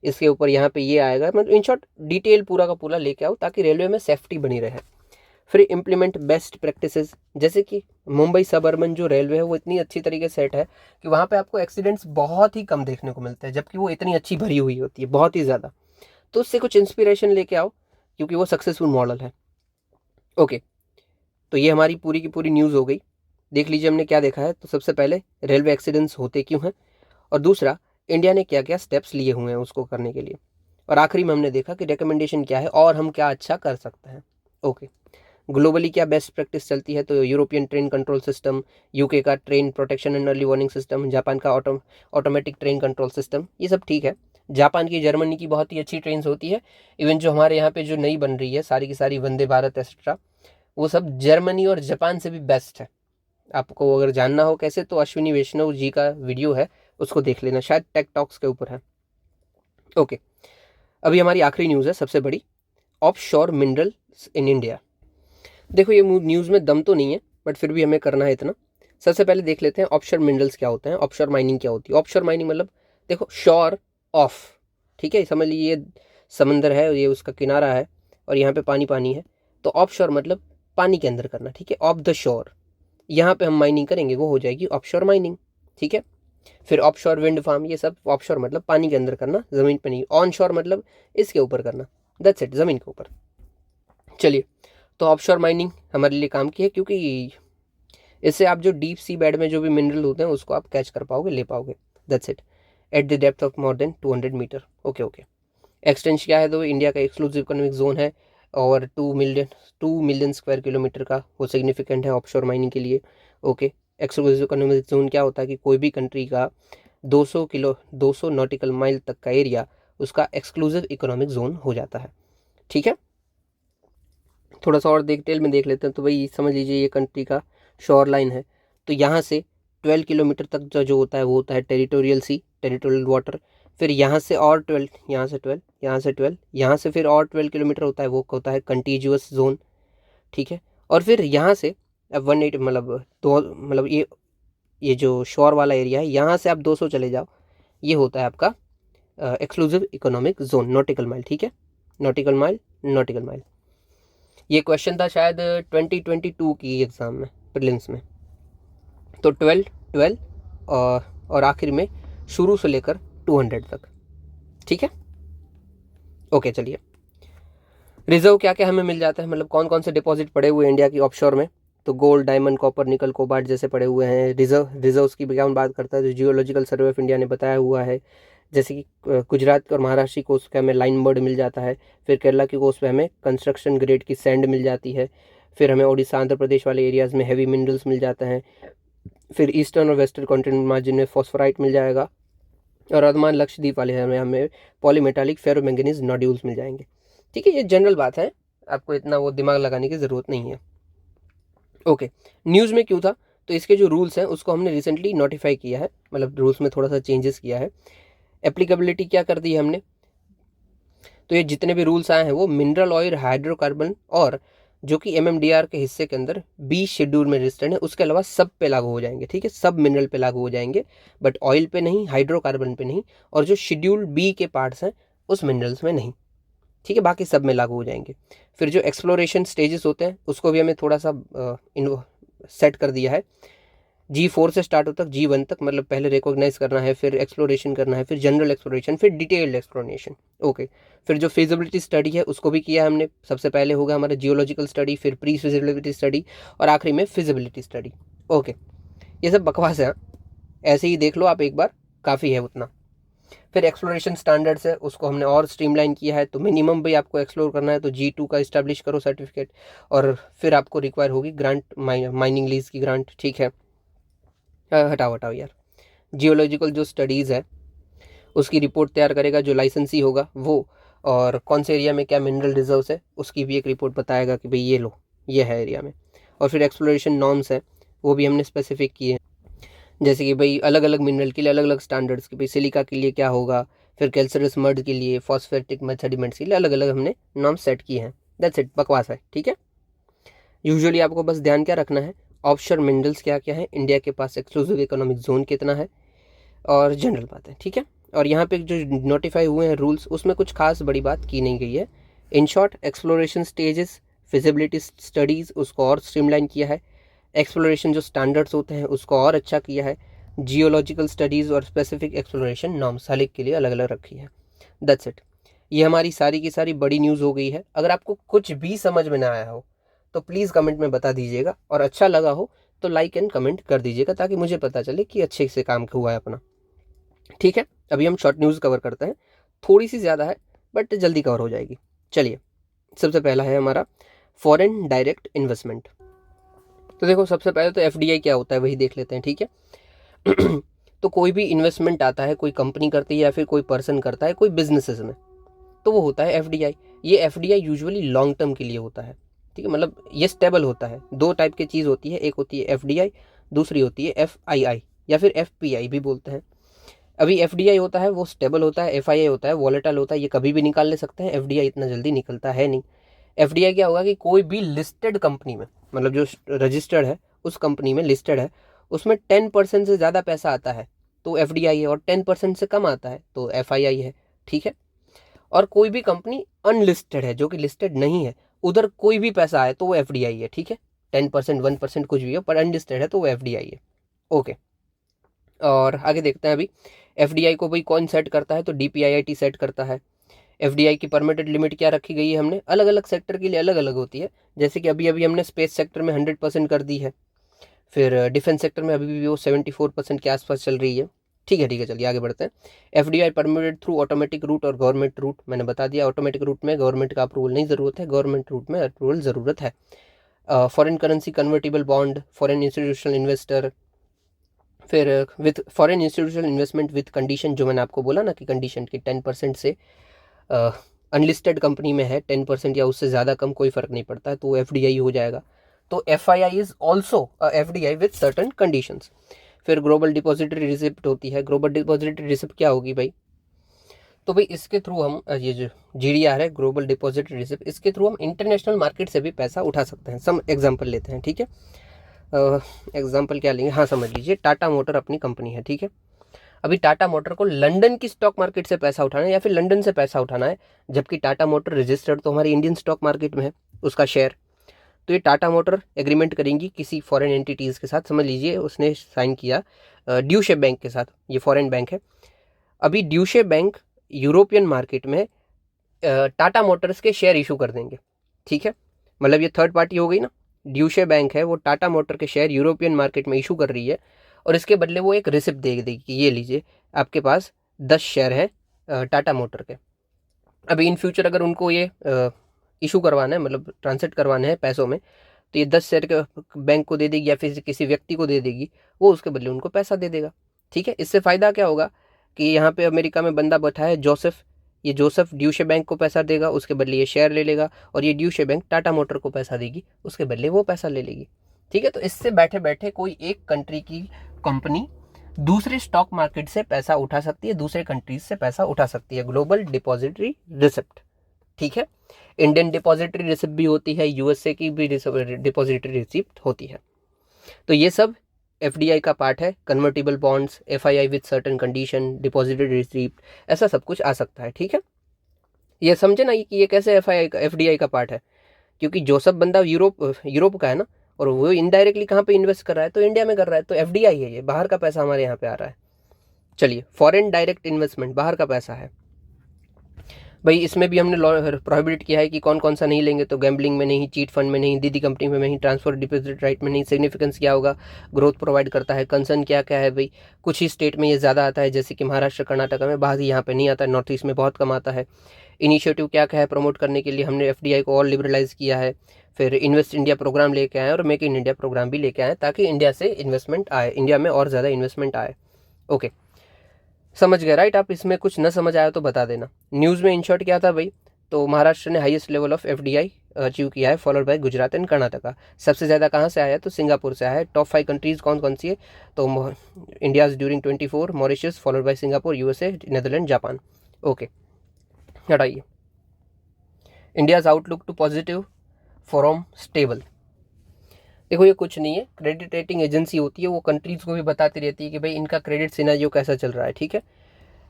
इसके ऊपर यहाँ पे ये आएगा, मतलब इन शॉर्ट डिटेल पूरा का पूरा लेके आओ ताकि रेलवे में सेफ्टी बनी रहे। फिर इम्प्लीमेंट बेस्ट प्रैक्टिसेस, जैसे कि मुंबई सब अर्बन जो रेलवे है वो इतनी अच्छी तरीके से सेट है कि वहाँ पे आपको एक्सीडेंट्स बहुत ही कम देखने को मिलते हैं, जबकि वो इतनी अच्छी भरी हुई होती है, बहुत ही ज़्यादा। तो उससे कुछ इंस्पिरेशन लेके आओ क्योंकि वो सक्सेसफुल मॉडल है। ओके, तो ये हमारी पूरी की पूरी न्यूज़ हो गई। देख लीजिए हमने क्या देखा है, तो सबसे पहले रेलवे एक्सीडेंट्स होते क्यों हैं, और दूसरा इंडिया ने क्या क्या स्टेप्स लिए हुए हैं उसको करने के लिए, और आखिरी में हमने देखा कि रिकमेंडेशन क्या है और हम क्या अच्छा कर सकते हैं। ओके, ग्लोबली क्या बेस्ट प्रैक्टिस चलती है, तो European train control system, UK का train protection and early warning system, Japan का ऑटोमेटिक ट्रेन कंट्रोल सिस्टम, ये सब ठीक है। जापान की, जर्मनी की बहुत ही अच्छी ट्रेन होती है। इवन जो हमारे यहाँ पे जो नई बन रही है सारी की सारी वंदे भारत एक्सेट्रा, वो सब जर्मनी और जापान से भी बेस्ट है। आपको अगर जानना हो कैसे, तो अश्विनी वैष्णव जी का वीडियो है उसको देख लेना, शायद टेक टॉक्स के ऊपर है। ओके, अभी हमारी आखिरी न्यूज़ है सबसे बड़ी, ऑफ शोर मिनरल्स इन इंडिया। देखो ये न्यूज़ में दम तो नहीं है बट फिर भी हमें करना है इतना। सबसे पहले देख लेते हैं ऑफशोर मिनरल्स क्या होते हैं, ऑफशोर माइनिंग क्या होती है। ऑफशोर माइनिंग मतलब देखो शोर ऑफ, ठीक है, समझ लीजिए ये समंदर है, ये उसका किनारा है और यहाँ पे पानी पानी है, तो ऑफशोर मतलब पानी के अंदर करना। ठीक है, ऑफ द शोर, यहाँ पे हम माइनिंग करेंगे वो हो जाएगी ऑफशोर माइनिंग। ठीक है, फिर ऑफशोर विंड फार्म, ये सब ऑफशोर मतलब पानी के अंदर करना, ज़मीन पे नहीं। ऑन शोर मतलब इसके ऊपर करना, दैट्स इट, ज़मीन के ऊपर। चलिए, तो ऑफशोर माइनिंग हमारे लिए काम की है क्योंकि इससे आप जो डीप सी बेड में जो भी मिनरल होते हैं उसको आप कैच कर पाओगे, ले पाओगे। That's it, at the depth of more than 200 metre. Okay, extension क्या है, तो इंडिया का एक्सक्लूसिव इकोनॉमिक जोन है और 2 मिलियन स्क्वायर किलोमीटर का वो सिग्निफिकेंट है ऑफशोर माइनिंग के लिए। ओके, एक्सक्लूसिव इकोनॉमिक जोन क्या होता है कि कोई भी कंट्री का 200 नॉटिकल माइल तक का एरिया उसका एक्सक्लूसिव इकोनॉमिक जोन हो जाता है। ठीक है, थोड़ा सा और डिटेल में देख लेते हैं। तो भाई समझ लीजिए ये कंट्री का शोर लाइन है, तो यहाँ से 12 किलोमीटर तक जो होता है वो होता है टेरिटोरियल सी, टेरिटोरियल वाटर। फिर यहाँ से और 12, यहाँ से 12, यहाँ से 12, यहाँ से फिर और 12 किलोमीटर होता है, वो होता है कंटीजुअस जोन। ठीक है, और फिर यहाँ से अब 180 मतलब दो मतलब ये जो शोर वाला एरिया है, यहाँ से आप 200 चले जाओ, ये होता है आपका exclusive economic zone, nautical mile. ठीक है, नॉटिकल माइल, नॉटिकल माइल। ये क्वेश्चन था शायद 2022 की एग्ज़ाम में, प्रीलिम्स में। तो 12 12 और आखिर में शुरू से लेकर 200 तक। ठीक है, ओके चलिए। रिजर्व क्या क्या हमें मिल जाता है, मतलब कौन कौन से डिपॉजिट पड़े हुए हैं इंडिया की ऑफशोर में, तो गोल्ड, डायमंड, कॉपर, निकल, कोबाल्ट जैसे पड़े हुए हैं। रिजर्व्स की क्या बात करता है, तो जियोलॉजिकल सर्वे ऑफ इंडिया ने बताया हुआ है। जैसे कि गुजरात और महाराष्ट्र की कोस्ट पे हमें लाइन बर्ड मिल जाता है, फिर केरला की कोस्ट पे हमें कंस्ट्रक्शन ग्रेड की सैंड मिल जाती है, फिर हमें उड़ीसा आंध्र प्रदेश वाले एरियाज़ में हैवी मिनरल्स मिल जाते हैं, फिर ईस्टर्न और वेस्टर्न कॉन्टिनेंट मार्जिन में फॉस्फोराइट मिल जाएगा, और अंडमान लक्षद्वीप वाले हमें पॉलीमेटालिक फेरोमैंगनीज नोड्यूल्स मिल जाएंगे। ठीक है, ये जनरल बात है, आपको इतना वो दिमाग लगाने की ज़रूरत नहीं है। ओके, न्यूज़ में क्यों था, तो इसके जो रूल्स हैं उसको हमने रिसेंटली नोटिफाई किया है, मतलब रूल्स में थोड़ा सा चेंजेस किया है। एप्लीकेबिलिटी क्या कर दी है हमने, तो ये जितने भी रूल्स आए हैं वो मिनरल ऑयल, हाइड्रोकार्बन और जो कि MMDR के हिस्से के अंदर बी शेड्यूल में रजिस्टर्ड है, उसके अलावा सब पे लागू हो जाएंगे। ठीक है, सब मिनरल पे लागू हो जाएंगे, बट ऑयल पे नहीं, हाइड्रोकार्बन पे नहीं, और जो शेड्यूल बी के पार्ट्स हैं उस मिनरल्स में नहीं। ठीक है, बाकी सब में लागू हो जाएंगे। फिर जो एक्सप्लोरेशन स्टेजेस होते हैं उसको भी हमें थोड़ा सा सेट कर दिया है। G4 से स्टार्ट होता है G1 तक, मतलब पहले रिकॉग्नाइज करना है, फिर एक्सप्लोरेशन करना है, फिर जनरल एक्सप्लोरेशन, फिर डिटेल्ड एक्सप्लोरेशन। ओके, फिर जो फिजिबिलिटी स्टडी है उसको भी किया है हमने। सबसे पहले होगा हमारा जियोलॉजिकल स्टडी, फिर प्री फिजिबिलिटी स्टडी, और आखिरी में फिजिबिलिटी स्टडी। ओके, ये सब बकवास है, ऐसे ही देख लो आप एक बार, काफ़ी है उतना। फिर एक्सप्लोरेशन स्टैंडर्ड्स है उसको हमने और स्ट्रीमलाइन किया है, तो मिनिमम भी आपको एक्सप्लोर करना है तो G2 का इस्टेब्लिश करो सर्टिफिकेट, और फिर आपको रिक्वायर होगी ग्रांट, माइनिंग लीज की ग्रांट। ठीक है, हटाओ यार। जियोलॉजिकल जो स्टडीज़ है उसकी रिपोर्ट तैयार करेगा जो लाइसेंसी होगा वो, और कौन से एरिया में क्या मिनरल रिजर्व्स है उसकी भी एक रिपोर्ट बताएगा कि भाई ये लो, ये है एरिया में। और फिर एक्सप्लोरेशन नॉर्म्स है वो भी हमने स्पेसिफिक किए हैं, जैसे कि भाई अलग अलग मिनरल के लिए अलग अलग स्टैंडर्ड्स, कि भाई सिलिका के लिए क्या होगा, फिर कैल्सरस मड के लिए, फॉस्फेटिक मेथेडिमेंट्स के लिए अलग अलग हमने नॉर्म सेट किए हैं। दैट्स इट, बकवास है। ठीक है, यूजुअली आपको बस ध्यान क्या रखना है, ऑफशोर मिनरल्स क्या क्या है, इंडिया के पास एक्सक्लूसिव इकोनॉमिक जोन कितना है, और जनरल बात है। ठीक है, और यहाँ पे जो नोटिफाई हुए हैं रूल्स उसमें कुछ खास बड़ी बात की नहीं गई है। In short, exploration stages, feasibility studies उसको और स्ट्रीमलाइन किया है, एक्सप्लोरेशन जो स्टैंडर्ड्स होते हैं उसको और अच्छा किया है, जियोलॉजिकल स्टडीज़ और स्पेसिफिक एक्सप्लोरेशन नॉर्म्स हर एक के लिए अलग अलग रखी है। दैट्स इट, ये हमारी सारी की सारी बड़ी न्यूज़ हो गई है। अगर आपको कुछ भी समझ में ना आया हो तो प्लीज़ कमेंट में बता दीजिएगा, और अच्छा लगा हो तो लाइक एंड कमेंट कर दीजिएगा, ताकि मुझे पता चले कि अच्छे से काम हुआ है अपना। ठीक है, अभी हम शॉर्ट न्यूज़ कवर करते हैं, थोड़ी सी ज़्यादा है बट जल्दी कवर हो जाएगी। चलिए, सबसे पहला है हमारा फॉरेन डायरेक्ट इन्वेस्टमेंट। तो देखो, सबसे पहले तो FDI क्या होता है वही देख लेते हैं। ठीक है तो कोई भी इन्वेस्टमेंट आता है, कोई कंपनी करती है या फिर कोई पर्सन करता है कोई बिजनेसेस में, तो वो होता है FDI। ये FDI यूजुअली लॉन्ग टर्म के लिए होता है। ठीक है, मतलब ये स्टेबल होता है। दो टाइप की चीज़ होती है, एक होती है FDI, दूसरी होती है FII या फिर FPI भी बोलते हैं। अभी FDI होता है वो स्टेबल होता है, FII होता है वॉलेटाइल होता है, ये कभी भी निकाल ले सकते हैं, FDI इतना जल्दी निकलता है नहीं। FDI क्या होगा कि कोई भी लिस्टेड कंपनी में, मतलब जो रजिस्टर्ड है उस कंपनी में लिस्टेड है, उसमें 10% से ज़्यादा पैसा आता है तो FDI है, और 10% से कम आता है तो FII है। ठीक है, और कोई भी कंपनी अनलिस्टेड है जो कि लिस्टेड नहीं है, उधर कोई भी पैसा आए तो वो FDI है। ठीक है, 10%, 1% कुछ भी हो, पर अनलिस्टेड है तो वो FDI है। ओके, और आगे देखते हैं। अभी FDI को भाई कौन सेट करता है, तो DPIIT सेट करता है। FDI की परमिटेड लिमिट क्या रखी गई है हमने, अलग अलग सेक्टर के लिए अलग अलग होती है। जैसे कि अभी अभी हमने स्पेस सेक्टर में 100% कर दी है, फिर डिफेंस सेक्टर में अभी भी वो 74% के आसपास चल रही है। ठीक है, चलिए आगे बढ़ते हैं। FDI permitted through automatic route और गवर्नमेंट रूट, मैंने बता दिया ऑटोमेटिक रूट में गवर्नमेंट का अप्रूवल नहीं ज़रूरत है, गवर्नमेंट रूट में अप्रूवल ज़रूरत है। Foreign currency convertible bond, foreign institutional investor, फिर with foreign institutional investment with condition, जो मैंने आपको बोला ना कि कंडीशन की 10% से अनलिस्टेड कंपनी में है 10% या उससे ज़्यादा कम कोई फ़र्क नहीं पड़ता है, तो एफडीआई हो जाएगा। तो FII is also FDI with certain conditions. फिर ग्लोबल डिपॉजिटरी रिसिप्ट होती है। ग्लोबल डिपॉजिटरी रिसिप्ट क्या होगी भाई? तो भाई इसके थ्रू हम ये जो जीडीआर है, ग्लोबल डिपॉजिटरी रिसिप्ट, इसके थ्रू हम इंटरनेशनल मार्केट से भी पैसा उठा सकते हैं। सम एग्जांपल लेते हैं, ठीक है। एग्जांपल क्या लेंगे, हाँ समझ लीजिए, टाटा मोटर अपनी कंपनी है, ठीक है। अभी टाटा मोटर को लंदन की स्टॉक मार्केट से पैसा उठाना है या फिर लंदन से पैसा उठाना है, जबकि टाटा मोटर रजिस्टर्ड तो हमारी इंडियन स्टॉक मार्केट में है, उसका शेयर। तो ये टाटा मोटर एग्रीमेंट करेंगी किसी फॉरेन एंटिटीज़ के साथ। समझ लीजिए उसने साइन किया ड्यूशे बैंक के साथ, ये फॉरेन बैंक है। अभी ड्यूशे बैंक यूरोपियन मार्केट में टाटा मोटर्स के शेयर इशू कर देंगे, ठीक है। मतलब ये थर्ड पार्टी हो गई ना, ड्यूशे बैंक है वो टाटा मोटर के शेयर यूरोपियन मार्केट में इशू कर रही है, और इसके बदले वो एक रिसिप्ट दे देगी कि ये लीजिए आपके पास 10 शेयर हैं टाटा मोटर के। अभी इन फ्यूचर अगर उनको ये इशू करवाना है, मतलब ट्रांसलेट करवाना है पैसों में, तो ये 10 शेयर के बैंक को दे देगी या फिर किसी व्यक्ति को दे देगी, वो उसके बदले उनको पैसा दे देगा, ठीक है। इससे फ़ायदा क्या होगा कि यहाँ पे अमेरिका में बंदा बैठा है जोसेफ, ये जोसेफ ड्यूशे बैंक को पैसा देगा, उसके बदले ये शेयर ले लेगा, और ये ड्यूशे बैंक टाटा मोटर को पैसा देगी, उसके बदले वो पैसा ले लेगी, ठीक है। तो इससे बैठे बैठे कोई एक कंट्री की कंपनी दूसरे स्टॉक मार्केट से पैसा उठा सकती है, दूसरे कंट्रीज से पैसा उठा सकती है। ग्लोबल डिपॉजिटरी रिसिप्ट, ठीक है। इंडियन डिपॉजिटरी रिसिप्ट भी होती है, यूएसए की भी डिपॉजिटरी रिसिप्ट होती है। तो ये सब एफडीआई का पार्ट है। Convertible bonds, FII with certain condition, depository receipt, ऐसा सब कुछ आ सकता है, ठीक है। ये समझे ना कि ये कैसे एफडीआई का पार्ट है, क्योंकि जो सब बंदा यूरोप का है ना, और वो इनडायरेक्टली कहाँ पे इन्वेस्ट कर रहा है, तो इंडिया में कर रहा है, तो एफडीआई है, ये बाहर का पैसा हमारे यहाँ पे आ रहा है। चलिए, फॉरेन डायरेक्ट इन्वेस्टमेंट, बाहर का पैसा है भाई, इसमें भी हमने लॉ प्रोहिबिट किया है कि कौन कौन सा नहीं लेंगे। तो गैम्बलिंग में नहीं, चीट फंड में नहीं, दीदी कंपनी में नहीं, ट्रांसफर डिपॉजिट राइट में नहीं। सिग्निफिकेंस क्या होगा, ग्रोथ प्रोवाइड करता है। कंसर्न क्या क्या है भाई, कुछ ही स्टेट में ये ज़्यादा आता है, जैसे कि महाराष्ट्र कर्नाटक में, बाहर यहाँ पे नहीं आता है, नॉर्थ ईस्ट में बहुत कम आता है। इनिशिएटिव क्या क्या है प्रमोट करने के लिए, हमने एफडीआई को और लिबरलाइज किया है। फिर इन्वेस्ट इंडिया प्रोग्राम लेके आए और मेक इन इंडिया प्रोग्राम भी लेके आए, ताकि इंडिया से इन्वेस्टमेंट आए, इंडिया में और ज़्यादा इन्वेस्टमेंट आए। ओके, समझ गए राइट आप? इसमें कुछ न समझ आया तो बता देना। न्यूज़ में इन शॉर्ट क्या था भाई, तो महाराष्ट्र ने highest level of FDI achieve किया है, followed by Gujarat and Karnataka. सबसे ज़्यादा कहाँ से आया, तो सिंगापुर से आया है। टॉप 5 कंट्रीज़ कौन कौन सी है, तो India's during 24, Mauritius, followed by Singapore, USA, Netherland, Japan. Okay, हटाइए। India's outlook to positive from stable. देखो ये कुछ नहीं है, क्रेडिट रेटिंग एजेंसी होती है, वो कंट्रीज़ को भी बताती रहती है कि भाई इनका क्रेडिट सिनेरियो कैसा चल रहा है, ठीक है।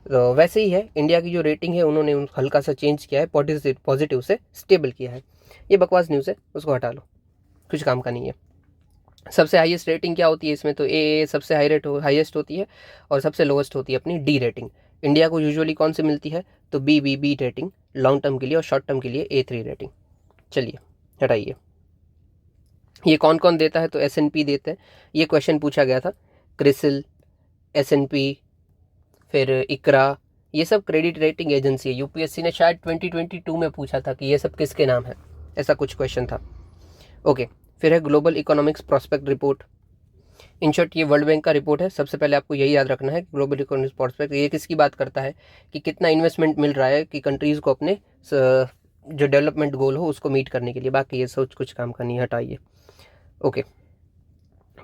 तो वैसे ही है, इंडिया की जो रेटिंग है उन्होंने हल्का सा चेंज किया है, पॉजिटिव से स्टेबल किया है। ये बकवास न्यूज़ है, उसको हटा लो, कुछ काम का नहीं है। सबसे हाईएस्ट रेटिंग क्या होती है इसमें, तो ए सबसे हाईएस्ट होती है, और सबसे लोएस्ट होती है अपनी डी रेटिंग। इंडिया को यूजुअली कौन सी मिलती है, तो बी रेटिंग लॉन्ग टर्म के लिए, और शॉर्ट टर्म के लिए A3 रेटिंग। चलिए हटाइए। ये कौन कौन देता है, तो S&P देते हैं, ये क्वेश्चन पूछा गया था। क्रिसिल, S&P, फिर इकरा, ये सब क्रेडिट रेटिंग एजेंसी है। यूपीएससी ने शायद 2022 में पूछा था कि ये सब किसके नाम है, ऐसा कुछ क्वेश्चन था। ओके, फिर है global economics prospect report. In short ये वर्ल्ड बैंक का रिपोर्ट है। सबसे पहले आपको यही याद रखना है, ग्लोबल इकोनॉमिक्स प्रोस्पेक्ट ये किसकी बात करता है, कि कितना इन्वेस्टमेंट मिल रहा है कि कंट्रीज़ को अपने जो डेवलपमेंट गोल हो उसको मीट करने के लिए। बाकी ये सोच कुछ काम का नहीं, हटाइए। Okay,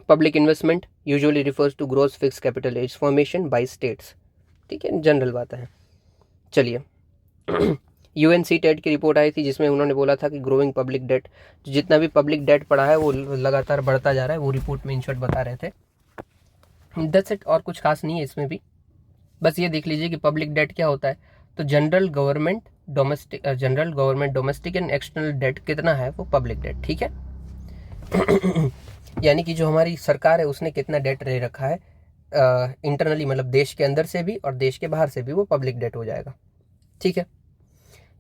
public investment usually refers to growth fixed capital as formation by states, ठीक है, जनरल बात है। चलिए यूएनसी टेट की रिपोर्ट आई थी, जिसमें उन्होंने बोला था कि ग्रोइंग पब्लिक डेट, जितना भी पब्लिक डेट पड़ा है वो लगातार बढ़ता जा रहा है, वो रिपोर्ट में इन शॉर्ट बता रहे थे। दैट्स इट, और कुछ खास नहीं है इसमें भी। बस ये देख लीजिए कि पब्लिक डेट क्या होता है, तो general government domestic and external debt कितना है, वो पब्लिक डेट, ठीक है। यानी कि जो हमारी सरकार है उसने कितना डेट ले रखा है इंटरनली, मतलब देश के अंदर से भी और देश के बाहर से भी, वो पब्लिक डेट हो जाएगा, ठीक है।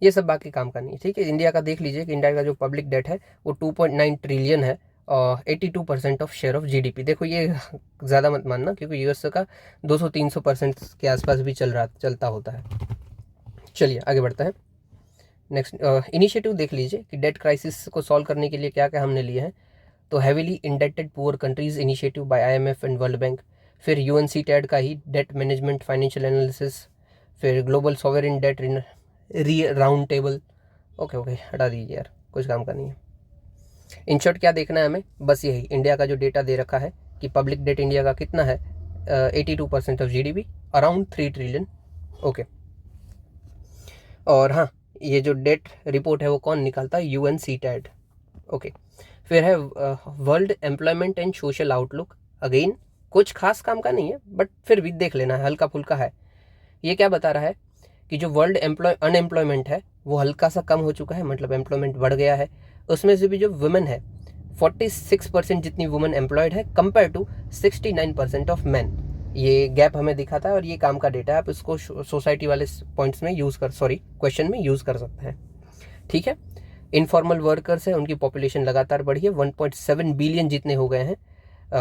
ये सब बाकी काम का नहीं है, ठीक है। इंडिया का देख लीजिए कि इंडिया का जो पब्लिक डेट है वो 2.9 ट्रिलियन है, 82% ऑफ शेयर ऑफ जीडीपी। देखो ये ज़्यादा मत मानना, क्योंकि यूएस का 200-300% के आसपास भी चलता होता है। चलिए आगे बढ़ता है। नेक्स्ट इनिशिएटिव देख लीजिए कि डेट क्राइसिस को सॉल्व करने के लिए क्या क्या हमने लिए हैं। तो heavily indebted poor countries initiative by IMF and World Bank, फिर यूएनसीटैड का ही डेट मैनेजमेंट फाइनेंशियल एनालिसिस, फिर global sovereign debt round table. Okay हटा दीजिए यार, कुछ काम का नहीं है। इन शॉर्ट क्या देखना है हमें, बस यही इंडिया का जो डेटा दे रखा है कि पब्लिक डेट इंडिया का कितना है, 82% of GDP, around 3 trillion. Okay, और हाँ, ये जो डेट रिपोर्ट है वो कौन निकालता है, यूएनसीटैड। ओके, फिर है world employment and social outlook. Again कुछ खास काम का नहीं है, बट फिर भी देख लेना है, हल्का फुल्का है। ये क्या बता रहा है कि जो वर्ल्ड अनएम्प्लॉयमेंट है वो हल्का सा कम हो चुका है, मतलब एम्प्लॉयमेंट बढ़ गया है। उसमें से भी जो वुमेन है, 46% जितनी वुमेन एम्प्लॉयड है कंपेयर टू 69% ऑफ मैन। ये गैप हमें दिखाता है और ये काम का डेटा है। आप इसको सोसाइटी वाले पॉइंट्स में क्वेश्चन में यूज़ कर सकते हैं। ठीक है, इनफॉर्मल वर्कर्स है, उनकी पॉपुलेशन लगातार बढ़ी है, 1.7 बिलियन जितने हो गए हैं,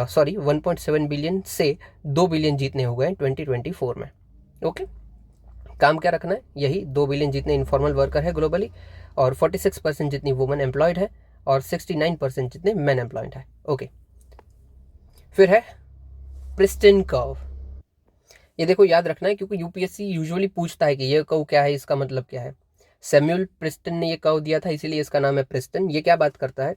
1.7 बिलियन से 2 बिलियन जितने हो गए हैं 2024 में। ओके, काम क्या रखना है, यही 2 बिलियन जितने इनफॉर्मल वर्कर है ग्लोबली, और 46% जितनी वुमेन एम्प्लॉयड है, और 69% जितने मैन एम्प्लॉयड है। ओके, फिर है प्रिस्टिन कर्व। ये देखो याद रखना है, क्योंकि यूपीएससी यूजुअली पूछता है कि ये कर्व क्या है, इसका मतलब क्या है। सैमुअल प्रिस्टन ने ये कर्व दिया था, इसीलिए इसका नाम है प्रिस्टन। ये क्या बात करता है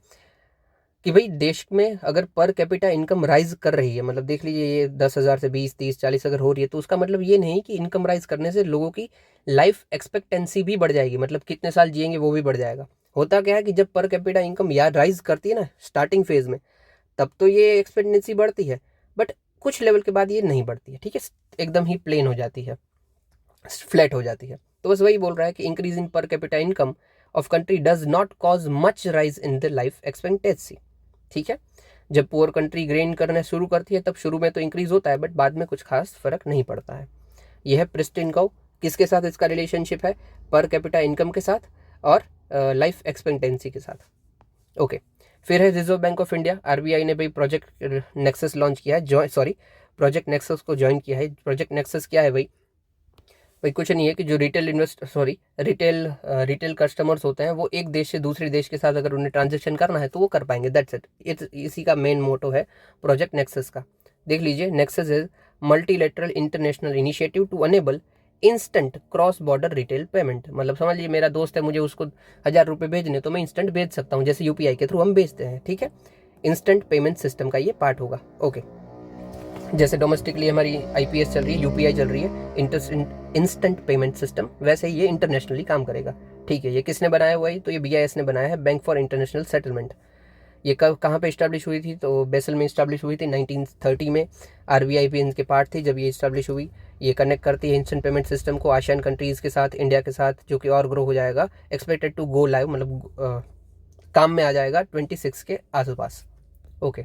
कि भाई देश में अगर पर कैपिटा इनकम राइज कर रही है, मतलब देख लीजिए ये 10,000 से 20, 30, 40 अगर हो रही है, तो उसका मतलब ये नहीं कि इनकम राइज करने से लोगों की लाइफ एक्सपेक्टेंसी भी बढ़ जाएगी, मतलब कितने साल जिएंगे वो भी बढ़ जाएगा। होता क्या है कि जब पर कैपिटा इनकम यार राइज करती है ना स्टार्टिंग फेज में, तब तो ये एक्सपेक्टेंसी बढ़ती है, बट कुछ लेवल के बाद ये नहीं बढ़ती है। ठीक है, एकदम ही प्लेन हो जाती है, फ्लैट हो जाती है। तो बस वही बोल रहा है कि increase in per capita income of country does not cause much rise in the life expectancy. ठीक है, जब पुअर कंट्री ग्रेन करना शुरू करती है तब शुरू में तो इंक्रीज होता है, बट बाद में कुछ खास फर्क नहीं पड़ता है। यह है प्रिस्टिन कर्व। किसके साथ इसका रिलेशनशिप है, पर कैपिटा इनकम के साथ और लाइफ एक्सपेक्टेंसी के साथ। ओके, फिर है reserve bank of India, RBI ने भाई प्रोजेक्ट नेक्सस लॉन्च किया है, प्रोजेक्ट नेक्सस को ज्वाइन किया है। प्रोजेक्ट नेक्सस क्या है भाई कुछ नहीं है कि जो रिटेल कस्टमर्स होते हैं वो एक देश से दूसरे देश के साथ अगर उन्हें ट्रांजेक्शन करना है तो वो कर पाएंगे, दैट्स इट। इसी का मेन मोटो है प्रोजेक्ट नेक्सस का। देख लीजिए, nexus is multilateral international initiative to enable instant cross border retail payment. मतलब समझ लीजिए मेरा दोस्त है, मुझे उसको 1,000 रुपये भेजने, तो मैं इंस्टेंट भेज सकता हूँ, जैसे यूपीआई के थ्रू हम भेजते हैं। ठीक है, इंस्टेंट पेमेंट सिस्टम का ये पार्ट होगा। ओके, जैसे डोमेस्टिकली हमारी आईपीएस चल रही है, यूपीआई चल रही है, इंस्टेंट पेमेंट सिस्टम, वैसे ही ये इंटरनेशनली काम करेगा। ठीक है, ये किसने बनाया हुआ है, तो ये बीआईएस ने बनाया है, बैंक फॉर इंटरनेशनल सेटलमेंट। ये कहाँ पे इस्टेब्लिश हुई थी, तो बेसल में इस्टेब्लिश हुई थी 1930 में। आरबीआई भी इनके पार्ट थी जब ये इस्टेब्लिश हुई। ये कनेक्ट करती है इंस्टेंट पेमेंट सिस्टम को आसियान कंट्रीज़ के साथ, इंडिया के साथ, जो कि और ग्रो हो जाएगा, एक्सपेक्टेड टू गो लाइव, मतलब काम में आ जाएगा 26 के आसपास। ओके,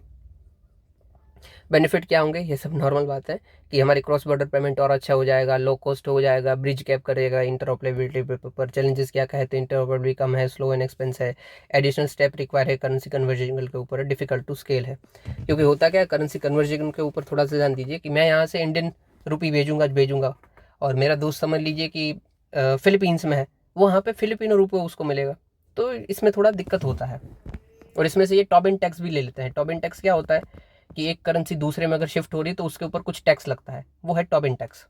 बेनिफिट क्या होंगे, ये सब नॉर्मल बात है कि हमारी क्रॉस बॉर्डर पेमेंट और अच्छा हो जाएगा, लो कॉस्ट हो जाएगा, ब्रिज कैप करेगा, इंटरऑपरेबिलिटी पर चैलेंजेस क्या कहते हैं, इंटरऑपरेबिलिटी कम है, स्लो एंड एक्सपेंस है, एडिशनल स्टेप रिक्वायर है, करेंसी कन्वर्जन के ऊपर डिफिकल्ट टू स्केल है। क्योंकि होता क्या है, करेंसी कन्वर्जन के ऊपर थोड़ा सा ध्यान दीजिए कि मैं यहाँ से इंडियन रुपी भेजूंगा और मेरा दोस्त समझ लीजिए कि फिलीपींस में है, वो वहाँ पे फिलिपिनो रुपये उसको मिलेगा, तो इसमें थोड़ा दिक्कत होता है। और इसमें से ये टॉबिन टैक्स भी ले लेते हैं। टॉबिन टैक्स क्या होता है कि एक करेंसी दूसरे में अगर शिफ्ट हो रही है तो उसके ऊपर कुछ टैक्स लगता है, वो है टॉबिन टैक्स।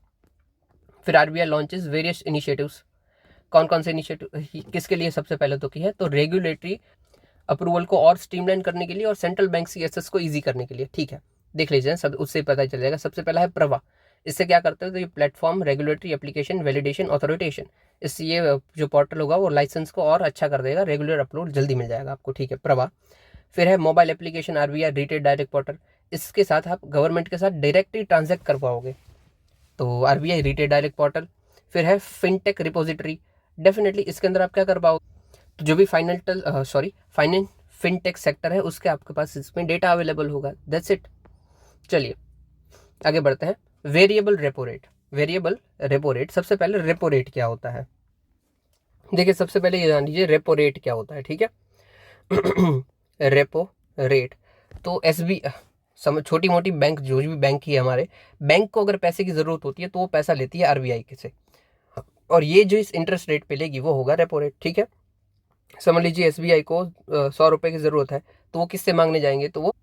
फिर आरबीआई लॉन्चेस वेरियस इनिशिएटिव्स। कौन कौन से इनिशिएटिव किसके लिए, सबसे पहले तो की है तो रेगुलेटरी अप्रूवल को और स्ट्रीमलाइन करने के लिए और सेंट्रल बैंक सीएसएस को ईजी करने के लिए। ठीक है, देख लीजिए सब, उससे पता चल जाएगा। सबसे पहला है प्रवा। इससे क्या करते हैं, तो ये platform regulatory application validation authorization, इससे ये जो पोर्टल होगा वो लाइसेंस को और अच्छा कर देगा, रेगुलर अपलोड जल्दी मिल जाएगा आपको। ठीक है, प्रवा। फिर है mobile application RBI retail direct portal, इसके साथ आप गवर्नमेंट के साथ डायरेक्टली ट्रांजैक्ट कर पाओगे, तो आरबीआई रिटेल डायरेक्ट पोर्टल। फिर है फिनटेक रिपोजिटरी, डेफिनेटली इसके अंदर आप क्या कर पाओगे, तो जो भी फाइनेंस फिनटेक सेक्टर है उसके आपके पास इसमें डेटा अवेलेबल होगा, दैट्स इट। चलिए आगे बढ़ते हैं। Variable repo rate. सबसे पहले रेपो रेट क्या होता है, देखिए सबसे पहले ये जान लीजिए रेपो रेट क्या होता है। ठीक है रेपो रेट तो छोटी मोटी बैंक, जो भी बैंक ही है हमारे, बैंक को अगर पैसे की ज़रूरत होती है तो वो पैसा लेती है आरबीआई के से, और ये जो इस इंटरेस्ट रेट पे लेगी वो होगा रेपो रेट। ठीक है, समझ लीजिए एसबीआई को 100 रुपये की ज़रूरत है, तो वो किससे मांगने जाएंगे, तो वो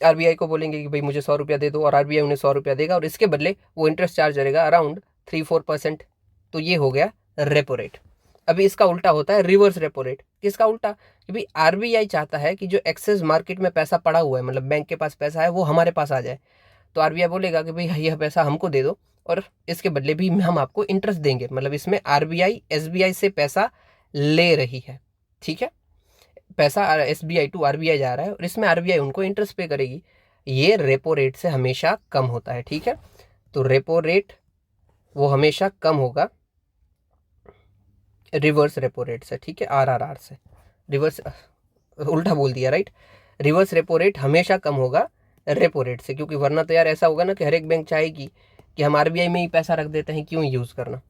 आरबीआई को बोलेंगे कि भाई मुझे 100 रुपया दे दो, और आरबीआई उन्हें 100 रुपया देगा, और इसके बदले वो इंटरेस्ट चार्ज करेगा अराउंड 3-4%। तो ये हो गया रेपो रेट। अभी इसका उल्टा होता है रिवर्स रेपो रेट। किसका उल्टा? कि भाई आरबीआई चाहता है कि जो एक्सेस मार्केट में पैसा पड़ा हुआ है, मतलब बैंक के पास पैसा है, वो हमारे पास आ जाए। तो आरबीआई बोलेगा कि भाई यह पैसा हमको दे दो, और इसके बदले भी हम आपको इंटरेस्ट देंगे। मतलब इसमें आरबीआई एसबीआई से पैसा ले रही है। ठीक है, पैसा एसबीआई टू आरबीआई जा रहा है, और इसमें आरबीआई उनको इंटरेस्ट पे करेगी। ये रेपो रेट से हमेशा कम होता है। ठीक है, तो रेपो रेट वो हमेशा कम होगा रिवर्स रेपो रेट से। ठीक है, आरआरआर से। रिवर्स, उल्टा बोल दिया, राइट। रिवर्स रेपो रेट हमेशा कम होगा रेपो रेट से, क्योंकि वरना तो यार ऐसा होगा ना कि हर एक बैंक चाहेगी कि हम आरबीआई में ही पैसा रख देते हैं, क्यों यूज़ करना।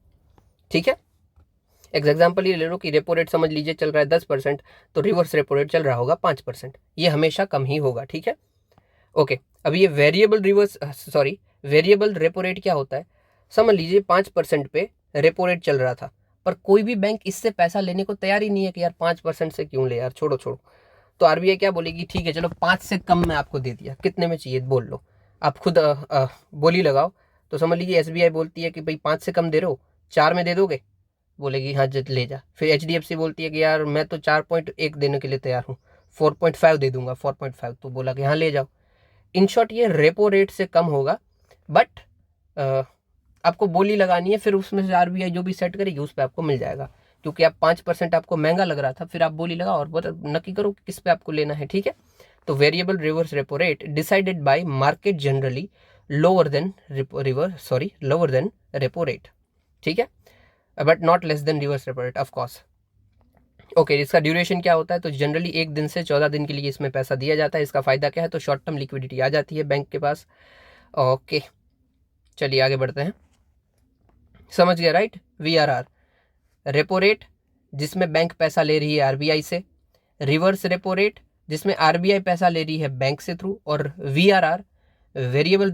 ठीक है, एक एग्जाम्पल ये ले लो कि रेपो रेट समझ लीजिए चल रहा है 10%, तो रिवर्स रेपो रेट चल रहा होगा 5%। ये हमेशा कम ही होगा। ठीक है, ओके। अब ये वेरिएबल रेपो रेट क्या होता है? समझ लीजिए 5% पे रेपो रेट चल रहा था, पर कोई भी बैंक इससे पैसा लेने को तैयार ही नहीं है कि यार 5% से क्यों ले, यार छोड़ो छोड़ो। तो आरबीआई क्या बोलेगी, ठीक है चलो 5 से कम में आपको दे दिया, कितने में चाहिए बोल लो, आप खुद बोली लगाओ। तो समझ लीजिए एसबीआई बोलती है कि भाई 5 से कम दे रहे हो, 4 में दे दोगे? बोलेगी हाँ जब ले जा। फिर एचडीएफसी बोलती है कि यार मैं तो 4.1 देने के लिए तैयार हूँ, 4.5 दे दूंगा, 4.5। तो बोला कि हाँ ले जाओ। इन शॉर्ट ये रेपो रेट से कम होगा, बट आपको बोली लगानी है, फिर उसमें से आरबीआई जो भी सेट करेगी उस पर आपको मिल जाएगा। क्योंकि आप 5% आपको महंगा लग रहा था, फिर आप बोली लगाओ और बहुत नक्की करो किस पे आपको लेना है। ठीक है, तो variable reverse repo rate decided by market generally lower than repo rate. ठीक है, but not less than reverse repo rate of course. Okay, इसका ड्यूरेशन क्या होता है? तो जनरली 1 दिन से 14 दिन के लिए इसमें पैसा दिया जाता है। इसका फायदा क्या है? तो शॉर्ट टर्म लिक्विडिटी आ जाती है बैंक के पास। ओके, चलिए आगे बढ़ते हैं। समझ गया, राइट। वीआरआर रेपो रेट जिसमें बैंक पैसा ले रही है आरबीआई से, रिवर्स रेपो रेट जिसमें आरबीआई पैसा ले रही है बैंक से थ्रू, और वीआरआर वेरिएबल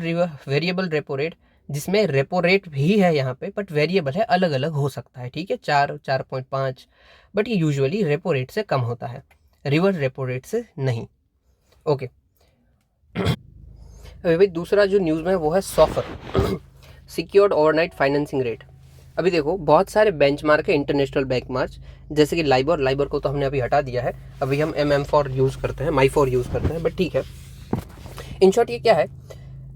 रेपो रेट जिसमें रेपो रेट भी है यहाँ पे, बट वेरिएबल है, अलग अलग हो सकता है। ठीक है, 4.5, बट ये यूजुअली रेपो रेट से कम होता है, रिवर्स रेपो रेट से नहीं। ओके, अभी भाई दूसरा जो न्यूज़ में है वो है सॉफर, सिक्योर्ड ओवरनाइट फाइनेंसिंग रेट। अभी देखो बहुत सारे बेंचमार्क है इंटरनेशनल बेंचमार्क, जैसे कि लाइबर को तो हमने अभी हटा दिया है, अभी हम MM4 यूज़ करते हैं, MY4 यूज़ करते हैं, बट ठीक है। इन शॉर्ट ये क्या है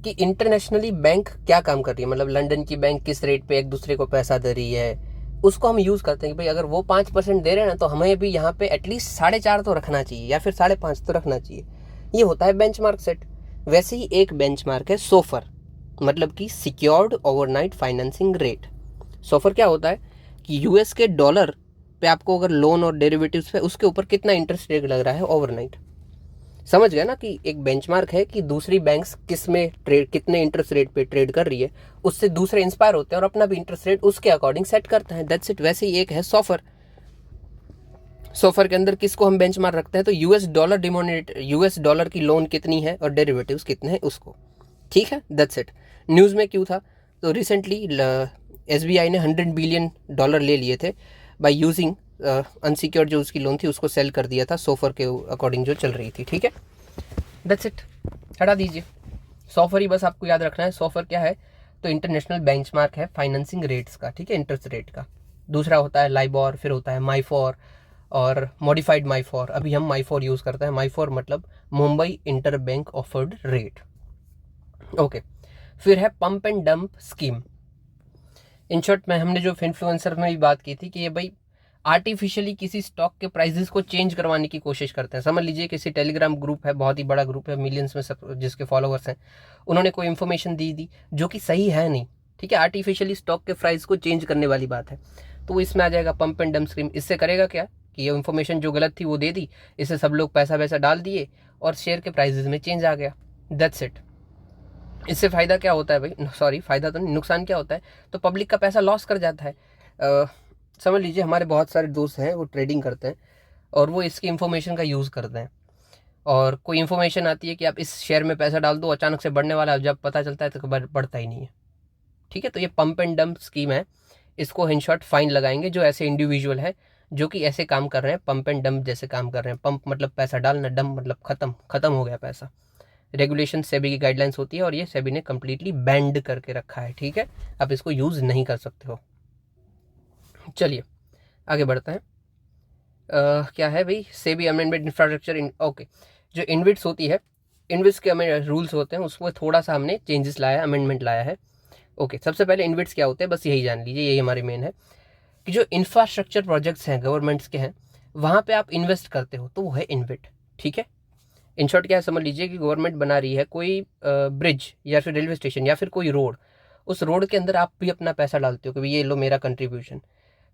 कि इंटरनेशनली बैंक क्या काम कर रही है, मतलब लंदन की बैंक किस रेट पे एक दूसरे को पैसा दे रही है, उसको हम यूज़ करते हैं कि भाई अगर वो 5% दे रहे हैं ना, तो हमें भी यहाँ पे एटलीस्ट 4.5 तो रखना चाहिए, या फिर 5.5 तो रखना चाहिए। ये होता है बेंचमार्क सेट। वैसे ही एक बेंचमार्क है सोफर, मतलब कि secured overnight financing rate. So far क्या होता है कि यूएस के डॉलर पे आपको अगर लोन और डेरिवेटिव्स पे उसके ऊपर कितना इंटरेस्ट रेट लग रहा है ओवरनाइट। समझ गया ना कि एक बेंचमार्क है कि दूसरी बैंक्स किस में ट्रेड, कितने इंटरेस्ट रेट पे ट्रेड कर रही है, उससे दूसरे इंस्पायर होते हैं और अपना भी इंटरेस्ट रेट उसके अकॉर्डिंग सेट करते हैं। That's it. वैसे ही एक है सोफर। सोफर के अंदर किसको हम बेंचमार्क रखते हैं? तो यूएस डॉलर की लोन कितनी है और डेरिवेटिव्स कितने हैं उसको। ठीक है, दैट्स इट। न्यूज़ में क्यों था? तो रिसेंटली एसबीआई ने $100 बिलियन ले लिए थे बाय यूजिंग अनसिक्योर्ड जो उसकी लोन थी उसको सेल कर दिया था सोफर के अकॉर्डिंग जो चल रही थी। ठीक है, दैट्स इट, हटा दीजिए। सोफर ही बस आपको याद रखना है। सोफर क्या है? तो इंटरनेशनल बेंचमार्क है फाइनेंसिंग रेट्स का। ठीक है, इंटरेस्ट रेट का। दूसरा होता है लाइबोर, फिर होता है MY4 और मॉडिफाइड MY4। अभी हम MY4 यूज़ करते हैं। MY4 मतलब Mumbai inter bank offered rate. Okay, फिर है pump and dump scheme. In short में हमने जो इन्फ्लुएंसर में भी बात की थी कि ये भाई आर्टिफिशियली किसी स्टॉक के प्राइसेस को चेंज करवाने की कोशिश करते हैं। समझ लीजिए किसी टेलीग्राम ग्रुप है, बहुत ही बड़ा ग्रुप है, मिलियंस में सब जिसके फॉलोअर्स हैं, उन्होंने कोई इन्फॉर्मेशन दी जो कि सही है नहीं। ठीक है, आर्टिफिशियली स्टॉक के प्राइस को चेंज करने वाली बात है, तो इसमें आ जाएगा पंप एंड डंप स्कीम। इससे करेगा क्या कि ये इन्फॉर्मेशन जो गलत थी वो दे दी, इससे सब लोग पैसा वैसा डाल दिए और शेयर के प्राइजेस में चेंज आ गया। That's it. इससे फ़ायदा क्या होता है भाई? सॉरी, फ़ायदा तो नहीं, नुकसान क्या होता है? तो पब्लिक का पैसा लॉस कर जाता है। समझ लीजिए हमारे बहुत सारे दोस्त हैं वो ट्रेडिंग करते हैं और वो इसकी इन्फॉर्मेशन का यूज़ करते हैं, और कोई इन्फॉर्मेशन आती है कि आप इस शेयर में पैसा डाल दो, अचानक से बढ़ने वाला है, जब पता चलता है तो बढ़ता ही नहीं है। ठीक है, तो ये पंप एंड डंप स्कीम है, इसको इन शॉर्ट फाइन लगाएंगे जो ऐसे इंडिविजुअल है जो कि ऐसे काम कर रहे हैं, पंप एंड डंप जैसे काम कर रहे हैं। पंप मतलब पैसा डालना, डंप मतलब खत्म हो गया पैसा। रेगुलेशन सेबी की गाइडलाइंस होती है और ये सेबी ने कम्प्लीटली बैंड करके रखा है। ठीक है, आप इसको यूज नहीं कर सकते हो। चलिए आगे बढ़ते हैं। क्या है भाई, सेबी अमेंडमेंट इंफ्रास्ट्रक्चर ओके। जो इनविट्स होती है, इनविट्स के रूल्स होते हैं, उसमें थोड़ा सा हमने चेंजेस लाया है, अमेंडमेंट लाया है। ओके, सबसे पहले इनविट्स क्या होते हैं बस यही जान लीजिए, यही हमारी मेन है कि जो इंफ्रास्ट्रक्चर प्रोजेक्ट्स हैं गवर्नमेंट्स के हैं, वहाँ पे आप इन्वेस्ट करते हो तो वो है इनविट। ठीक है, इन शॉर्ट क्या है समझ लीजिए कि गवर्नमेंट बना रही है कोई ब्रिज या फिर रेलवे स्टेशन या फिर कोई रोड, उस रोड के अंदर आप भी अपना पैसा डालते हो कि ये लो मेरा कंट्रीब्यूशन।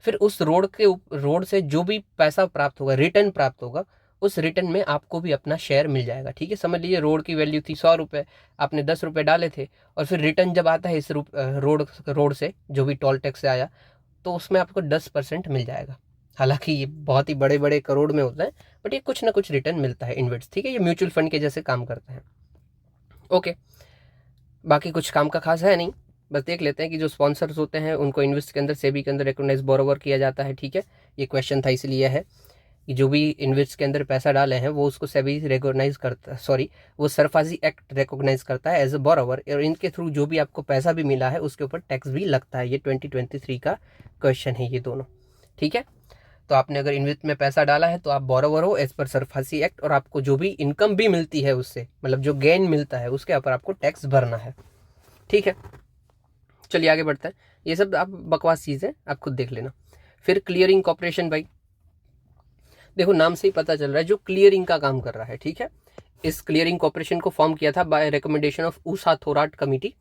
फिर उस रोड से जो भी पैसा प्राप्त होगा, रिटर्न प्राप्त होगा, उस रिटर्न में आपको भी अपना शेयर मिल जाएगा। ठीक है, समझ लीजिए रोड की वैल्यू थी 100 रुपये, आपने 10 रुपये डाले थे, और फिर रिटर्न जब आता है इस रोड से जो भी टोल टैक्स से आया, तो उसमें आपको 10% मिल जाएगा। हालांकि ये बहुत ही बड़े बड़े करोड़ में होता है, बट ये कुछ ना कुछ रिटर्न मिलता है इन्वेस्ट। ठीक है, ये म्यूचुअल फंड के जैसे काम करता है। ओके, बाकी कुछ काम का खास है नहीं, बस देख लेते हैं कि जो स्पॉन्सर्स होते हैं उनको इन्वेस्ट के अंदर, सेबी के अंदर रिकॉग्नाइज बोरोवर किया जाता है। ठीक है, ये क्वेश्चन था इसलिए है कि जो भी इन्वेस्ट के अंदर पैसा डाले हैं वो उसको सेबी रिकॉग्नाइज करता, सॉरी वो सरफराजी एक्ट रिकॉग्नाइज करता है एज अ बोरोवर, और इनके थ्रू जो भी आपको पैसा भी मिला है उसके ऊपर टैक्स भी लगता है। ये 2023 का क्वेश्चन है ये दोनों। ठीक है, तो आपने अगर इन्वेस्ट में पैसा डाला है तो आप बोरोवर हो एज पर सरफराजी एक्ट, और आपको जो भी इनकम भी मिलती है उससे, मतलब जो गेन मिलता है उसके ऊपर आपको टैक्स भरना है। ठीक है, चलिए आगे बढ़ते हैं। ये सब आप बकवास चीज़ है, आप खुद देख लेना। फिर क्लियरिंग कॉर्पोरेशन, भाई देखो नाम से ही पता चल रहा है जो क्लियरिंग का काम कर रहा है। ठीक है, इस क्लियरिंग कॉर्पोरेशन को फॉर्म किया था bye recommendation of Usha Thorat committee.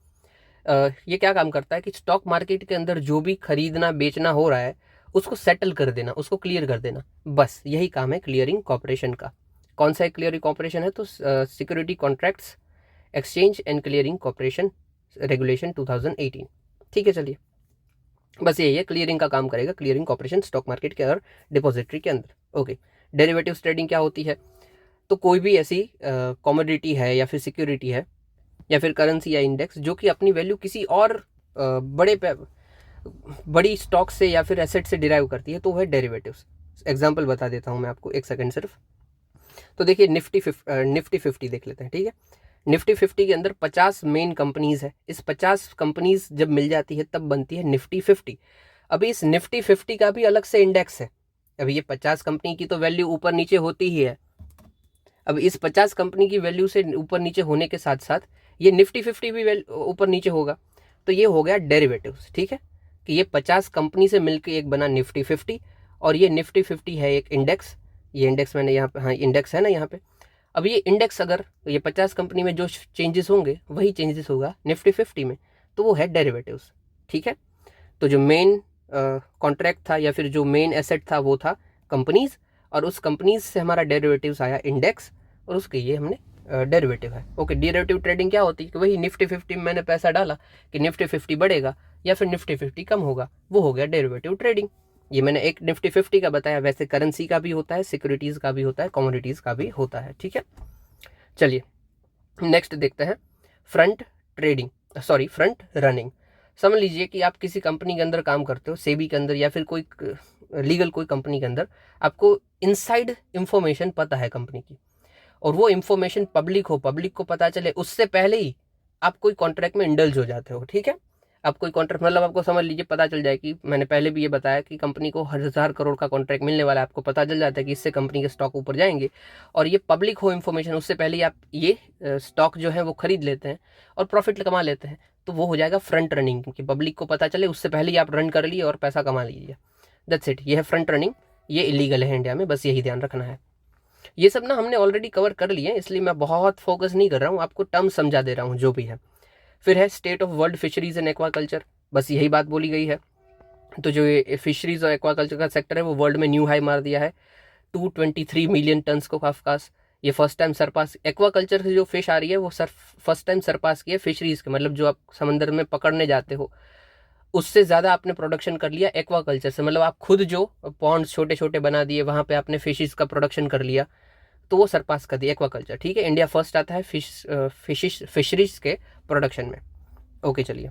ये क्या काम करता है कि स्टॉक मार्केट के अंदर जो भी खरीदना बेचना हो रहा है उसको सेटल कर देना, उसको क्लियर कर देना, बस यही काम है क्लियरिंग कॉर्पोरेशन का। कौन सा क्लियरिंग कॉर्पोरेशन है, तो security contracts exchange and clearing corporation regulation 2018। ठीक है, चलिए बस यही है, क्लियरिंग का काम करेगा क्लियरिंग कॉर्पोरेशन स्टॉक मार्केट के और डिपॉजिटरी के अंदर। ओके, डेरिवेटिव्स ट्रेडिंग क्या होती है, तो कोई भी ऐसी कॉमोडिटी है या फिर सिक्योरिटी है या फिर करेंसी या इंडेक्स जो कि अपनी वैल्यू किसी और बड़ी स्टॉक से या फिर एसेट से डिराइव करती है, तो वह डेरिवेटिव्स। एग्जांपल बता देता हूं मैं आपको, एक सेकंड सिर्फ। तो देखिए निफ्टी 50 देख लेते हैं। ठीक है, निफ्टी 50 के अंदर 50 मेन कंपनीज है, इस 50 कंपनीज जब मिल जाती है तब बनती है निफ्टी 50। अभी इस निफ्टी 50 का भी अलग से इंडेक्स है। अभी ये 50 कंपनी की तो वैल्यू ऊपर नीचे होती ही है, अब इस 50 कंपनी की वैल्यू से ऊपर नीचे होने के साथ साथ ये निफ्टी 50 भी ऊपर नीचे होगा, तो ये हो गया डेरिवेटिव्स। ठीक है, कि ये 50 कंपनी से मिलकर एक बना निफ्टी 50, और ये निफ्टी 50 है एक इंडेक्स। ये इंडेक्स मैंने यहाँ पे, हाँ इंडेक्स है ना यहाँ पे। अब ये इंडेक्स अगर ये 50 कंपनी में जो चेंजेस होंगे वही चेंजेस होगा निफ्टी 50 में, तो वो है डेरिवेटिव्स। ठीक है, तो जो मेन कॉन्ट्रैक्ट था या फिर जो मेन एसेट था वो था कंपनीज, और उस कंपनीज से हमारा डेरिवेटिव्स आया इंडेक्स, और उसके ये हमने डेरिवेटिव है। ओके, डेरिवेटिव ट्रेडिंग क्या होती है कि वही निफ्टी 50 में मैंने पैसा डाला कि निफ्टी 50 बढ़ेगा या फिर निफ्टी 50 कम होगा, वो हो गया डेरिवेटिव ट्रेडिंग। ये मैंने एक निफ्टी 50 का बताया, वैसे करेंसी का भी होता है, सिक्योरिटीज़ का भी होता है, कमोडिटीज़ का भी होता है। ठीक है, चलिए नेक्स्ट देखते हैं front trading, sorry front running. समझ लीजिए कि आप किसी कंपनी के अंदर काम करते हो, सेबी के अंदर या फिर कोई लीगल कोई कंपनी के अंदर, आपको इनसाइड इंफॉर्मेशन पता है कंपनी की, और वो इंफॉर्मेशन पब्लिक हो, पब्लिक को पता चले उससे पहले ही आप कोई कॉन्ट्रैक्ट में इंडल्ज हो जाते हो। ठीक है, आप कोई कॉन्ट्रैक्ट, मतलब आपको समझ लीजिए पता चल जाए कि मैंने पहले भी ये बताया कि कंपनी को 1000 करोड़ का कॉन्ट्रैक्ट मिलने वाला है, आपको पता चल जाता है कि इससे कंपनी के स्टॉक ऊपर जाएंगे, और ये पब्लिक हो इन्फॉर्मेशन, उससे पहले ही आप ये स्टॉक जो है वो खरीद लेते हैं और प्रॉफिट कमा लेते हैं, तो वो हो जाएगा फ्रंट रनिंग, क्योंकि पब्लिक को पता चले उससे पहले ही आप रन कर लिए और पैसा कमा लीजिए। दैट्स इट, ये है फ्रंट रनिंग। ये इलीगल है इंडिया में, बस यही ध्यान रखना है। ये सब ना हमने ऑलरेडी कवर कर लिए, इसलिए मैं बहुत फोकस नहीं कर रहा हूँ, आपको टर्म समझा दे रहा हूँ जो भी है। फिर है state of world fisheries and aquaculture, बस यही बात बोली गई है। तो जो ये फिशरीज और एक्वाकल्चर का सेक्टर है वो वर्ल्ड में न्यू हाई मार दिया है, 223 मिलियन टन्स को आसपास। ये फर्स्ट टाइम सरपास, एक्वाकल्चर से जो फिश आ रही है वो फर्स्ट टाइम सरपास की है फिशरीज के, मतलब जो आप समंदर में पकड़ने जाते हो उससे ज़्यादा आपने प्रोडक्शन कर लिया एक्वाकल्चर से, मतलब आप खुद जो पॉन्ड्स छोटे छोटे बना दिए वहाँ पे आपने फिशेस का प्रोडक्शन कर लिया, तो वो सरपास कर दी एक्वाकल्चर। ठीक है, इंडिया फर्स्ट आता है फिशरीज के प्रोडक्शन में। ओके चलिए,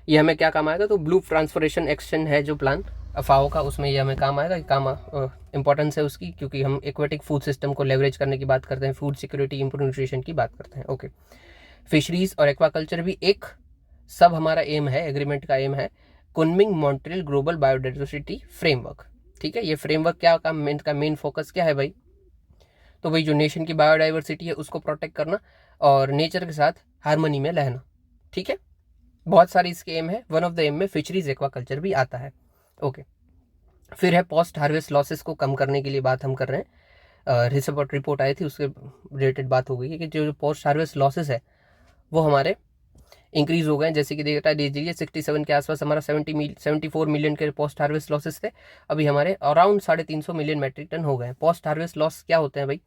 ये हमें क्या काम आएगा, तो ब्लू ट्रांसफॉर्मेशन एक्शन है जो प्लान FAO का, उसमें ये हमें काम आएगा। काम इंपॉर्टेंस है उसकी, क्योंकि हम एक्वेटिक फूड सिस्टम को लेवरेज करने की बात करते हैं, फूड सिक्योरिटी, इम्प्रूव न्यूट्रिशन की बात करते हैं। ओके, फिशरीज और एक्वाकल्चर भी एक सब हमारा एम है, एग्रीमेंट का एम है, Kunming Montreal global biodiversity framework. ठीक है, ये फ्रेमवर्क क्या काम, का मेन फोकस क्या है भाई, तो भाई जो नेशन की बायोडाइवर्सिटी है उसको प्रोटेक्ट करना और नेचर के साथ हारमोनी में रहना। ठीक है, बहुत सारी इसके एम है, वन ऑफ द एम में फिशरीज एक्वाकल्चर भी आता है। ओके, फिर है पोस्ट हार्वेस्ट लॉसेस को कम करने के लिए बात हम कर रहे हैं। रिपोर्ट आई थी, उसके रिलेटेड बात हो गई है कि जो पोस्ट हार्वेस्ट लॉसेस है वो हमारे इंक्रीज हो गए। जैसे कि देखा दीजिए 67 के आसपास हमारा 74 मिलियन के पोस्ट हार्वेस्ट लॉसेस थे, अभी हमारे अराउंड 350 मिलियन मेट्रिक टन हो गए। पोस्ट हार्वेस्ट लॉस क्या होते हैं भाई,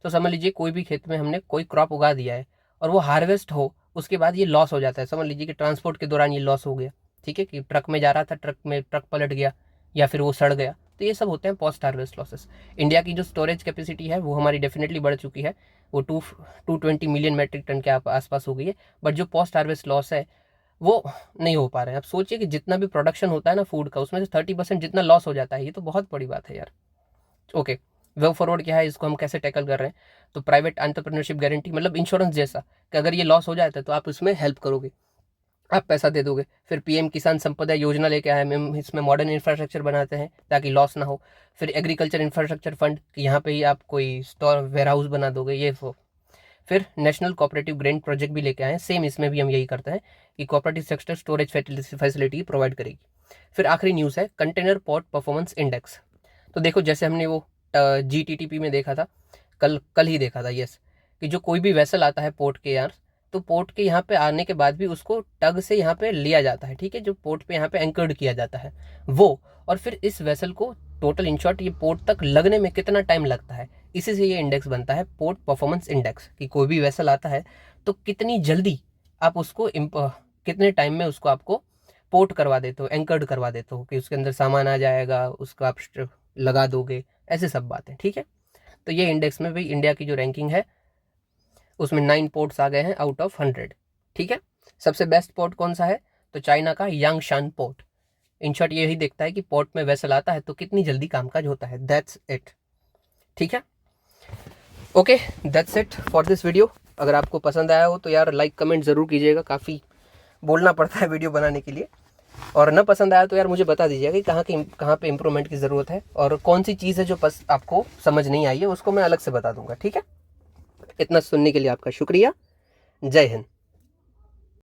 तो समझ लीजिए कोई भी खेत में हमने कोई क्रॉप उगा दिया है और वो हार्वेस्ट हो, उसके बाद ये लॉस हो जाता है। समझ लीजिए कि ट्रांसपोर्ट के दौरान ये लॉस हो गया। ठीक है, कि ट्रक में जा रहा था, ट्रक पलट गया या फिर वो सड़ गया, तो ये सब होते हैं पोस्ट हार्वेस्ट लॉसेस। इंडिया की जो स्टोरेज कैपेसिटी है वो हमारी डेफिनेटली बढ़ चुकी है, वो 220 मिलियन मेट्रिक टन के आसपास हो गई है। बट जो पोस्ट हार्वेस्ट लॉस है वो नहीं हो पा रहे हैं। आप सोचिए कि जितना भी प्रोडक्शन होता है ना फूड का, उसमें से 30% जितना लॉस हो जाता है, ये तो बहुत बड़ी बात है यार। ओके, वे फॉरवर्ड क्या है, इसको हम कैसे टैकल कर रहे हैं, तो प्राइवेट एंटरप्रेन्योरशिप गारंटी, मतलब इंश्योरेंस जैसा कि अगर ये लॉस हो जाता है तो आप उसमें हेल्प करोगे, आप पैसा दे दोगे। फिर PM किसान संपदा योजना लेके आए, हम इसमें मॉडर्न इंफ्रास्ट्रक्चर बनाते हैं ताकि लॉस ना हो। फिर एग्रीकल्चर इंफ्रास्ट्रक्चर फंड, यहाँ पे ही आप कोई स्टोर वेयर हाउस बना दोगे, ये वो। फिर नेशनल कोऑपरेटिव ग्रेन प्रोजेक्ट भी लेके आए, सेम इसमें भी हम यही करते हैं कि cooperative sector storage facility provide करेगी। फिर आखिरी न्यूज़ है कंटेनर पोर्ट परफॉर्मेंस इंडेक्स। तो देखो जैसे हमने वो GTTP में देखा था, कल ही देखा था, यस, कि जो कोई भी वेसल आता है पोर्ट के यार, तो पोर्ट के यहाँ पे आने के बाद भी उसको टग से यहाँ पे लिया जाता है। ठीक है, जो पोर्ट पे यहाँ पे एंकर्ड किया जाता है वो, और फिर इस वेसल को टोटल इन शॉर्ट ये पोर्ट तक लगने में कितना टाइम लगता है, इसी से ये इंडेक्स बनता है, पोर्ट परफॉर्मेंस इंडेक्स, कि कोई भी वेसल आता है तो कितनी जल्दी आप उसको कितने टाइम में उसको आपको पोर्ट करवा देते हो, एंकर्ड करवा देते हो, कि उसके अंदर सामान आ जाएगा, उसको आप लगा दोगे, ऐसे सब बातें। ठीक है, तो ये इंडेक्स में भाई इंडिया की जो रैंकिंग है उसमें 9 पोर्ट्स आ गए हैं आउट ऑफ 100। ठीक है, सबसे बेस्ट पोर्ट कौन सा है, तो चाइना का यांगशान पोर्ट। इन शॉर्ट यही देखता है कि पोर्ट में वेसल आता है तो कितनी जल्दी कामकाज होता है, दैट्स इट। ठीक है, okay, that's it for this video. अगर आपको पसंद आया हो तो यार लाइक कमेंट ज़रूर कीजिएगा, काफ़ी बोलना पड़ता है वीडियो बनाने के लिए। और न पसंद आया तो यार मुझे बता दीजिएगा कि कहाँ पे इम्प्रूवमेंट की ज़रूरत है, और कौन सी चीज़ है जो आपको समझ नहीं आई है, उसको मैं अलग से बता दूंगा। ठीक है, इतना सुनने के लिए आपका शुक्रिया। जय हिंद।